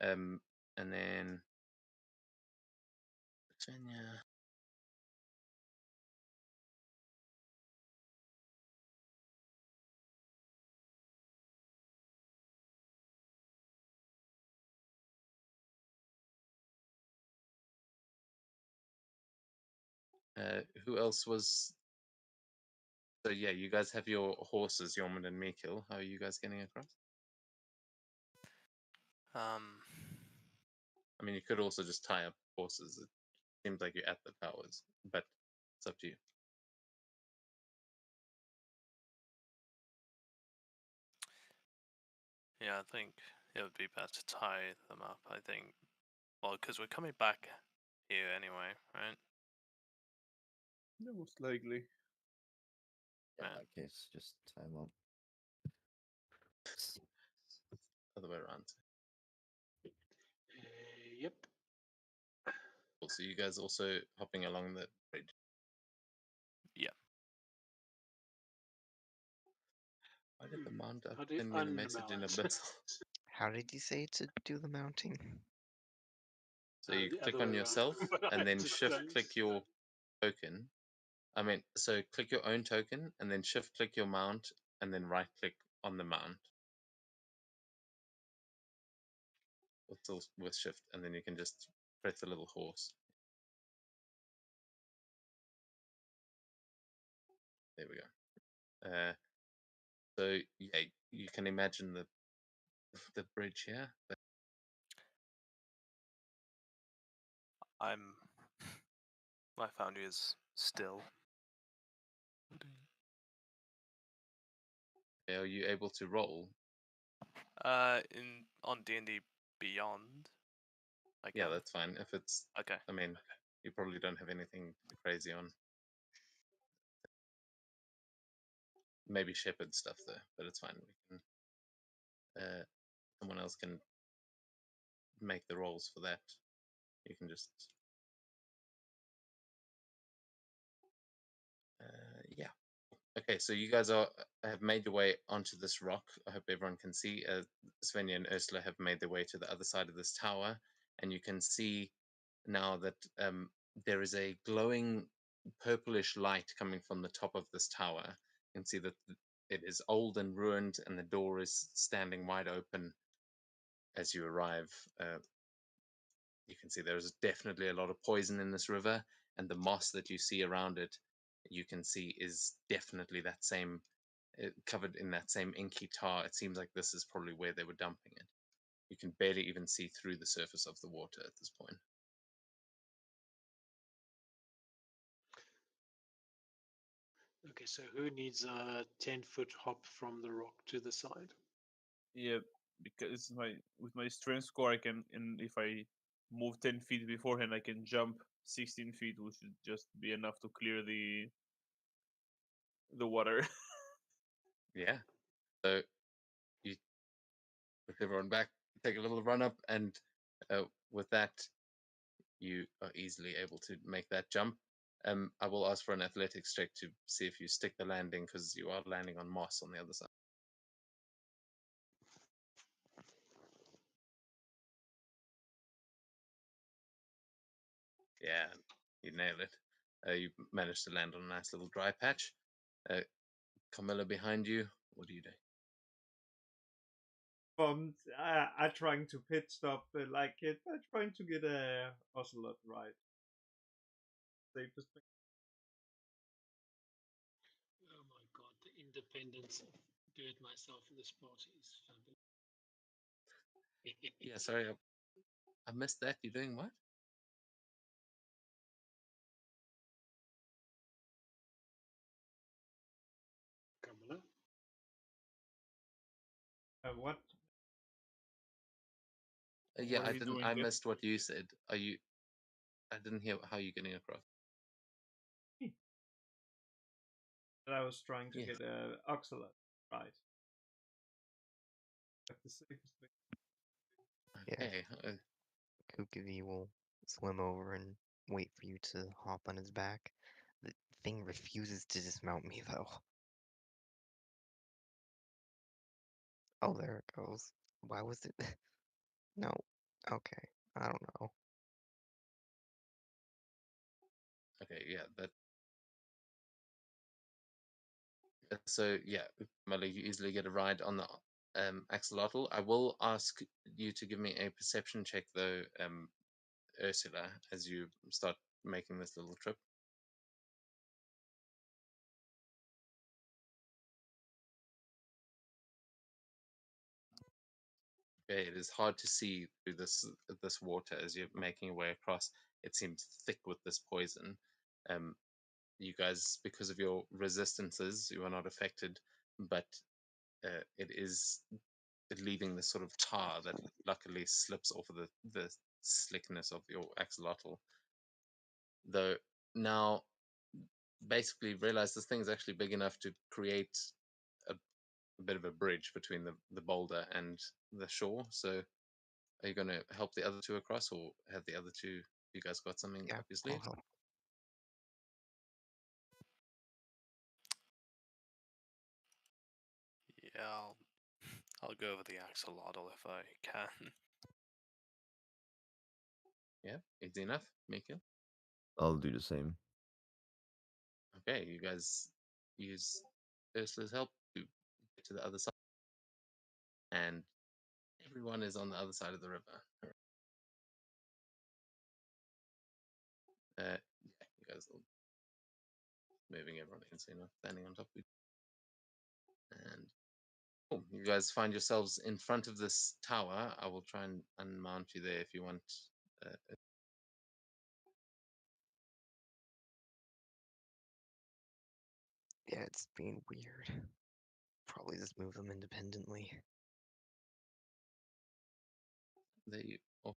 and then Svenja. Who else was? So yeah, you guys have your horses, Yormund and Mikil. How are you guys getting across? I mean, you could also just tie up horses. It seems like you're at the towers, but it's up to you. Yeah, I think it would be best to tie them up. I think, well, because we're coming back here anyway, right? Yeah, most likely. Yeah, Yeah. in that case, just tie them up. Other way around. Yep. Cool. So you guys also hopping along the bridge. Yeah. Why did the mount up How do you send me the message in unmount? Abyssal? How did you say to do the mounting? So you The click other on way around. yourself But I and then just shift don't. click your token. I mean, so click your own token and then shift click your mount and then right click on the mount with shift, and then you can just press a little horse. There we go. So yeah, you can imagine the bridge here. My foundry is still. Are you able to roll? On D&D Beyond. Yeah, that's fine. If it's okay. I mean, you probably don't have anything crazy on. Maybe shepherd stuff though, but it's fine. We can. Someone else can make the rolls for that. You can just. Yeah. Okay, so you guys have made your way onto this rock. I hope everyone can see. Svenja and Ursula have made their way to the other side of this tower, and you can see now that there is a glowing purplish light coming from the top of this tower. You can see that it is old and ruined, and the door is standing wide open as you arrive. You can see there's definitely a lot of poison in this river, and the moss that you see around it, you can see is definitely that same, covered in that same inky tar. It seems like this is probably where they were dumping it. You can barely even see through the surface of the water at this point. Okay, so who needs a 10-foot hop from the rock to the side? Yeah, because with my strength score, I can, and if I move 10 feet beforehand, I can jump 16 feet, which should just be enough to clear the water. Yeah. So you put everyone back, take a little run up, and with that, you are easily able to make that jump. I will ask for an athletics check to see if you stick the landing, because you are landing on moss on the other side. Yeah, you nail it. You managed to land on a nice little dry patch. Camilla behind you. What do you do? I'm trying to pit stop like it. I'm trying to get a ocelot right. Safest thing. Oh my god, the independence of do it myself in this party is fabulous. Yeah, sorry, I missed that. You're doing what? Kamala? What? Yeah, What are you doing, I Kit? missed what you said. Are you? I didn't hear how you're getting across. That I was trying to Yeah. get a ocelot right. Like the safest thing. Yeah. Okay. Kukavi will swim over and wait for you to hop on his back. The thing refuses to dismount me, though. Oh, there it goes. Why was it? No. Okay. I don't know. Okay. Yeah. That. So yeah, Camilla, you easily get a ride on the axolotl. I will ask you to give me a perception check though, Ursula, as you start making this little trip. Okay, it is hard to see through this water as you're making your way across. It seems thick with this poison. You guys, because of your resistances, you are not affected, but it is leaving this sort of tar that luckily slips off of the slickness of your axolotl. Though now, basically, realize this thing is actually big enough to create a bit of a bridge between the boulder and the shore. So, are you going to help the other two across, or have the other two? You guys got something Yeah, up your sleeve? I'll help. Yeah, I'll go over the axolotl if I can. Yeah, easy enough. Mikhail. I'll do the same. Okay, you guys use Ursula's help to get to the other side, and everyone is on the other side of the river. Yeah, you guys are moving everyone in, so you're not standing on top of it. And oh, you guys find yourselves in front of this tower. I will try and unmount you there if you want. Uh, Yeah, it's being weird. Probably just move them independently. there you. Oh,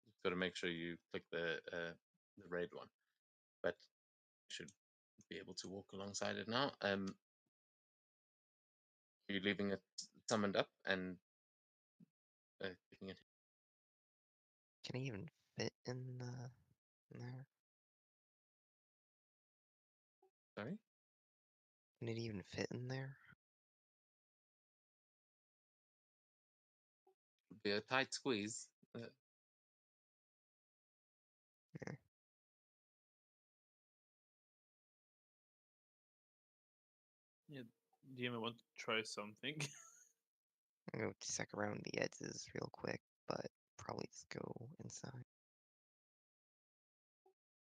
just got to make sure you click the raid one, but you should be able to walk alongside it now. You're leaving it summoned up and kicking it. Can I even fit in there? Sorry. Can it even fit in there? Would be a tight squeeze. Yeah. Yeah, DM, want to try something? I'll go check around the edges real quick, but probably just go inside.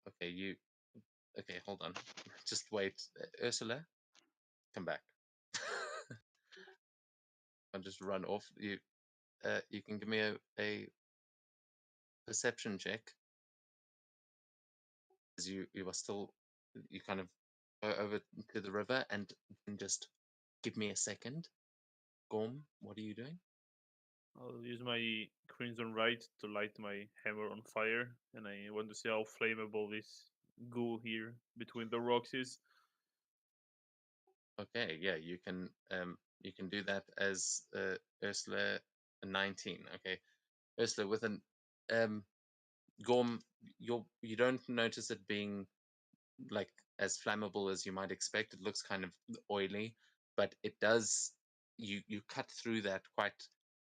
Okay, you. Okay, hold on. Just wait. Ursula, come back. I'll just run off. You can give me a perception check as you are still you kind of go over to the river and just give me a second. Gorm, what are you doing? I'll use my Crimson Right to light my hammer on fire, and I want to see how flammable this goo here between the rocks is. Okay, yeah, you can do that as Ursula 19. Okay, Ursula with an Gorm, you don't notice it being like as flammable as you might expect. It looks kind of oily, but it does. You cut through that quite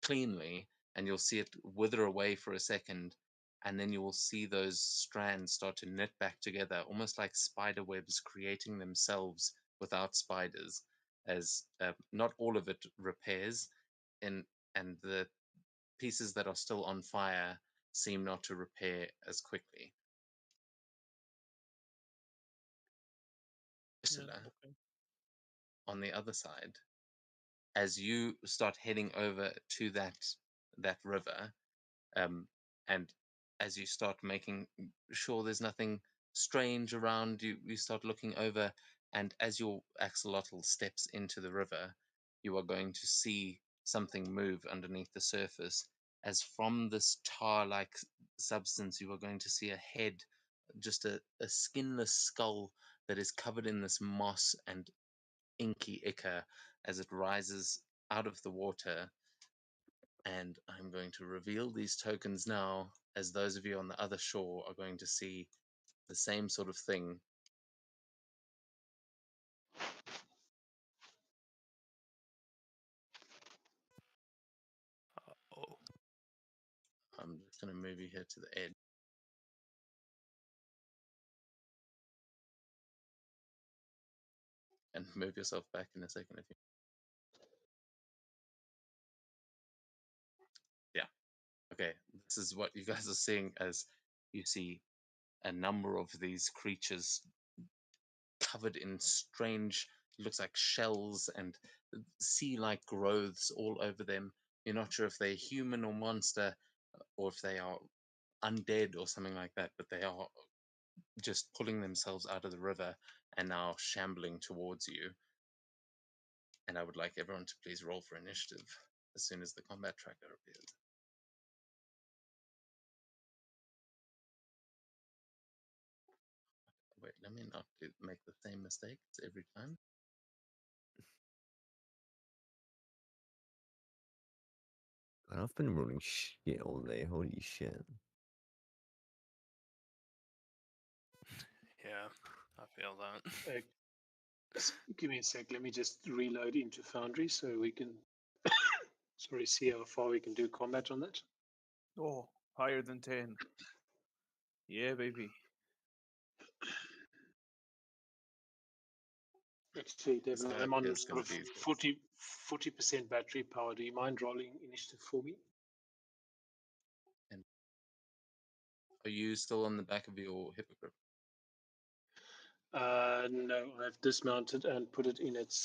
cleanly, and you'll see it wither away for a second, and then you will see those strands start to knit back together, almost like spider webs creating themselves without spiders. As not all of it repairs, and the pieces that are still on fire seem not to repair as quickly. Yeah, Ursula, okay. on the other side, as you start heading over to that river, and as you start making sure there's nothing strange around you, you start looking over, and as your axolotl steps into the river, you are going to see something move underneath the surface. As from this tar-like substance, you are going to see a head, just a skinless skull that is covered in this moss and inky ichor as it rises out of the water. And I'm going to reveal these tokens now, as those of you on the other shore are going to see the same sort of thing. Oh, I'm just going to move you here to the edge. And move yourself back in a second if you. Yeah. Okay. This is what you guys are seeing as you see a number of these creatures covered in strange looks like shells and sea-like growths all over them. You're not sure if they're human or monster, or if they are undead or something like that, but they are just pulling themselves out of the river and now shambling towards you. And I would like everyone to please roll for initiative as soon as the combat tracker appears. Wait, let me not make the same mistakes every time. I've been rolling shit all day. Holy shit. Yeah, I feel that. Give me a sec. Let me just reload into Foundry so we can see how far we can do combat on that. Oh, higher than 10. Yeah, baby. Actually, Devin, So I'm on is sort going of to be 40% battery power. Do you mind rolling initiative for me? And are you still on the back of your hippogriff? No, I've dismounted and put it in its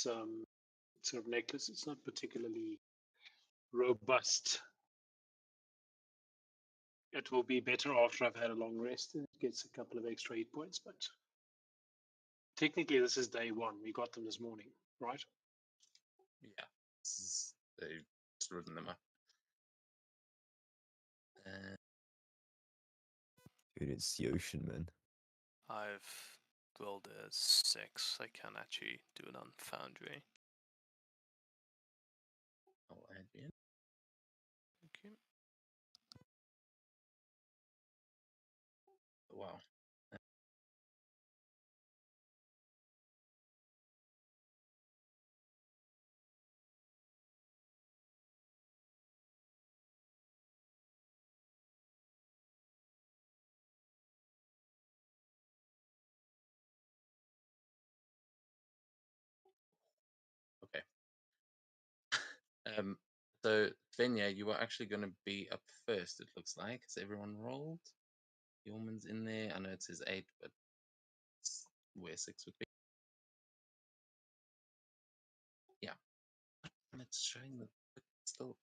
sort of necklace. It's not particularly robust. It will be better after I've had a long rest and it gets a couple of extra hit points, but technically this is day one. We got them this morning, right? Yeah, they've just ridden them up. Dude, it's the ocean, man. I've rolled a 6. I can actually do it on Foundry. I'll add you in. Thank you. Wow. Okay. So Fenya, you are actually going to be up first. It looks like. Has everyone rolled? Yeoman's in there. I know it says 8, but it's where 6 would be. Yeah, and it's showing that it's still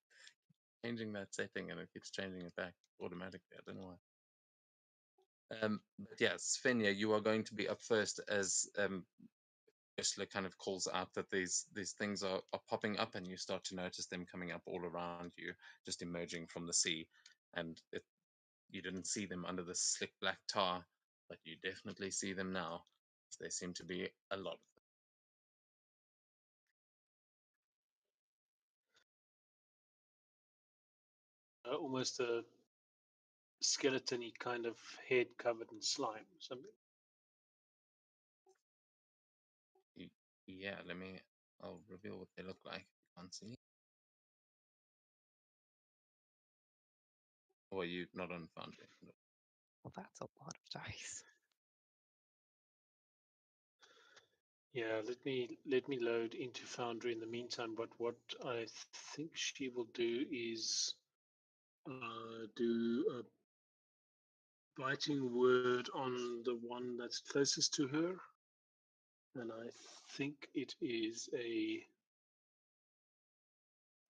changing that setting, and it keeps changing it back automatically. I don't know why. But yes, Fenya, you are going to be up first as Ursula kind of calls out that these things are popping up, and you start to notice them coming up all around you, just emerging from the sea. And you didn't see them under the slick black tar, but you definitely see them now. There seem to be a lot of them. Almost a skeleton-y kind of head covered in slime. Something. Yeah, I'll reveal what they look like. You can't see. Or are you not on Foundry? No. Well, that's a lot of dice. Yeah, let me load into Foundry in the meantime. But what I think she will do is do a biting word on the one that's closest to her, and I think it is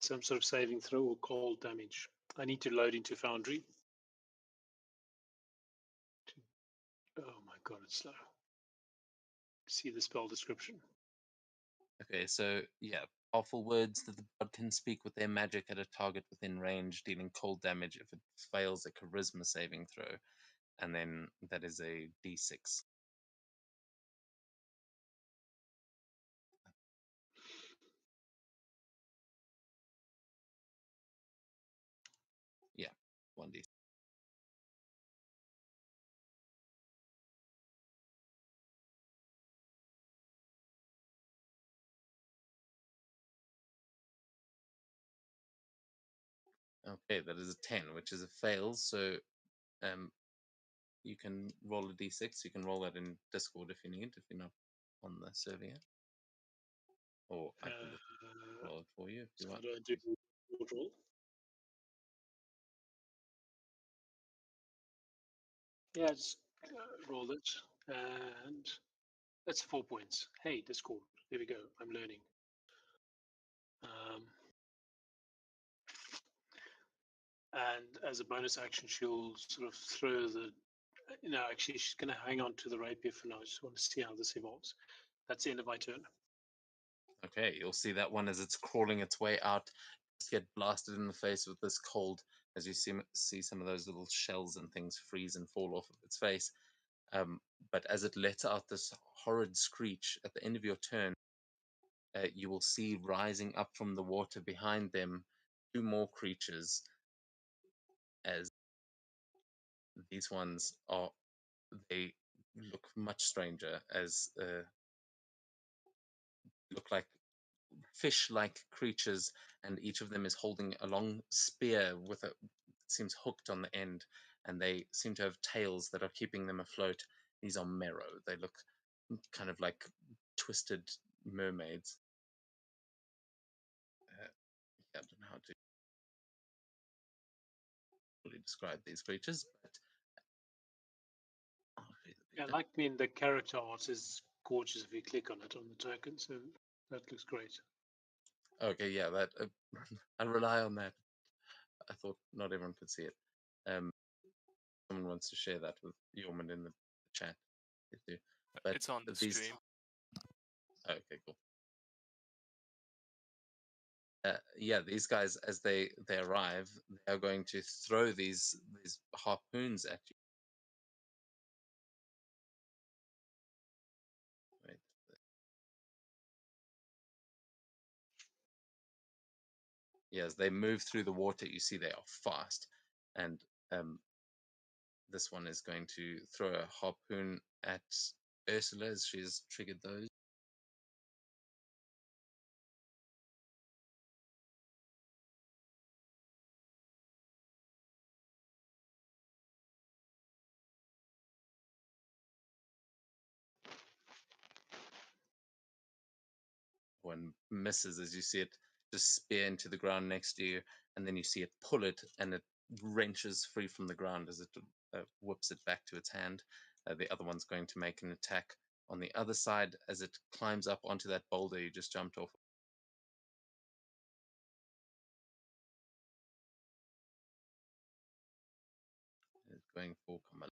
some sort of saving throw or cold damage. I need to load into Foundry. Oh my god, it's slow. See the spell description. Okay, so yeah, powerful words that the bard can speak with their magic at a target within range, dealing cold damage if it fails a charisma saving throw, and then that is a d6. Yeah, 1d. Okay, that is a 10, which is a fail. So um, you can roll a d6. You can roll that in Discord if you need, if you're not on the server yet. Or I can just roll it for you if you So want. how do I do board roll? Yeah, just roll it, and It's 4 points. Hey, Discord. There we go. I'm learning. And as a bonus action, she'll sort of throw the. No, actually, she's going to hang on to the rapier for now. I just want to see how this evolves. That's the end of my turn. Okay, you'll see that one as it's crawling its way out, just get blasted in the face with this cold as you see some of those little shells and things freeze and fall off of its face. But as it lets out this horrid screech at the end of your turn, you will see rising up from the water behind them 2 more creatures, as these ones they look much stranger, as look like fish-like creatures, and each of them is holding a long spear with it seems hooked on the end, and they seem to have tails that are keeping them afloat. These are Mero. They look kind of like twisted mermaids. I don't know how to fully describe these creatures, but Yeah, like the character art is gorgeous if you click on it on the token, so that looks great. Okay, yeah, that I'll rely on that. I thought not everyone could see it. Someone wants to share that with Yorman in the chat. But it's on the stream. Okay, cool. Yeah, these guys, as they arrive, they are going to throw these harpoons at you. Wait. Yeah, as they move through the water, you see they are fast, and this one is going to throw a harpoon at Ursula as she's triggered those. One misses as you see it just spear into the ground next to you, and then you see it pull it, and it wrenches free from the ground as it whips it back to its hand. The other one's going to make an attack on the other side as it climbs up onto that boulder you just jumped off. It's going for Kamala.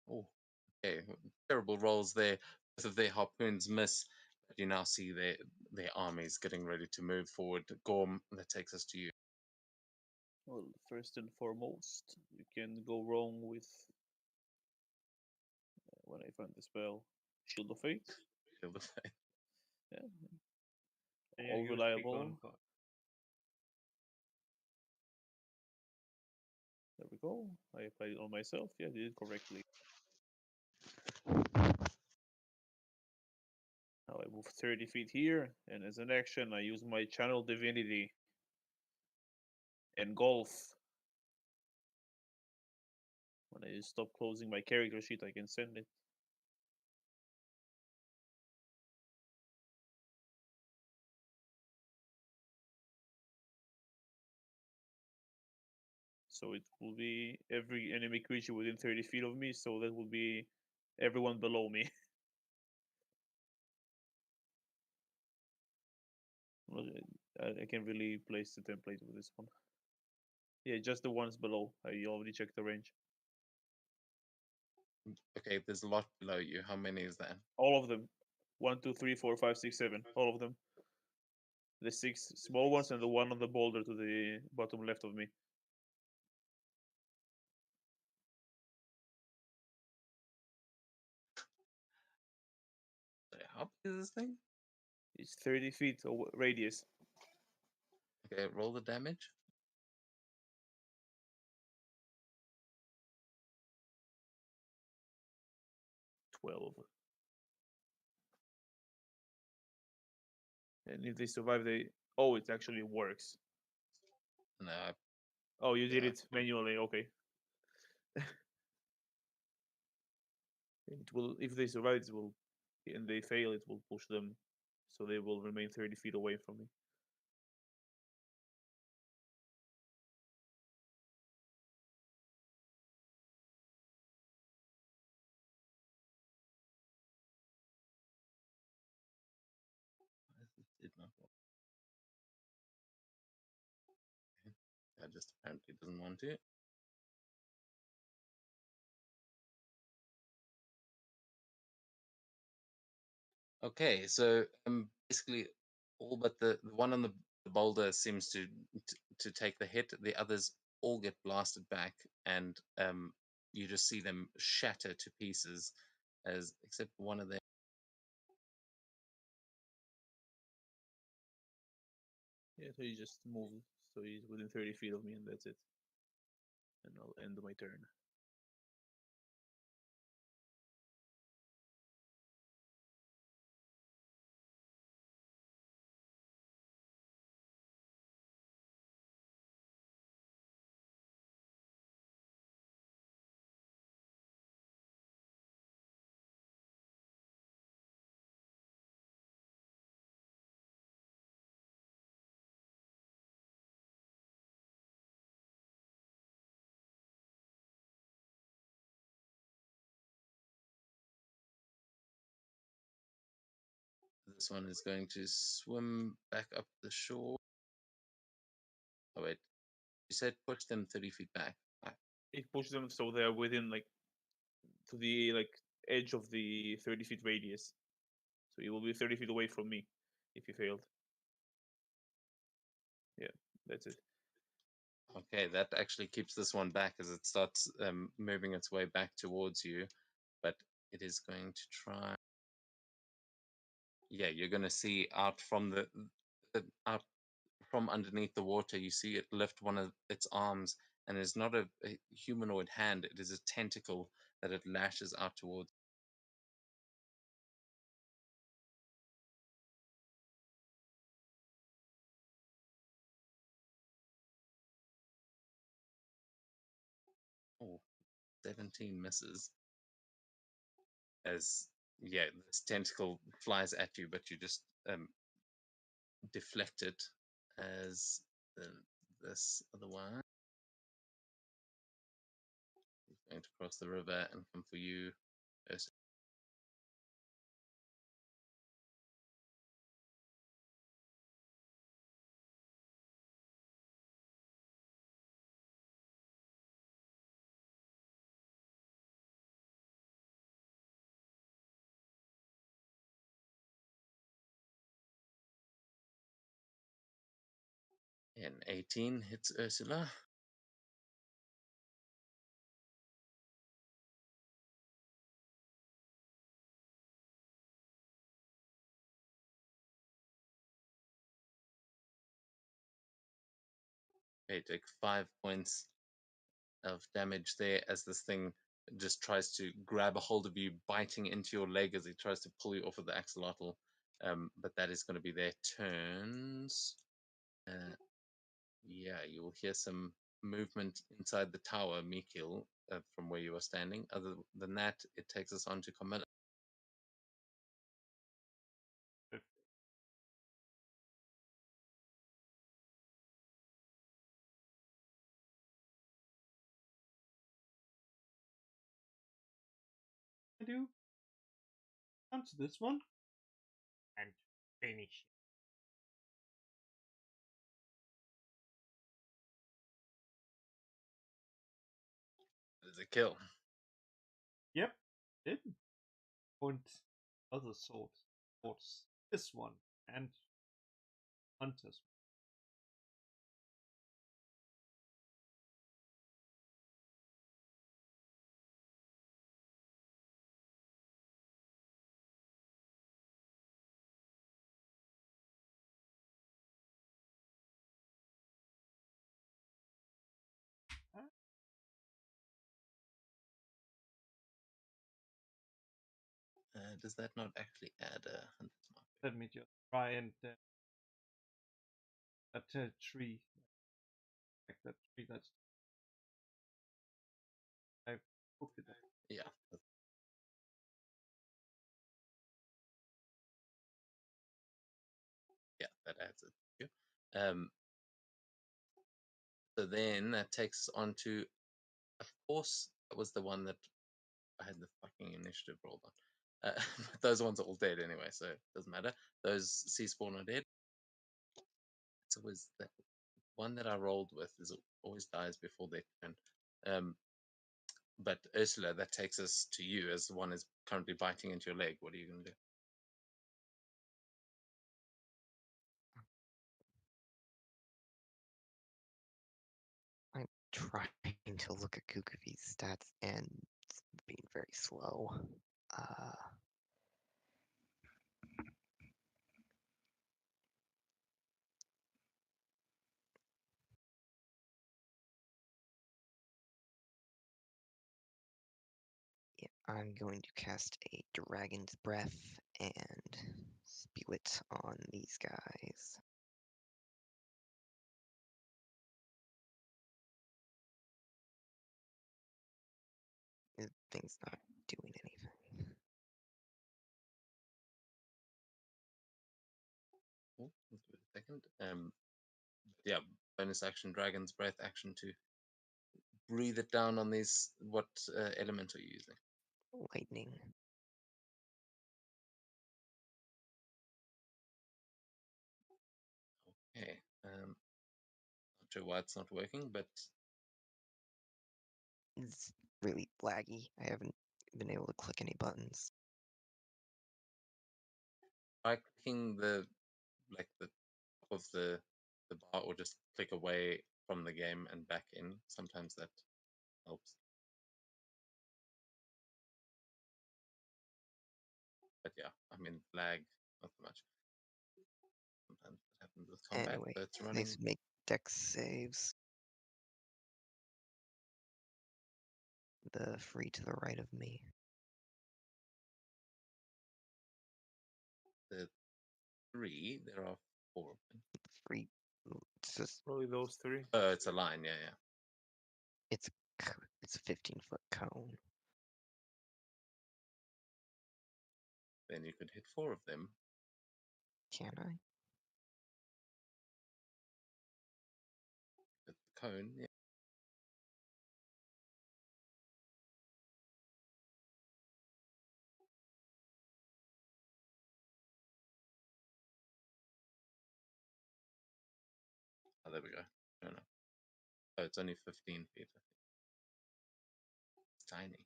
Oh, okay. Terrible rolls there. Both of their harpoons miss, but you now see their armies getting ready to move forward. Gorm, that takes us to you. Well, first and foremost, you can go wrong with when I find the spell, Shield of Fate. Shield of Fate. Yeah. All reliable. There we go. I applied it on myself. Yeah, I did it correctly. Now I move 30 feet here, and as an action, I use my Channel Divinity. Engulf. When I stop closing my character sheet, I can send it. So it will be every enemy creature within 30 feet of me, so that will be everyone below me. I can't really place the template with this one. Yeah, just the ones below. I already checked the range. Okay, there's a lot below you. How many is that? All of them. 1, 2, 3, 4, 5, 6, 7. All of them. The 6 small ones and the one on the boulder to the bottom left of me. How big is this thing? It's 30 feet radius. Okay, roll the damage. 12. And if they survive, they... Oh, it actually works. No. Oh, you did it manually. Okay. It will, if they survive, it will, and they fail, it will push them, so they will remain 30 feet away from me. just apparently doesn't want to. Okay, so basically all but the one on the boulder seems to take the hit. The others all get blasted back, and you just see them shatter to pieces, as except one of them. Yeah, so he just moved, so he's within 30 feet of me, and that's it. And I'll end my turn. This one is going to swim back up the shore. Oh wait, you said push them 30 feet back. It pushes them so they're within like to the edge of the 30 feet radius. So he will be 30 feet away from me if he failed. Yeah, that's it. Okay, that actually keeps this one back as it starts moving its way back towards you, but it is going to try. Yeah, you're going to see out from out from underneath the water. You see it lift one of its arms, and it's not a humanoid hand; it is a tentacle that it lashes out towards. Oh, 17 misses. As yeah, this tentacle flies at you, but you just deflect it. As this other one is going to cross the river and come for you. Ursula. And 18 hits Ursula. Okay, take 5 points of damage there as this thing just tries to grab a hold of you, biting into your leg as it tries to pull you off of the axolotl. But that is going to be their turns. Yeah, you will hear some movement inside the tower, Mikil, from where you are standing. Other than that, it takes us on to Camilla. I do. Answer this one. And finish. It is a kill. Yep, did. Und other swords. This one and Hunter's. Does that not actually add a hunter's mark? Let me just try and that tree, like that tree that's. I hooked it up. Yeah. Yeah, that adds it. So then that takes us on to, of course, that was the one that I had the fucking initiative rolled on. But those ones are all dead anyway, so it doesn't matter. Those sea spawn are dead. It's always that one that I rolled with is always dies before their turn. But Ursula, that takes us to you as the one is currently biting into your leg. What are you going to do? I'm trying to look at Kukuvi's stats and it's being very slow. Yeah, I'm going to cast a Dragon's Breath and spew it on these guys. This thing's not doing anything. Oh, let's give it a second. Yeah, bonus action, Dragon's Breath action to breathe it down on these. What element are you using? Lightning. Okay. Not sure why it's not working, but It's really laggy. I haven't been able to click any buttons. by clicking the top of the bar, or just click away from the game and back in. Sometimes that helps. But yeah, I mean lag, not so much. Sometimes it happens with combat, Anyway, but it's they running. should make dex saves. The free to the right of me. The 3, there are 4 of them. Free. It's just Probably those three. It's a line, yeah. it's a 15-foot cone. Then you could hit 4 of them. Can I? With the cone, yeah. Oh, there we go. No. Oh, it's only 15 feet. I think. It's tiny.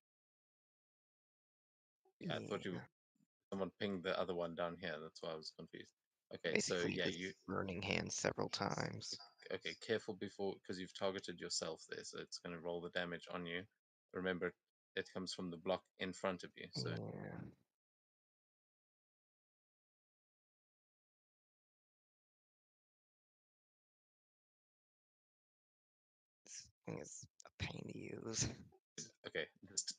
Yeah, I thought someone pinged the other one down here. That's why I was confused. Okay, so Basically, yeah, just burning hands several times. Okay, careful before, because you've targeted yourself there, so it's going to roll the damage on you. Remember, it comes from the block in front of you. So Yeah. This thing is a pain to use. okay, just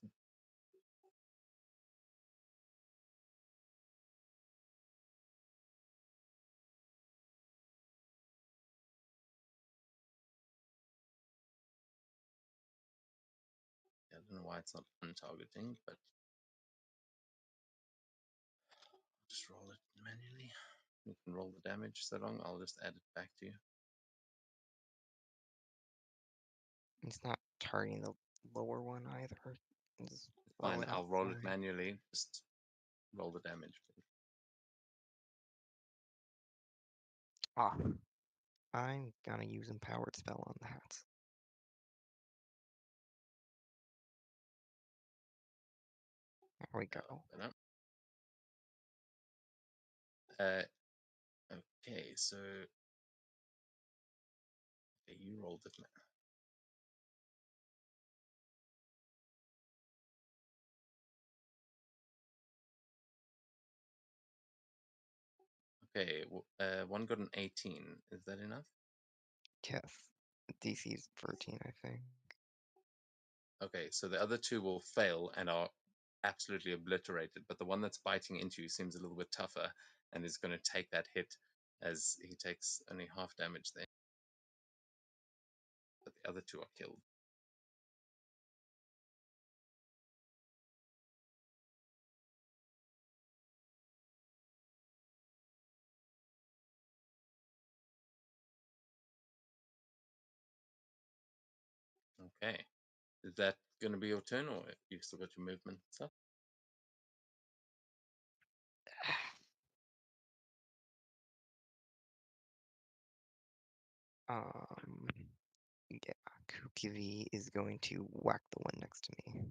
I don't know why it's not untargeting, but I'll just roll it manually. You can roll the damage so long. I'll just add it back to you. It's not targeting the lower one either. Just Fine, it I'll roll it outside. manually. Just roll the damage. Ah, I'm gonna use Empowered Spell on that. There we go. Okay, so okay, you rolled it. Okay, one got an 18. Is that enough? Yes. DC is 13, I think. Okay, so the other 2 will fail and are absolutely obliterated, but the one that's biting into you seems a little bit tougher and is going to take that hit as he takes only half damage there. But the other 2 are killed. Okay. Is that going to be your turn, or you've still got your movement and stuff? Yeah, Kukivi is going to whack the one next to me.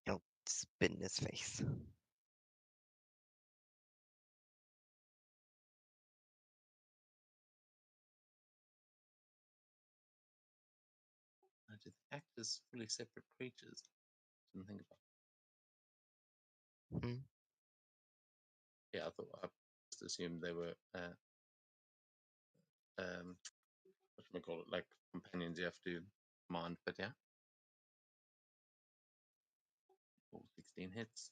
He'll spit in his face. I did act as fully separate creatures. Didn't think about. Hmm? Yeah, I thought I just assumed they were what should we call it, like companions you have to command. But yeah, all 16 hits.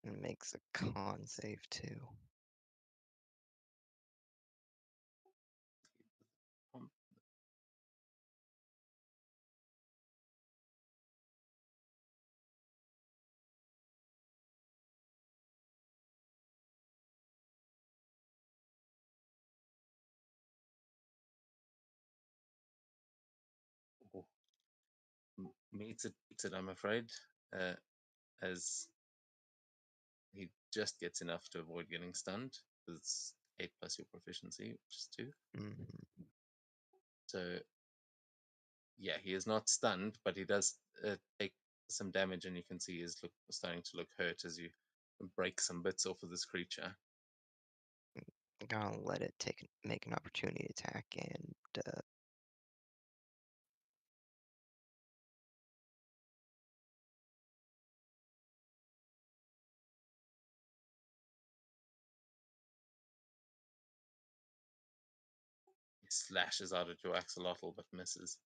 And makes a con save too. Um, oh, meets it, I'm afraid, as he just gets enough to avoid getting stunned. Because it's 8 plus your proficiency, which is 2. Mhm. So yeah, he is not stunned, but he does take some damage, and you can see he's starting to look hurt as you break some bits off of this creature. I'm gonna let it make an opportunity attack and He slashes out at your axolotl, but misses.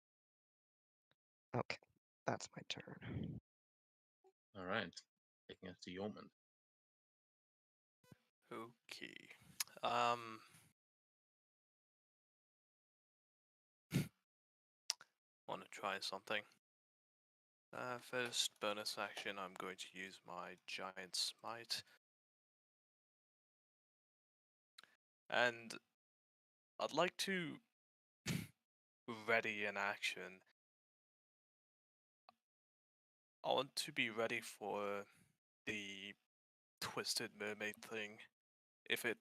okay, that's my turn. All right, taking it to Yormund. Okay. Want to try something. First bonus action, I'm going to use my giant smite. And I'd like to ready an action. I want to be ready for the twisted mermaid thing. If it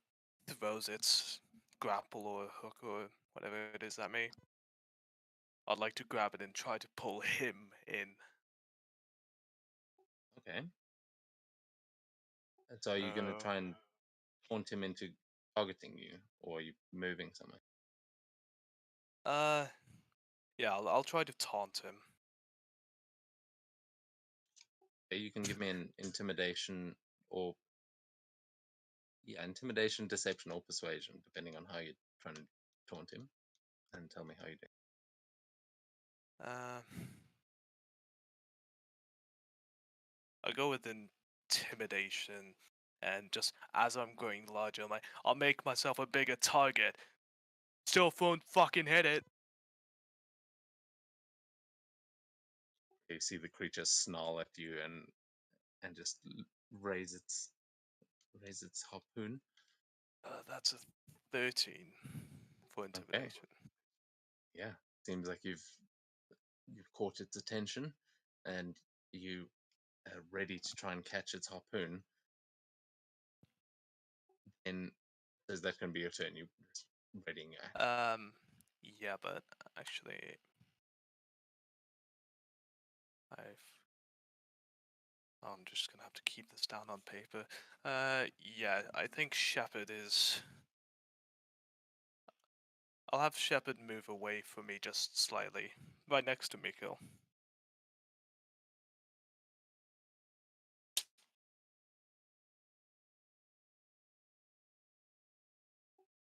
throws its grapple or hook or whatever it is at me, I'd like to grab it and try to pull him in. Okay. And so are you going to try and taunt him into targeting you, or are you moving somewhere? Yeah, I'll try to taunt him. Okay, you can give me an intimidation or intimidation, deception, or persuasion, depending on how you're trying to taunt him, and tell me how you do. I'll go with intimidation, and just as I'm growing larger, I'm like, I'll make myself a bigger target. Still won't fucking hit it. You see the creature snarl at you and just raise its harpoon. That's a 13 for Okay. intimidation. Yeah, seems like you've caught its attention, and you are ready to try and catch its harpoon. And is that going to be your turn? You just readying your action. Yeah, but actually, I'm just gonna have to keep this down on paper. Yeah, I think Shepard is. I'll have Shepard move away from me just slightly, right next to Mikhail.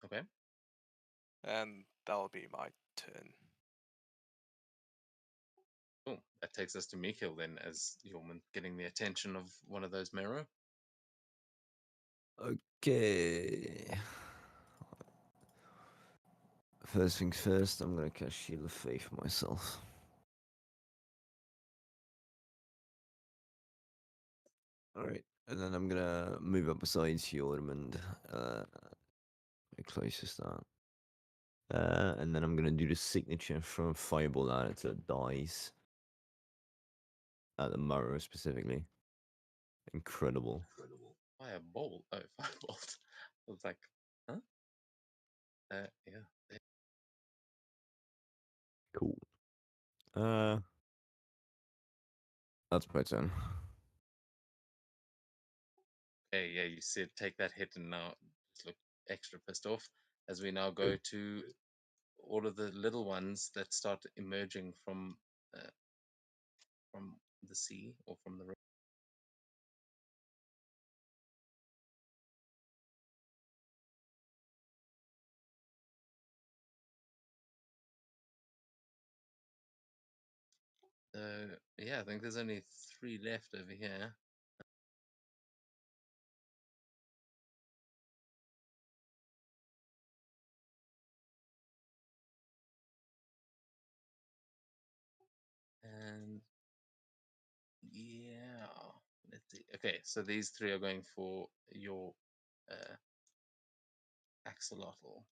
Okay. And that'll be my turn. Cool. That takes us to Mikhail then, as Yorman getting the attention of one of those Mero. Okay. First things first, I'm gonna cast Shield of Faith myself. Alright, and then I'm gonna move up beside Jormund. Closest that. And then I'm gonna do the signature from Fireball out until it dies. at the Murrow specifically. Incredible. Firebolt. Oh, firebolt. I was like, huh? Yeah. Cool. That's my turn. Okay, yeah, you said take that hit and now just look extra pissed off as we now go to all of the little ones that start emerging from the sea or from the river. Yeah, I think there's only 3 left over here. And yeah, let's see. Okay, so these 3 are going for your axolotl.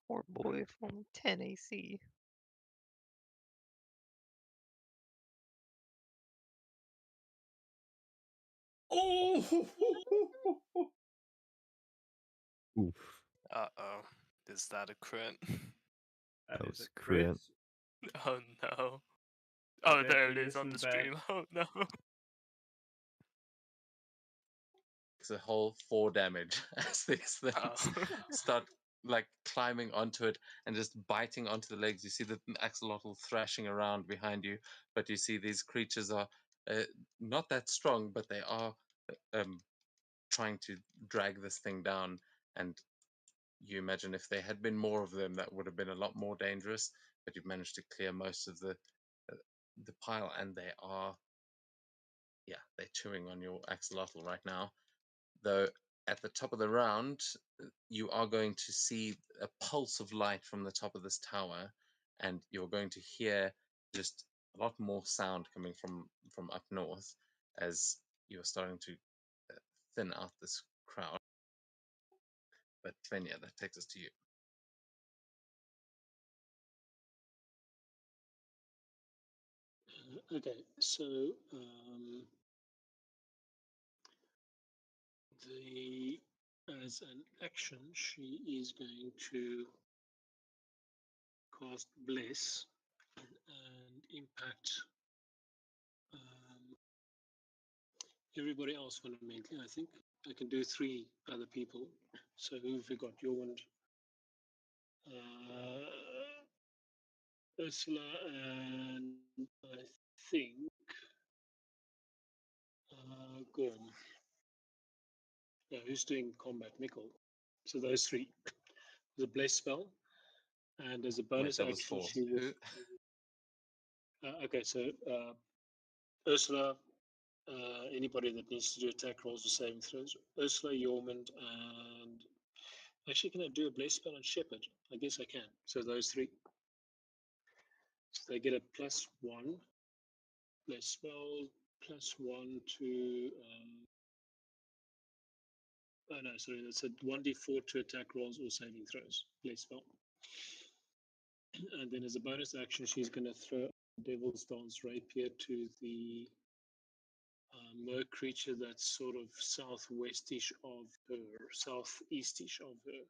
Poor boy from 10 AC. Oh! Oof. Uh-oh. Is that a crit? That That is was a crit. Oh no. But Oh, then there it it is on the isn't bad. stream. Oh no. It's a whole 4 damage as these things Oh. start like climbing onto it and just biting onto the legs. You see the axolotl thrashing around behind you, but you see these creatures are not that strong, but they are trying to drag this thing down. And you imagine if there had been more of them, that would have been a lot more dangerous. But you've managed to clear most of the pile, and they are, yeah, they're chewing on your axolotl right now. Though at the top of the round, you are going to see a pulse of light from the top of this tower, and you're going to hear just a lot more sound coming from up north as you're starting to thin out this crowd. But Svenja, that takes us to you. Okay, so as an action, she is going to cast Bless and impact everybody else fundamentally. I think I can do 3 other people. So who have we got? Jormund, Ursula, and I think Gorm. Yeah, who's doing combat? Mikkel. So those 3. The Bless spell, and as a bonus That was action, 4. she will. Who? Okay, so Ursula, anybody that needs to do attack rolls or saving throws. Ursula, Jormund, and actually, can I do a Bless spell on Shepherd? I guess I can. So those 3. So they get a +1 Bless spell, +1 to. Oh no, sorry, that's a 1d4 to attack rolls or saving throws. Bless spell. And then as a bonus action, she's going to throw Devil's Dance Rapier to the mer creature that's sort of southwestish of her, southeastish of her,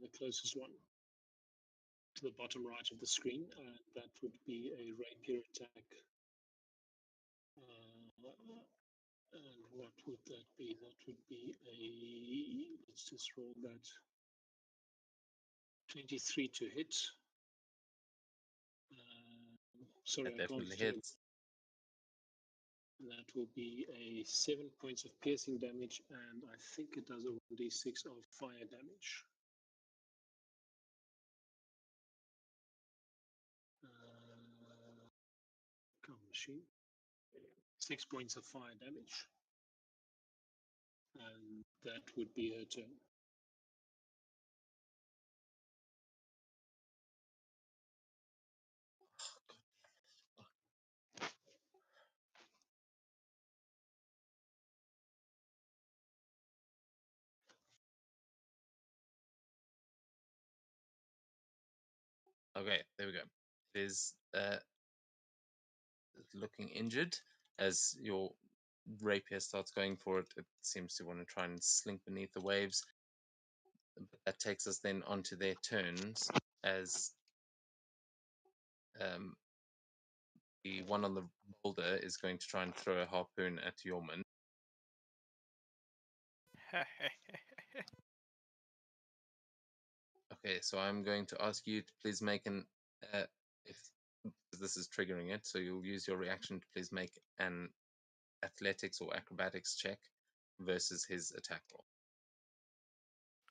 the closest one to the bottom right of the screen, and that would be a rapier attack. And what would that be? That would be a, let's just roll that, 23 to hit. Sorry, That I can't definitely do it. hits. That will be a 7 points of piercing damage, and I think it does a 1d6 of fire damage. Come, machine. 6 points of fire damage, and that would be her turn. Okay, there we go. It is looking injured as your rapier starts going for it. It seems to want to try and slink beneath the waves. But that takes us then onto their turns as the one on the boulder is going to try and throw a harpoon at Yorman. Okay, so I'm going to ask you to please make an if this is triggering it, so you'll use your reaction to please make an athletics or acrobatics check versus his attack roll.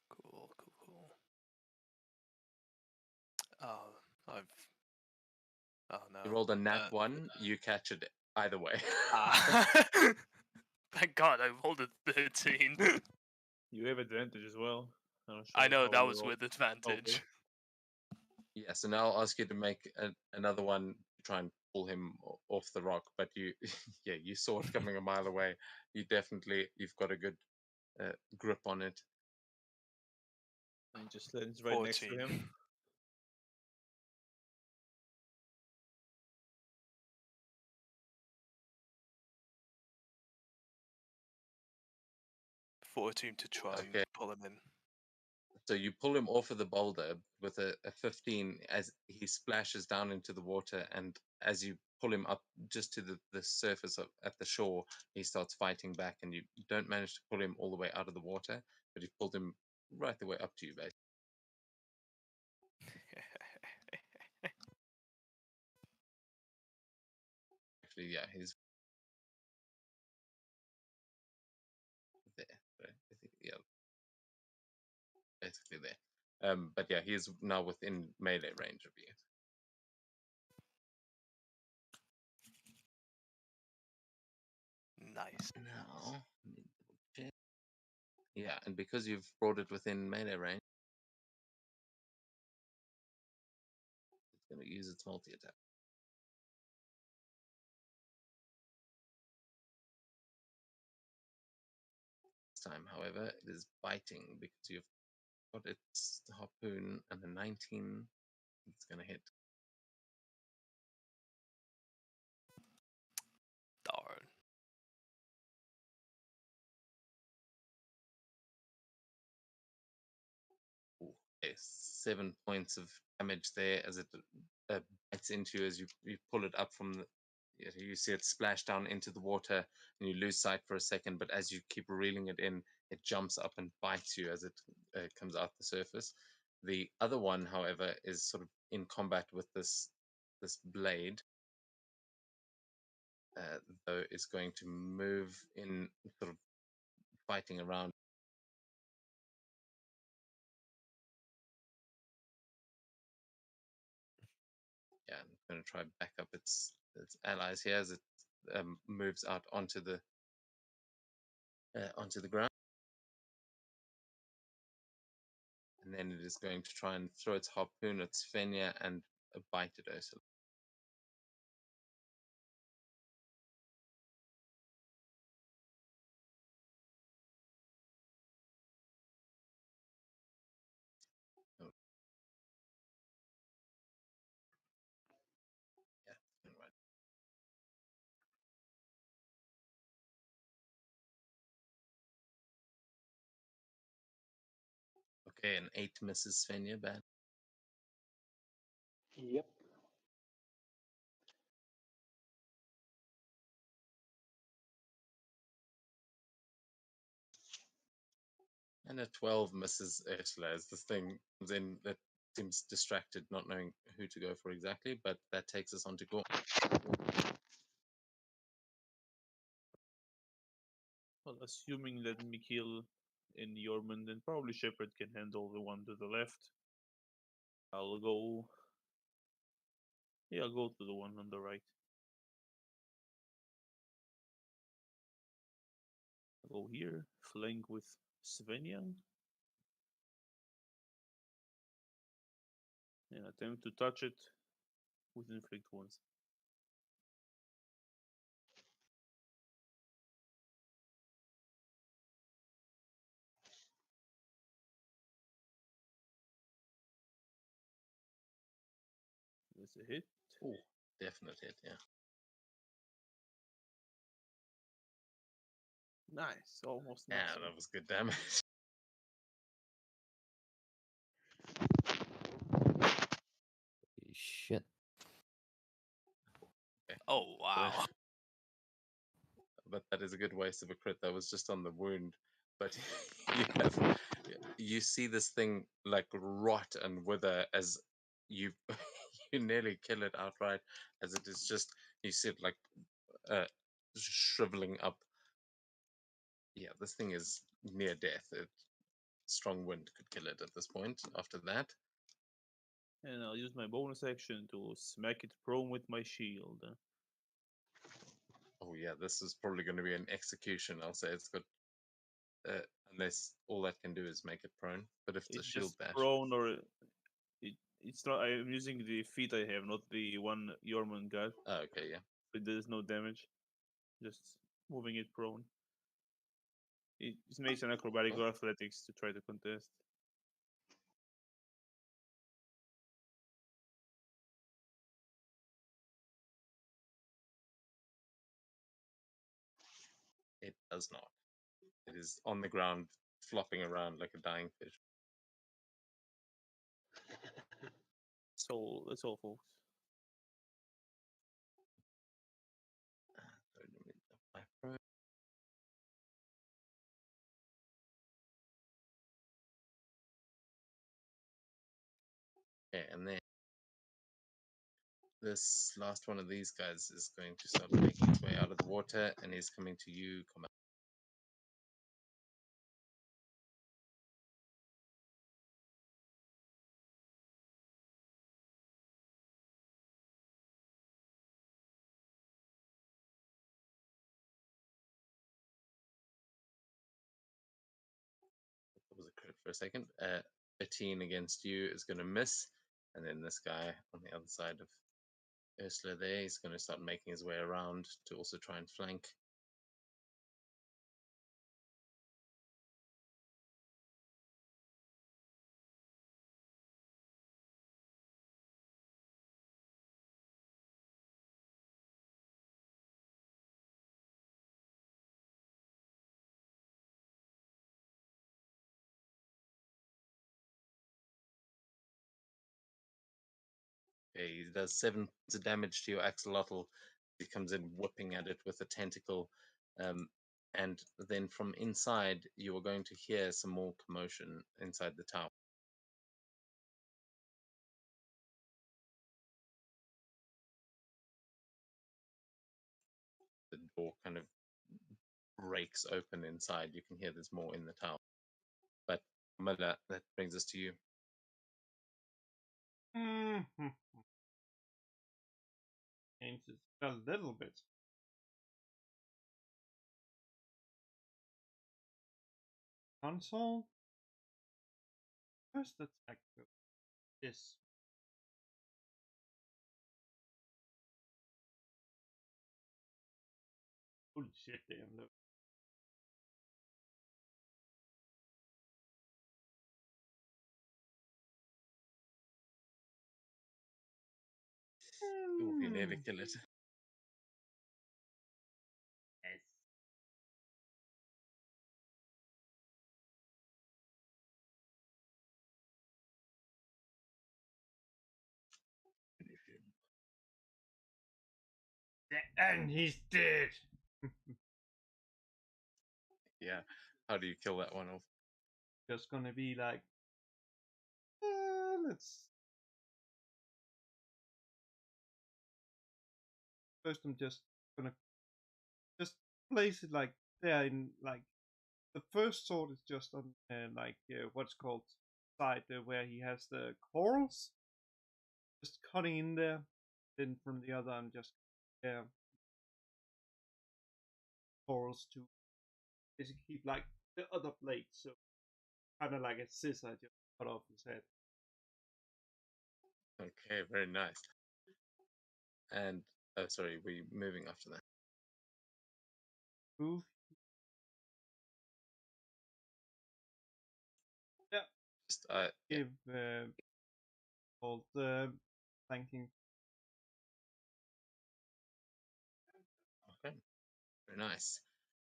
Cool, cool, cool. Oh, I've. Oh no. You rolled a nat 1, you catch it either way. Thank God I rolled a 13. You have advantage as well. I know how that you was roll. with advantage. Yeah, so now I'll ask you to make another one to try and pull him off the rock. But you, yeah, you saw it coming a mile away. You've got a good grip on it. And just lands right next to 14. him. To try and Okay. pull him in. So you pull him off of the boulder with a 15 as he splashes down into the water, and as you pull him up just to the surface at the shore, he starts fighting back, and you don't manage to pull him all the way out of the water, but you pulled him right the way up to you, basically. Actually, yeah, he's there. Right? I think, yeah, basically there. But yeah, he is now within melee range of you. Nice. Now, let me double check. Yeah, and because you've brought it within melee range, it's going to use its multi attack. This time, however, it is biting because you've got its harpoon, and the 19 it's going to hit. Darn. Ooh, okay, 7 points of damage there as it bites into you as you pull it up from the. You see it splash down into the water, and you lose sight for a second. But as you keep reeling it in, it jumps up and bites you as it comes out the surface. The other one, however, is sort of in combat with this blade. Though is going to move in, sort of fighting around. Yeah, I'm going to try back up its allies here as it moves out onto the ground, and then it is going to try and throw its harpoon at Svenja and bite at Ursula. Oh. Yeah, right. Okay, an 8 misses Svenja, bad. Yep. And a 12 misses Ursula as this thing comes in that seems distracted, not knowing who to go for exactly, but that takes us on to Gorm. Well, assuming that Mikhail and Yorman and probably Shepard can handle the one to the left, I'll go. Yeah, I'll go to the one on the right. I'll go here, flank with Svenja, and attempt to touch it with inflict wounds. That's a hit. Oh, definite hit, yeah. Nice, almost Yeah, maximum. that was good damage. Shit. Okay. Oh wow. But that is a good waste of a crit. That was just on the wound. But you see this thing like rot and wither as you you nearly kill it outright, as it is just, you see it like shriveling up. Yeah, this thing is near death. Strong wind could kill it at this point. After that, And I'll use my bonus action to smack it prone with my shield. oh yeah, this is probably going to be an execution. I'll say it's got, unless all that can do is make it prone. But if it's a It's shield just bash, prone, or it's not. I'm using the feat I have, not the one Yorman got. oh, okay, yeah. But there's no damage. Just moving it prone. It makes an acrobatic or athletics to try to contest. It does not. It is on the ground, flopping around like a dying fish. So that's all, folks. Sorry, let me apply prone. Okay, and then this last one of these guys is going to start making its way out of the water, and he's coming to you, Commander. That was a crit for a second. 13 against you is going to miss, and then this guy on the other side of Ursula there, he's going to start making his way around to also try and flank. Okay, he does 7 points of damage to your axolotl. He comes in whipping at it with a tentacle. And then from inside, you are going to hear some more commotion inside the tower. The door kind of breaks open inside. You can hear there's more in the tower. But Miller, that brings us to you. Mm-hmm. Changes a little bit. Console. First attack. This. Holy shit, damn. Look. Ooh, you nearly kill it. Yes. And he's dead. Yeah. How do you kill that one off? Just gonna be like, let's. First, I'm just gonna just place it like there in like the first sword is just on what's called side where he has the corals, just cutting in there. Then from the other, I'm just corals to basically keep like the other blade, so kind of like a scissor, just cut off his head. Okay, very nice. And oh, sorry, were you moving after that? Move. Yeah. Just Give called flanking Very nice.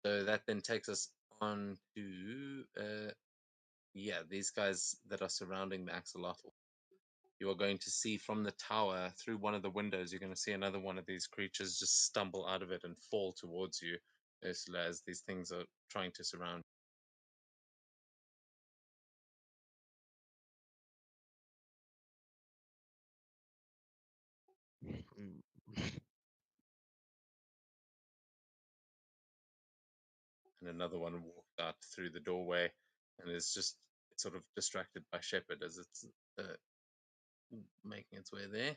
So that then takes us on to these guys that are surrounding the axolotl. You are going to see from the tower through one of the windows. You're going to see another one of these creatures just stumble out of it and fall towards you, Ursula, as these things are trying to surround. And another one walked out through the doorway and is just sort of distracted by Shepard as it's making its way there.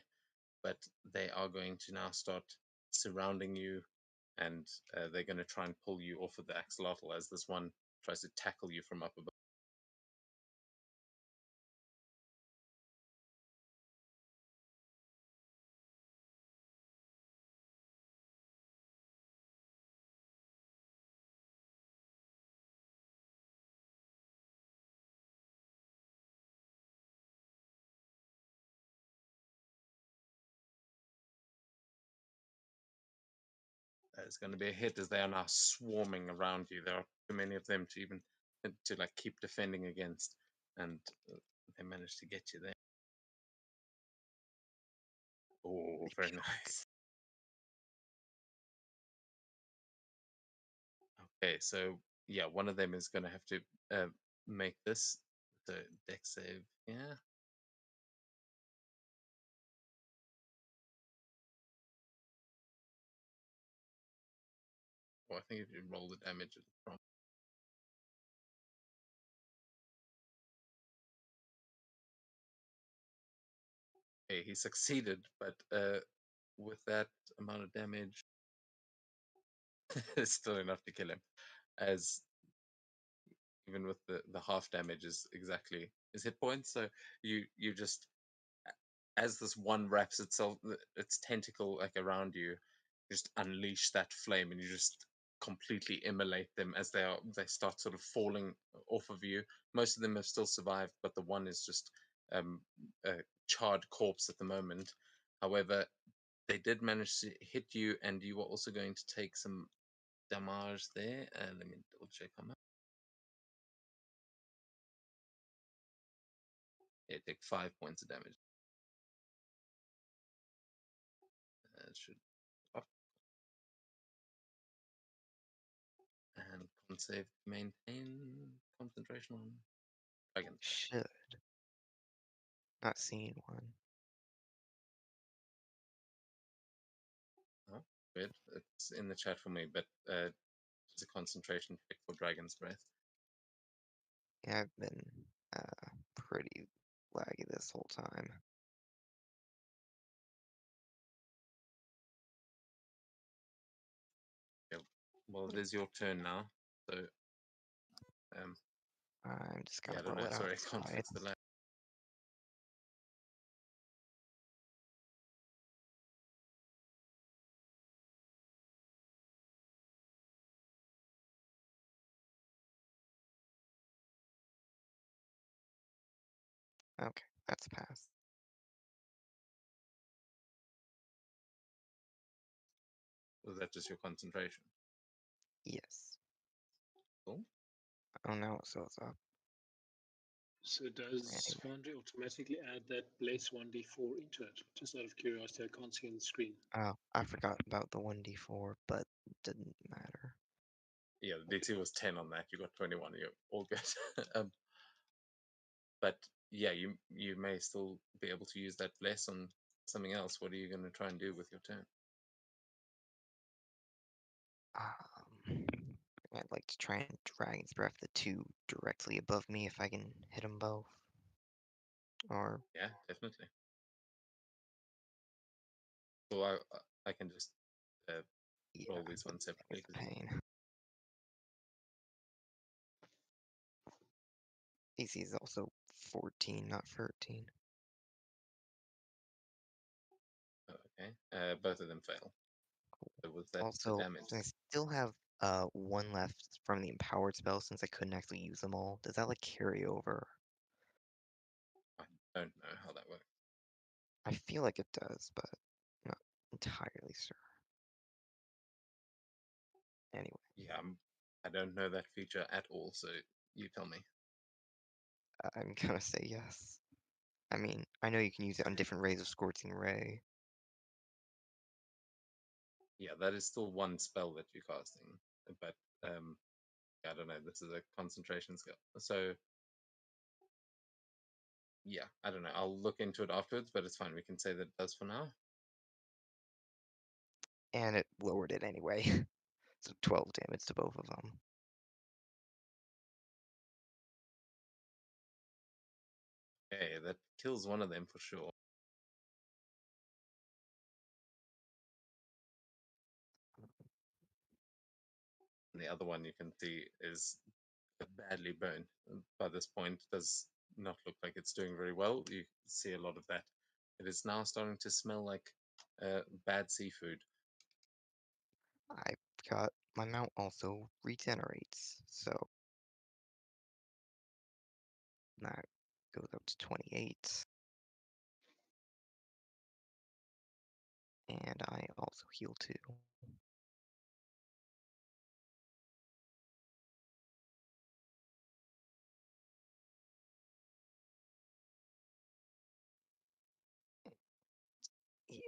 But they are going to now start surrounding you, and they're going to try and pull you off of the axolotl as this one tries to tackle you from up above. It's going to be a hit as they are now swarming around you. There are too many of them to even to like keep defending against, and they managed to get you there. Oh, very nice. Okay, so yeah, one of them is going to have to make this the dex save. Yeah. Well, I think if you roll the damage from. Okay, he succeeded, but with that amount of damage, it's still enough to kill him. As even with the half damage is exactly his hit points. So you just as this one wraps its tentacle like around you, just unleash that flame and you just completely immolate them as they start sort of falling off of you. Most of them have still survived, but the one is just a charred corpse at the moment. However, they did manage to hit you, and you were also going to take some damage there. And let me double check on that. Yeah, take 5 points of damage. It should up and con save maintain concentration on dragon. Should. Not seeing one. Oh, good. It's in the chat for me, but it's a concentration check for Dragon's Breath. Yeah, I've been pretty laggy this whole time. Yeah. Well, it is your turn now. So, I'm just gonna I don't roll know. it Sorry, I outside. can't fix the lag. Okay, that's passed. Was that just your concentration? Yes. Cool. Oh no, so it's up. So does Anyway. Foundry automatically add that Blaze 1d4 into it? Just out of curiosity, I can't see on the screen. Oh, I forgot about the 1d4, but it didn't matter. Yeah, the DC was 10 on that. You got 21. You're all good. But yeah, you may still be able to use that bless on something else. What are you going to try and do with your turn? I'd like to try and Dragon's Breath the two directly above me if I can hit them both. Or Yeah, definitely. So I can just yeah, roll these ones separately. it's a pain. AC is also 14, not 13. Okay, both of them fail. So was that the Also, damage? I still have one left from the empowered spell since I couldn't actually use them all. Does that like carry over? I don't know how that works. I feel like it does, but I'm not entirely sure. Anyway, Yeah, I don't know that feature at all, so you tell me. I'm gonna say yes. I mean, I know you can use it on different rays of Scorching Ray. Yeah, that is still one spell that you're casting, but I don't know. This is a concentration skill, so yeah, I don't know. I'll look into it afterwards, but it's fine. We can say that it does for now. And it lowered it anyway. So 12 damage to both of them. Okay, that kills one of them for sure. And the other one you can see is badly burned. By this point, does not look like it's doing very well. You see a lot of that. It is now starting to smell like bad seafood. I got my mount also regenerates, so that goes up to 28. And I also heal too. Yeah.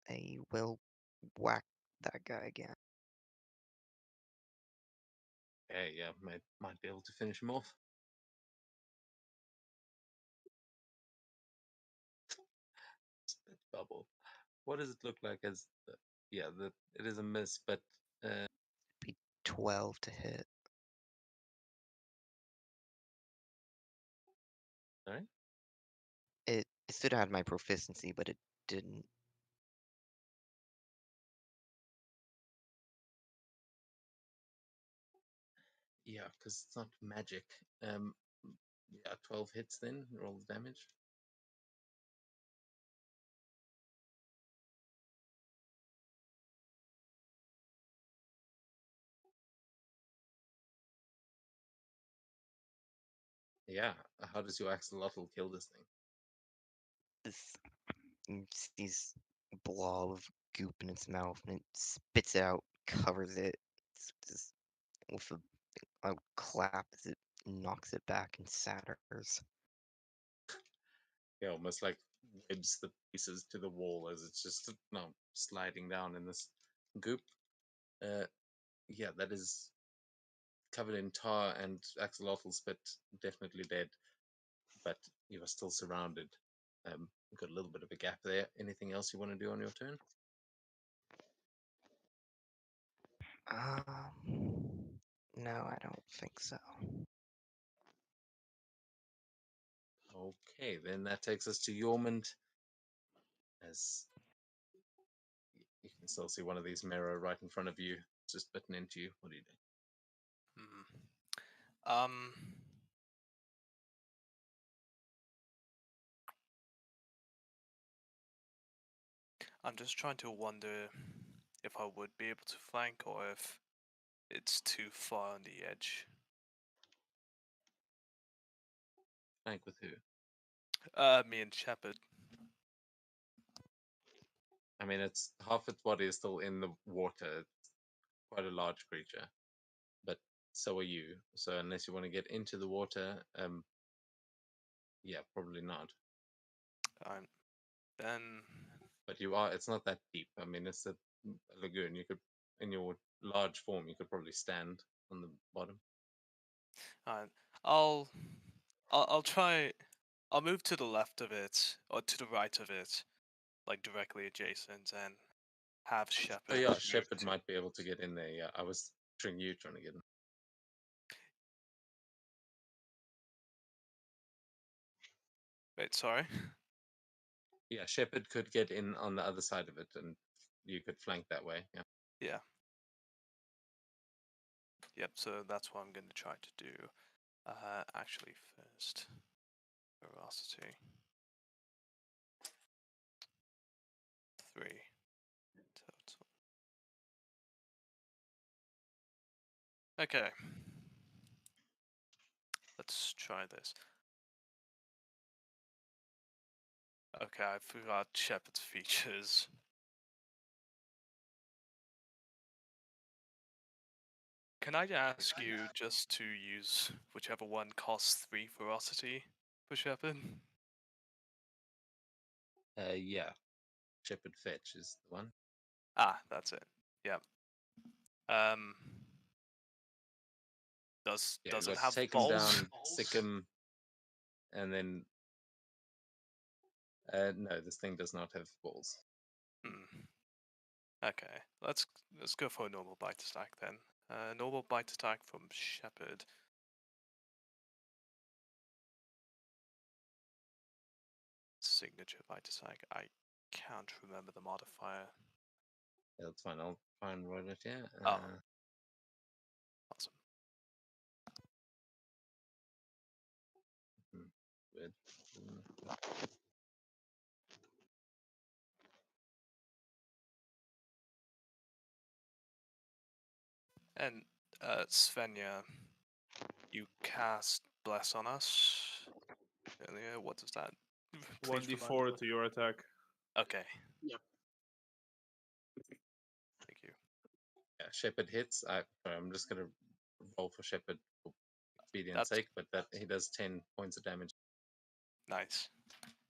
I will whack that guy again. Okay, yeah, might be able to finish him off. Spit bubble. What does it look like as? Yeah, it is a miss, but Be 12 to hit. sorry. It still had my proficiency, but it didn't. Yeah, because it's not magic. Um, yeah, 12 hits then, roll the damage. Yeah, how does your axolotl kill this thing? This sees a blob of goop in its mouth, and it spits it out, covers it just with a clap as it knocks it back and shatters. Yeah, almost like webs the pieces to the wall as it's just now sliding down in this goop. Uh, yeah, that is covered in tar and axolotl spit, definitely dead, but you are still surrounded. Got a little bit of a gap there. Anything else you want to do on your turn? No, I don't think so. Okay, then that takes us to Yormund. As you can still see one of these mirror right in front of you, just bitten into you. What do you do? Um, I'm just trying to wonder if I would be able to flank or if it's too far on the edge. Flank with who? Me and Shepard. I mean, it's half its body is still in the water. It's quite a large creature, but so are you. So unless you want to get into the water, yeah, probably not. Then. But you are. It's not that deep. I mean, it's a lagoon. You could, in your large form, you could probably stand on the bottom. I'll try. I'll move to the left of it or to the right of it, like directly adjacent, and have Shepard. Oh yeah, Shepard might be able to get in there. Yeah, I was picturing you trying to get in. Wait, sorry. Yeah, Shepard could get in on the other side of it, and you could flank that way. Yeah. Yeah. Yep. So that's what I'm going to try to do. Actually, first, ferocity. 3 total. Okay. Let's try this. Okay, I forgot Shepard's features. Can I ask you just to use whichever one costs 3 ferocity for Shepherd? Yeah. Shepherd Fetch is the one. Ah, that's it. Yep. Um. Does Yeah, it you've got have take him balls? down, sick him, and then no, this thing does not have balls. Hmm. Okay, let's go for a normal bite attack then. Normal bite attack from Shepherd. Signature bite attack. I can't remember the modifier. Yeah, that's fine. I'll try and write it. Yeah. Oh, awesome. Weird. And Svenja, you cast Bless on us earlier. What does that? Please remind 1d4 me. to your attack. Okay. Yep. Thank you. Yeah, Shepherd hits. I'm just gonna roll for Shepherd for expedience That's sake, but that he does 10 points of damage. nice.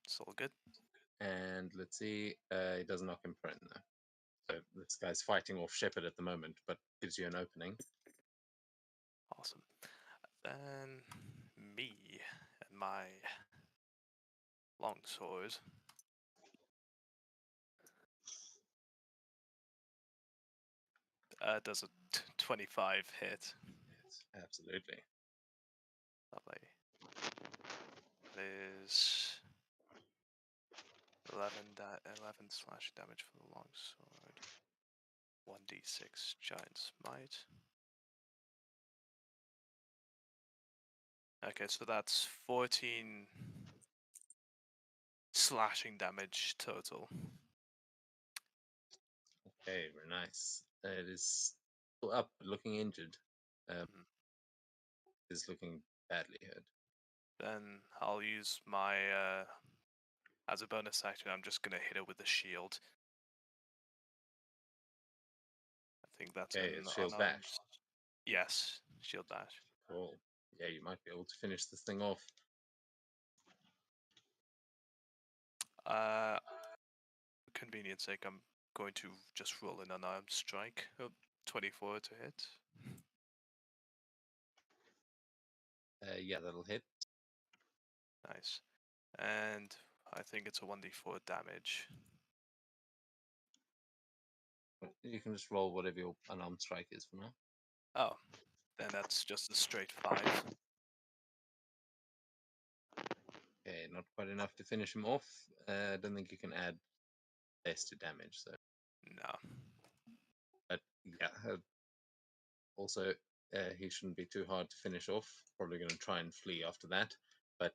It's all good. And let's see, he doesn't knock him prone though. So this guy's fighting off Shepherd at the moment, but gives you an opening. Awesome. Then me and my longsword. Does a 25 hit. Yes, absolutely. Lovely. That is 11 slash damage for the longsword. 1d6 giant smite. Okay, so that's 14 slashing damage total. Okay, very nice. It is still up, but looking injured. Is looking badly hurt. Then I'll use my as a bonus action. I'm just gonna hit it with the shield. I think that's Okay, an it's shield unarmed. bash. Yes, shield bash. Cool. Yeah, you might be able to finish this thing off. Convenience sake, I'm going to just roll an unarmed strike. 24 to hit. Yeah, that'll hit. Nice. And I think it's a 1d4 damage. You can just roll whatever your unarmed strike is for now. Oh, then that's just a straight 5. Okay, not quite enough to finish him off. I don't think you can add less to damage, so. No. But yeah, also he shouldn't be too hard to finish off. Probably going to try and flee after that. But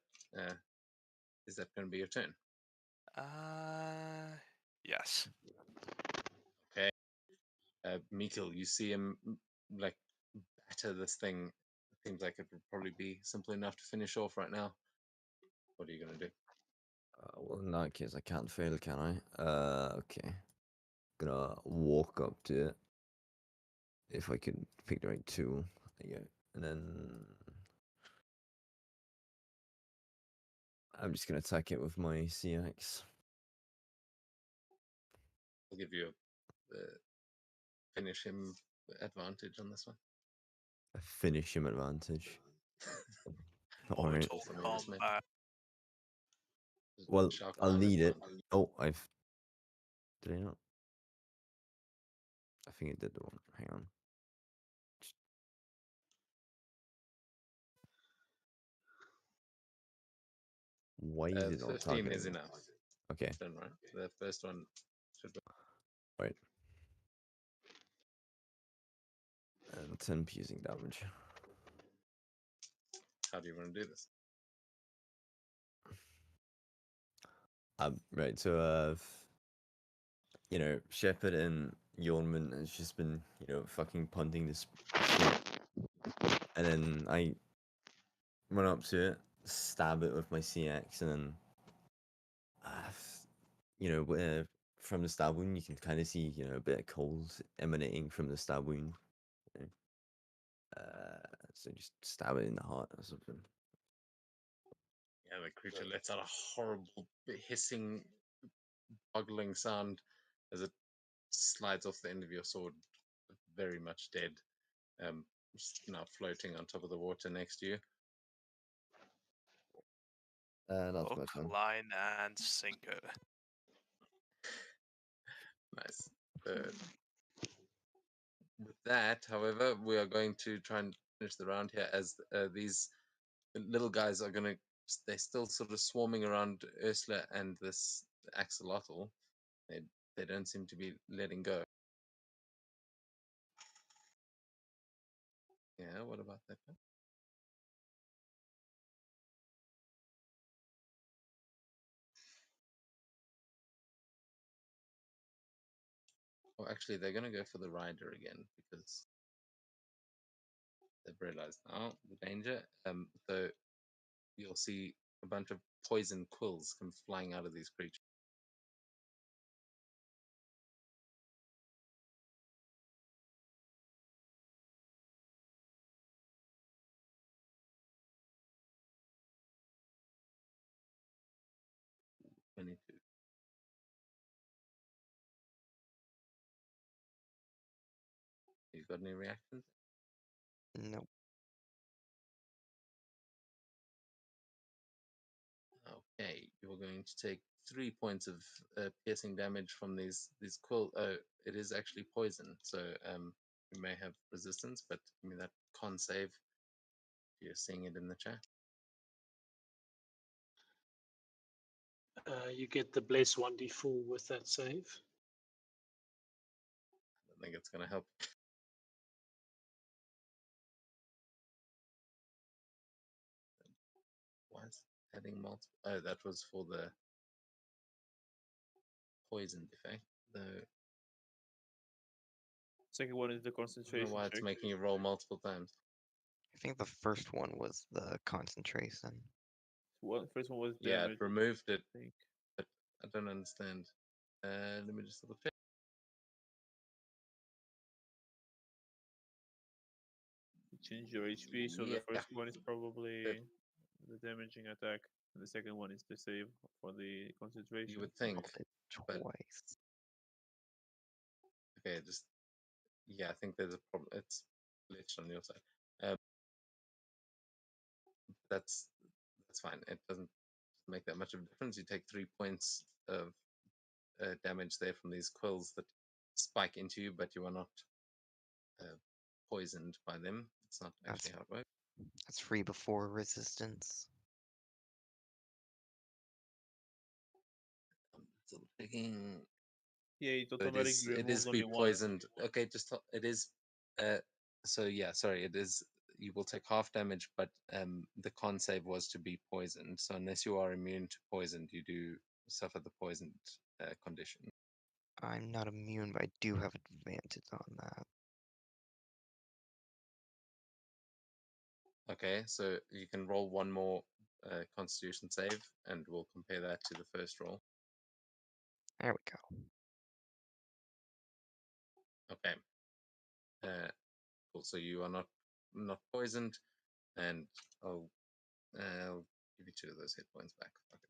is that going to be your turn? Yes. Okay. Mikkel, you see him like batter this thing. Seems like it would probably be simple enough to finish off right now. What are you going to do? Well, in that case, I can't fail, can I? Okay. Gonna walk up to it. If I could pick the right tool. There you go. And then I'm just gonna attack it with my CX. I'll give you a finish him advantage on this one. A finish him advantage. Alright. Mortal combat. Well, Shark I'll Mouth need it. advantage. Oh, did I not? I think it did the one. Hang on. Why is it not 15 targeting is me? enough. Okay. Then, right? The first one should be. Right. And 10 piercing damage. How do you want to do this? Right, so you know, Shepard and Yeoman has just been, you know, fucking punting this shit. And then I run up to it, stab it with my CX, and then you know, from the stab wound you can kind of see, you know, a bit of cold emanating from the stab wound. You know. So just stab it in the heart or something. Yeah, the creature lets out a horrible hissing, boggling sound as it slides off the end of your sword, very much dead. Just now floating on top of the water next to you. Not so Hook, much fun. line, and sinker. Nice. With that, however, we are going to try and finish the round here as these little guys are going to. They're still sort of swarming around Ursula and this axolotl. They don't seem to be letting go. Yeah, what about that one? Oh, actually, they're going to go for the rider again because they've realized now the danger. So you'll see a bunch of poison quills come flying out of these creatures. "22. You got any reactions? Nope. Okay, you're going to take 3 points of piercing damage from these quill. It is actually poison, so you may have resistance, but give me that con save. You're seeing it in the chat. You get the bless 1d4 with that save. I don't think it's going to help. Why is adding multiple? Oh, that was for the poison effect. The Second one is the I don't know concentration why it's check. making you roll multiple times. I think the first one was the concentration. First one was Yeah, damage. it removed it, I think. but I don't understand. Let me just double check. You change your HP, so the Yeah, first one is probably Good. the damaging attack, and the second one is the save for the concentration. you would think. Rolled it but- twice. Okay, just yeah, I think there's a problem. It's glitched on your side. Um, that's fine. It doesn't make that much of a difference. You take 3 points of damage there from these quills that spike into you, but you are not poisoned by them. It's not actually how it works. That's free before resistance. I'm still checking. Yeah, it's So automatically it is removes be only one. poisoned. Okay, just it is. So yeah, sorry, it is. You will take half damage, but the con save was to be poisoned. So unless you are immune to poison, you do suffer the poisoned condition. I'm not immune, but I do have advantage on that. Okay, so you can roll one more Constitution save, and we'll compare that to the first roll. There we go. Okay. Cool. So you are not poisoned, and I'll give you 2 of those hit points back. Okay.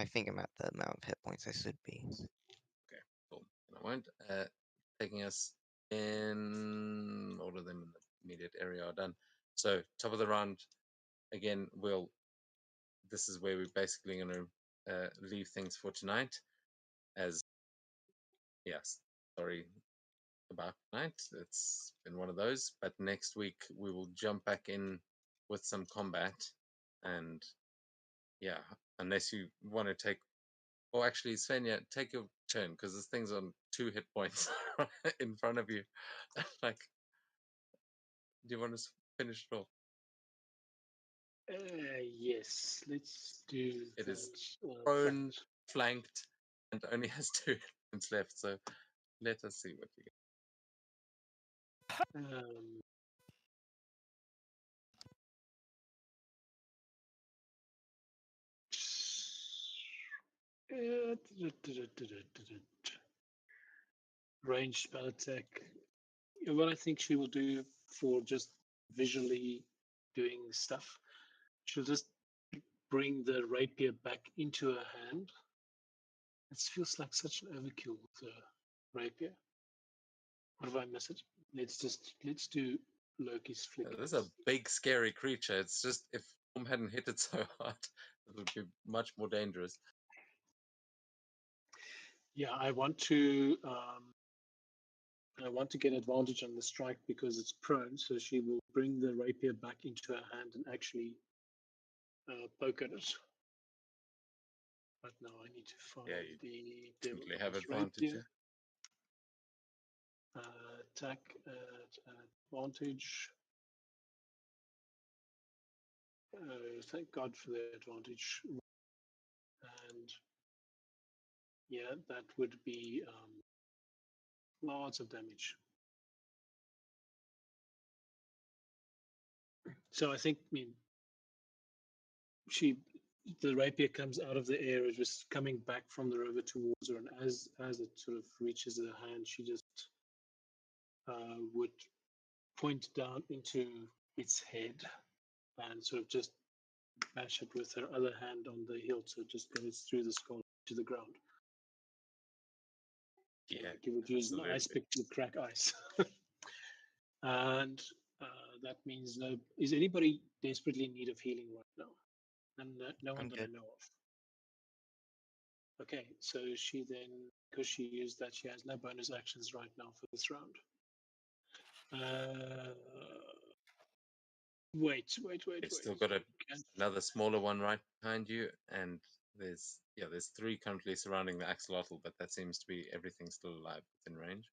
I think I'm at the amount of hit points I should be. Okay. Cool. And I won't. Taking us in. All of them in the immediate area are done. So top of the round. Again, this is where we're basically going to leave things for tonight. As yes, sorry about tonight. It's been one of those. But next week we will jump back in with some combat, and yeah, unless you want to take. Oh, actually, Svenja, take your turn because this thing's on 2 hit points in front of you. Like, do you want to finish it off? Yes, let's do It that. is prone, fact. flanked, and only has 2 hit points left. So let us see what we get. Um, range spell attack what I think she will do for just visually doing stuff, she'll just bring the rapier back into her hand. It feels like such an overkill with the rapier. What if I miss it? Let's do Loki's flick. This is a big, scary creature. It's just if Orm hadn't hit it so hard, it would be much more dangerous. Yeah, I want to get advantage on the strike because it's prone, so she will bring the rapier back into her hand and actually poke at it. But now I need to find the Definitely have devil's advantage. rapier. Attack at advantage. Thank God for the advantage. And yeah, that would be lots of damage. So I think, the rapier comes out of the air. It was coming back from the river towards her, and as it sort of reaches her hand, she just would point down into its head and sort of just bash it with her other hand on the hilt, so it just goes through the skull to the ground. Yeah, like you would use an ice pick to crack ice. And that means no. Is anybody desperately in need of healing right now? And no one that I know of. Okay, so she then, because she used that, she has no bonus actions right now for this round. Wait. It's still got another smaller one right behind you, and there's 3 currently surrounding the axolotl, but that seems to be everything still alive within range.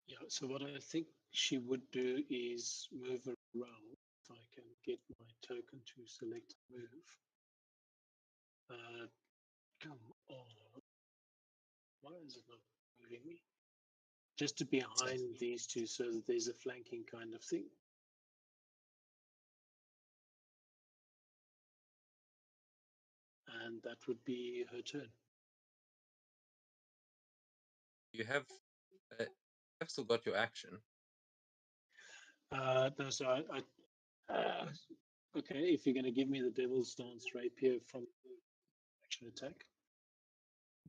Yeah, so what I think she would do is move around. If I can get my token to select move. Come on. Why is it not moving me? Just to behind these two so that there's a flanking kind of thing. And that would be her turn. You have still got your action. No, so okay, if you're going to give me the Devil's Dance Rapier from action attack,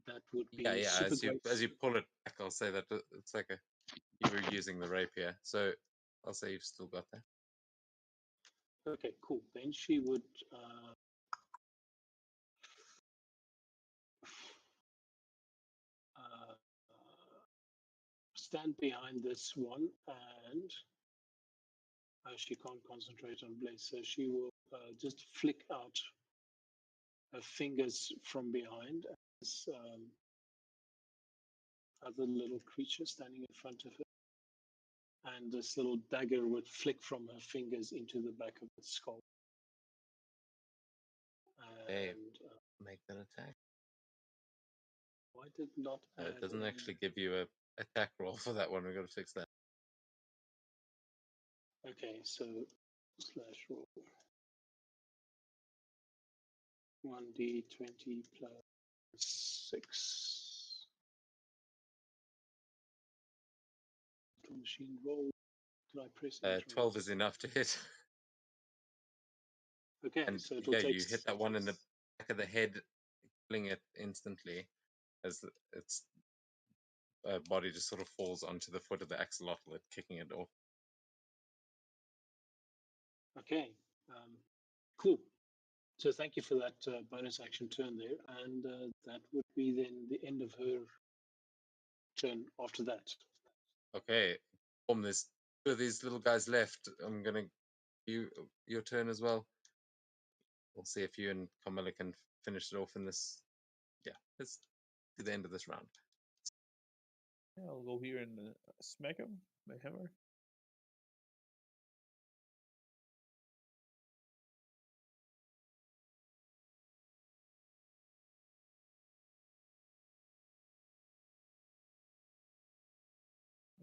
that would be As you pull it back, I'll say that it's like you were using the rapier, so I'll say you've still got that. Okay, cool. Then she would stand behind this one, and she can't concentrate on Blaze, so she will just flick out her fingers from behind as other little creature standing in front of her, and this little dagger would flick from her fingers into the back of the skull. And make that attack. Why did not? It doesn't actually give you a attack roll for that one. We've got to fix that. Okay, so slash roll 1d20 plus 6. Machine roll. Did I press 12 is enough to hit. Okay, and so you hit that one in the back of the head, killing it instantly as its body just sort of falls onto the foot of the axolotl, kicking it off. Okay, cool. So thank you for that bonus action turn there, and that would be then the end of her turn after that. Okay, there's 2 of these little guys left. I'm gonna do your turn as well. We'll see if you and Carmilla can finish it off in this. Yeah, let's do the end of this round. Yeah, I'll go here and smack him, my hammer.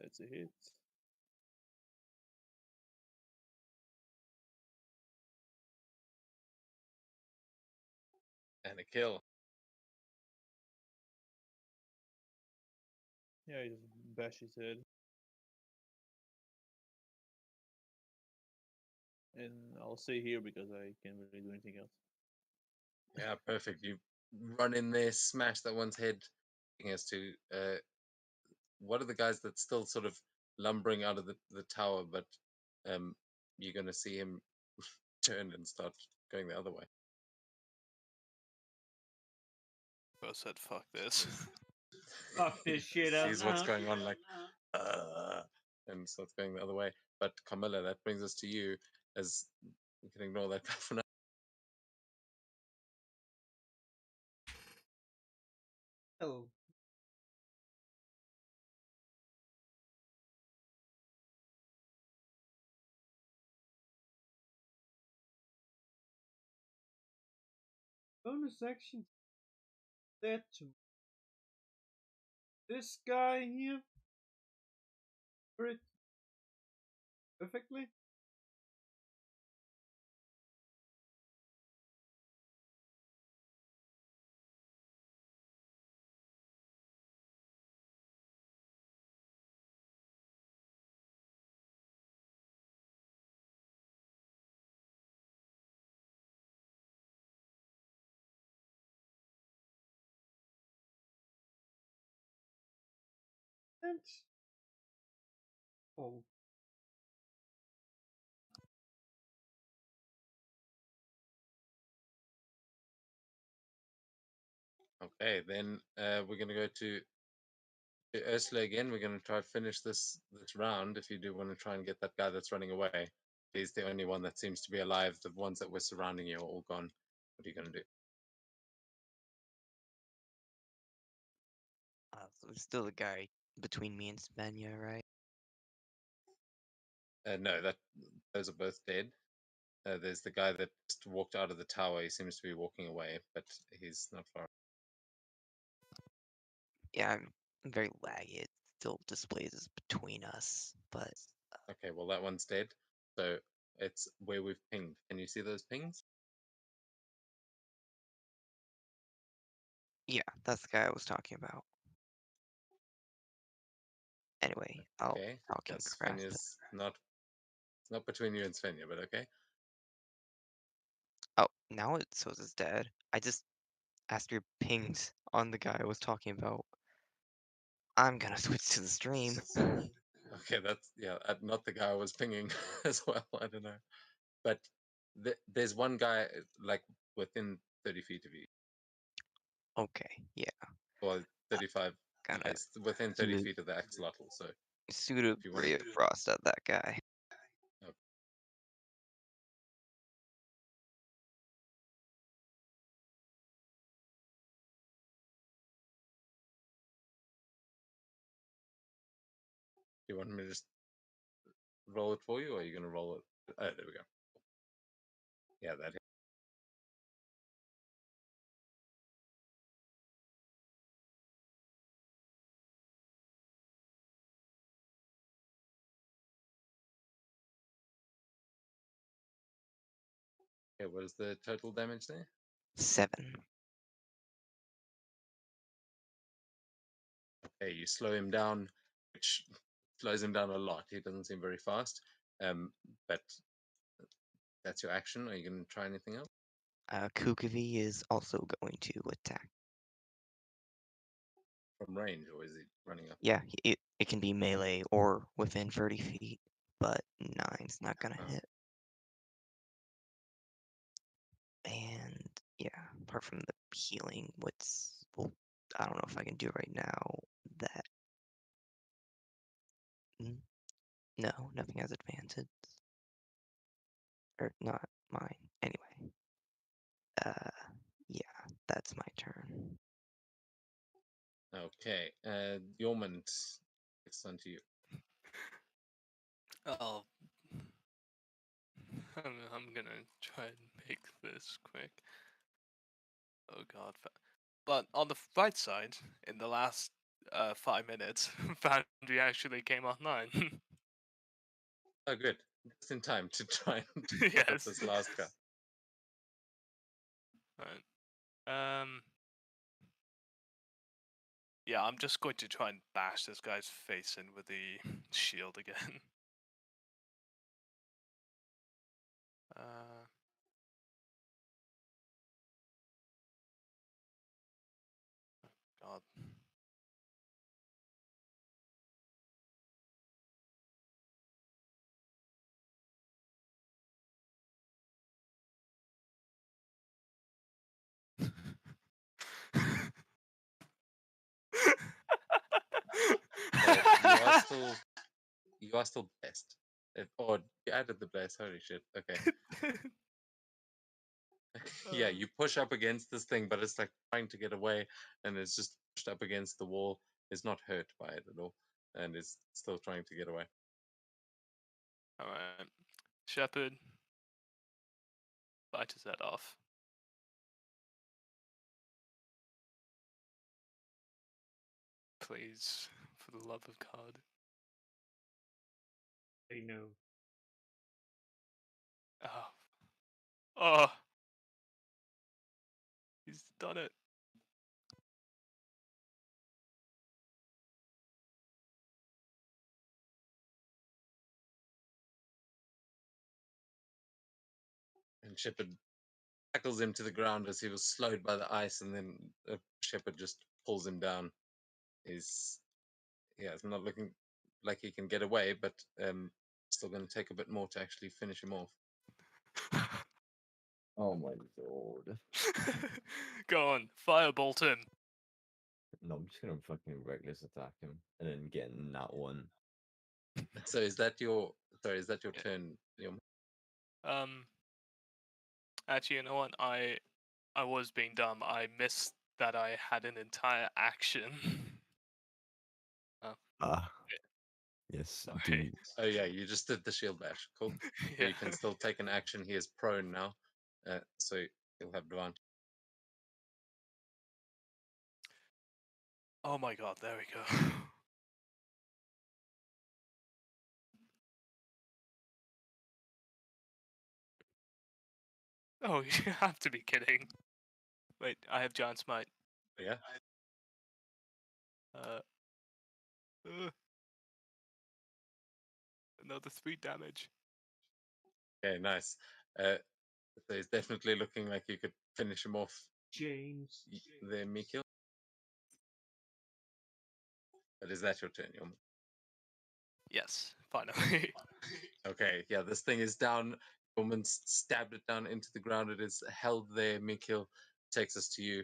That's a hit. And a kill. Yeah, he just bash his head. and I'll stay here because I can't really do anything else. Yeah, perfect. You run in there, smash that one's head. As to what are the guys that's still sort of lumbering out of the tower, but you're going to see him turn and start going the other way. I said, fuck this. Fuck this shit. Sees what's going on, like, and starts going the other way. But Camilla, that brings us to you, as you can ignore that guy for now. Oh. Bonus action set to this guy here. Perfectly. And oh. Okay, then we're going to go to Ursula again. We're going to try to finish this round. If you do want to try and get that guy that's running away, he's the only one that seems to be alive. The ones that were surrounding you are all gone. What are you going to do? So there's still a guy between me and Svenja, right? No, those are both dead. There's the guy that just walked out of the tower. He seems to be walking away, but he's not far. Yeah, I'm very laggy. It still displays as between us, but Okay, well that one's dead. So it's where we've pinged. Can you see those pings? yeah, that's the guy I was talking about. Anyway, I'll Okay. talk in Yes, grasp. Svenja's not. It's not between you and Svenja, but okay. Oh, now it shows it's dead. I just asked your pings on the guy I was talking about. I'm gonna switch to the stream. Okay, that's not the guy I was pinging as well. I don't know, but there's one guy like within 30 feet of you, Okay, yeah. or 35. Gonna It's within 30 feet of the axolotl. So pseudo if you want ray of frost at that guy. Okay. Do you want me to just roll it for you, or are you going to roll it? Oh, there we go. Yeah, that. Okay, what is the total damage there? 7. Okay, you slow him down, which slows him down a lot. He doesn't seem very fast. But that's your action. Are you going to try anything else? Kukavi is also going to attack. From range, or is he running up? Yeah, it can be melee or within 30 feet, but 9's not gonna hit. And yeah, apart from the healing, well, I don't know if I can do right now. That no, nothing has advantage, or not mine. Anyway, yeah, that's my turn. Okay, Yormund, it's on to you. Oh, I'm gonna try and make this quick. Oh god. But on the right side, in the last 5 minutes, Foundry actually came online. Oh, good. Just in time to try and pick up Yes. this last guy. Right. Yeah, I'm just going to try and bash this guy's face in with the shield again. God. You are still blessed. Oh, you added the bless. Holy shit. Okay. Yeah, you push up against this thing, but it's like trying to get away, and it's just pushed up against the wall. It's not hurt by it at all, and it's still trying to get away. Alright. Shepherd bites his head off. Please, for the love of God. They know. Oh. Oh. He's done it. And Shepard tackles him to the ground as he was slowed by the ice, and then Shepard just pulls him down. It's not looking like he can get away, but still going to take a bit more to actually finish him off. Oh my lord. Go on, firebolt him. No, I'm just gonna fucking reckless attack him and then get in that one. So is that your turn? Actually, you know what? I was being dumb. I missed that I had an entire action. Yes. Sorry. Oh yeah, you just did the shield bash. Cool. So you can still take an action. He is prone now, so he'll have advantage. Oh my god, there we go. Oh, you have to be kidding. Wait, I have giant smite. Yeah. Another 3 damage. Okay, nice. So he's definitely looking like you could finish him off. James. There, Mikil. But is that your turn, Yom? Yes, finally. Okay, yeah, this thing is down. Woman stabbed it down into the ground. It is held there. Mikil takes us to you.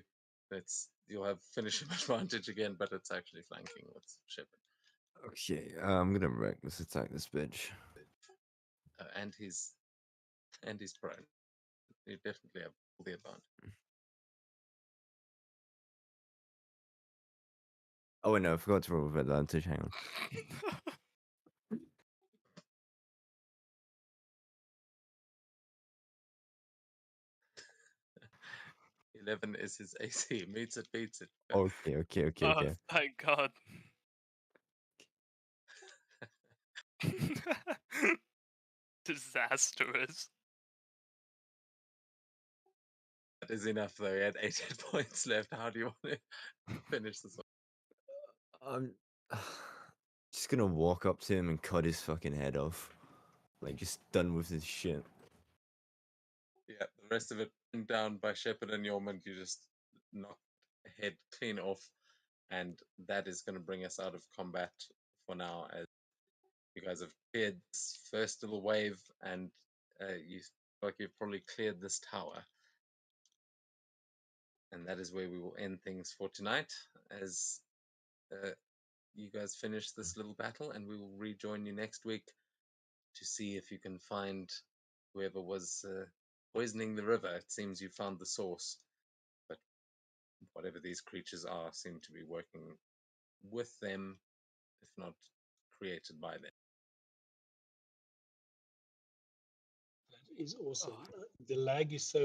You'll have finishing advantage again, but it's actually flanking with Shepard. Okay, I'm gonna reckless attack this bitch. And he's prone. You definitely have all the advantage. Oh wait, no, I forgot to roll with advantage. Hang on. 11 is his AC. Meets it, beats it. Okay. Oh, thank God. Disastrous. That is enough, though. He had 8 hit points left. How do you want to finish this one? I'm just gonna walk up to him and cut his fucking head off. Like, just done with this shit. Yeah, the rest of it down by Shepard and Yormund. You just knock head clean off, and that is going to bring us out of combat for now, as you guys have cleared this first little wave, and you feel like you've probably cleared this tower. And that is where we will end things for tonight, as you guys finish this little battle, and we will rejoin you next week to see if you can find whoever was poisoning the river. It seems you found the source, but whatever these creatures are seem to be working with them, if not created by them. That is awesome. The lag is so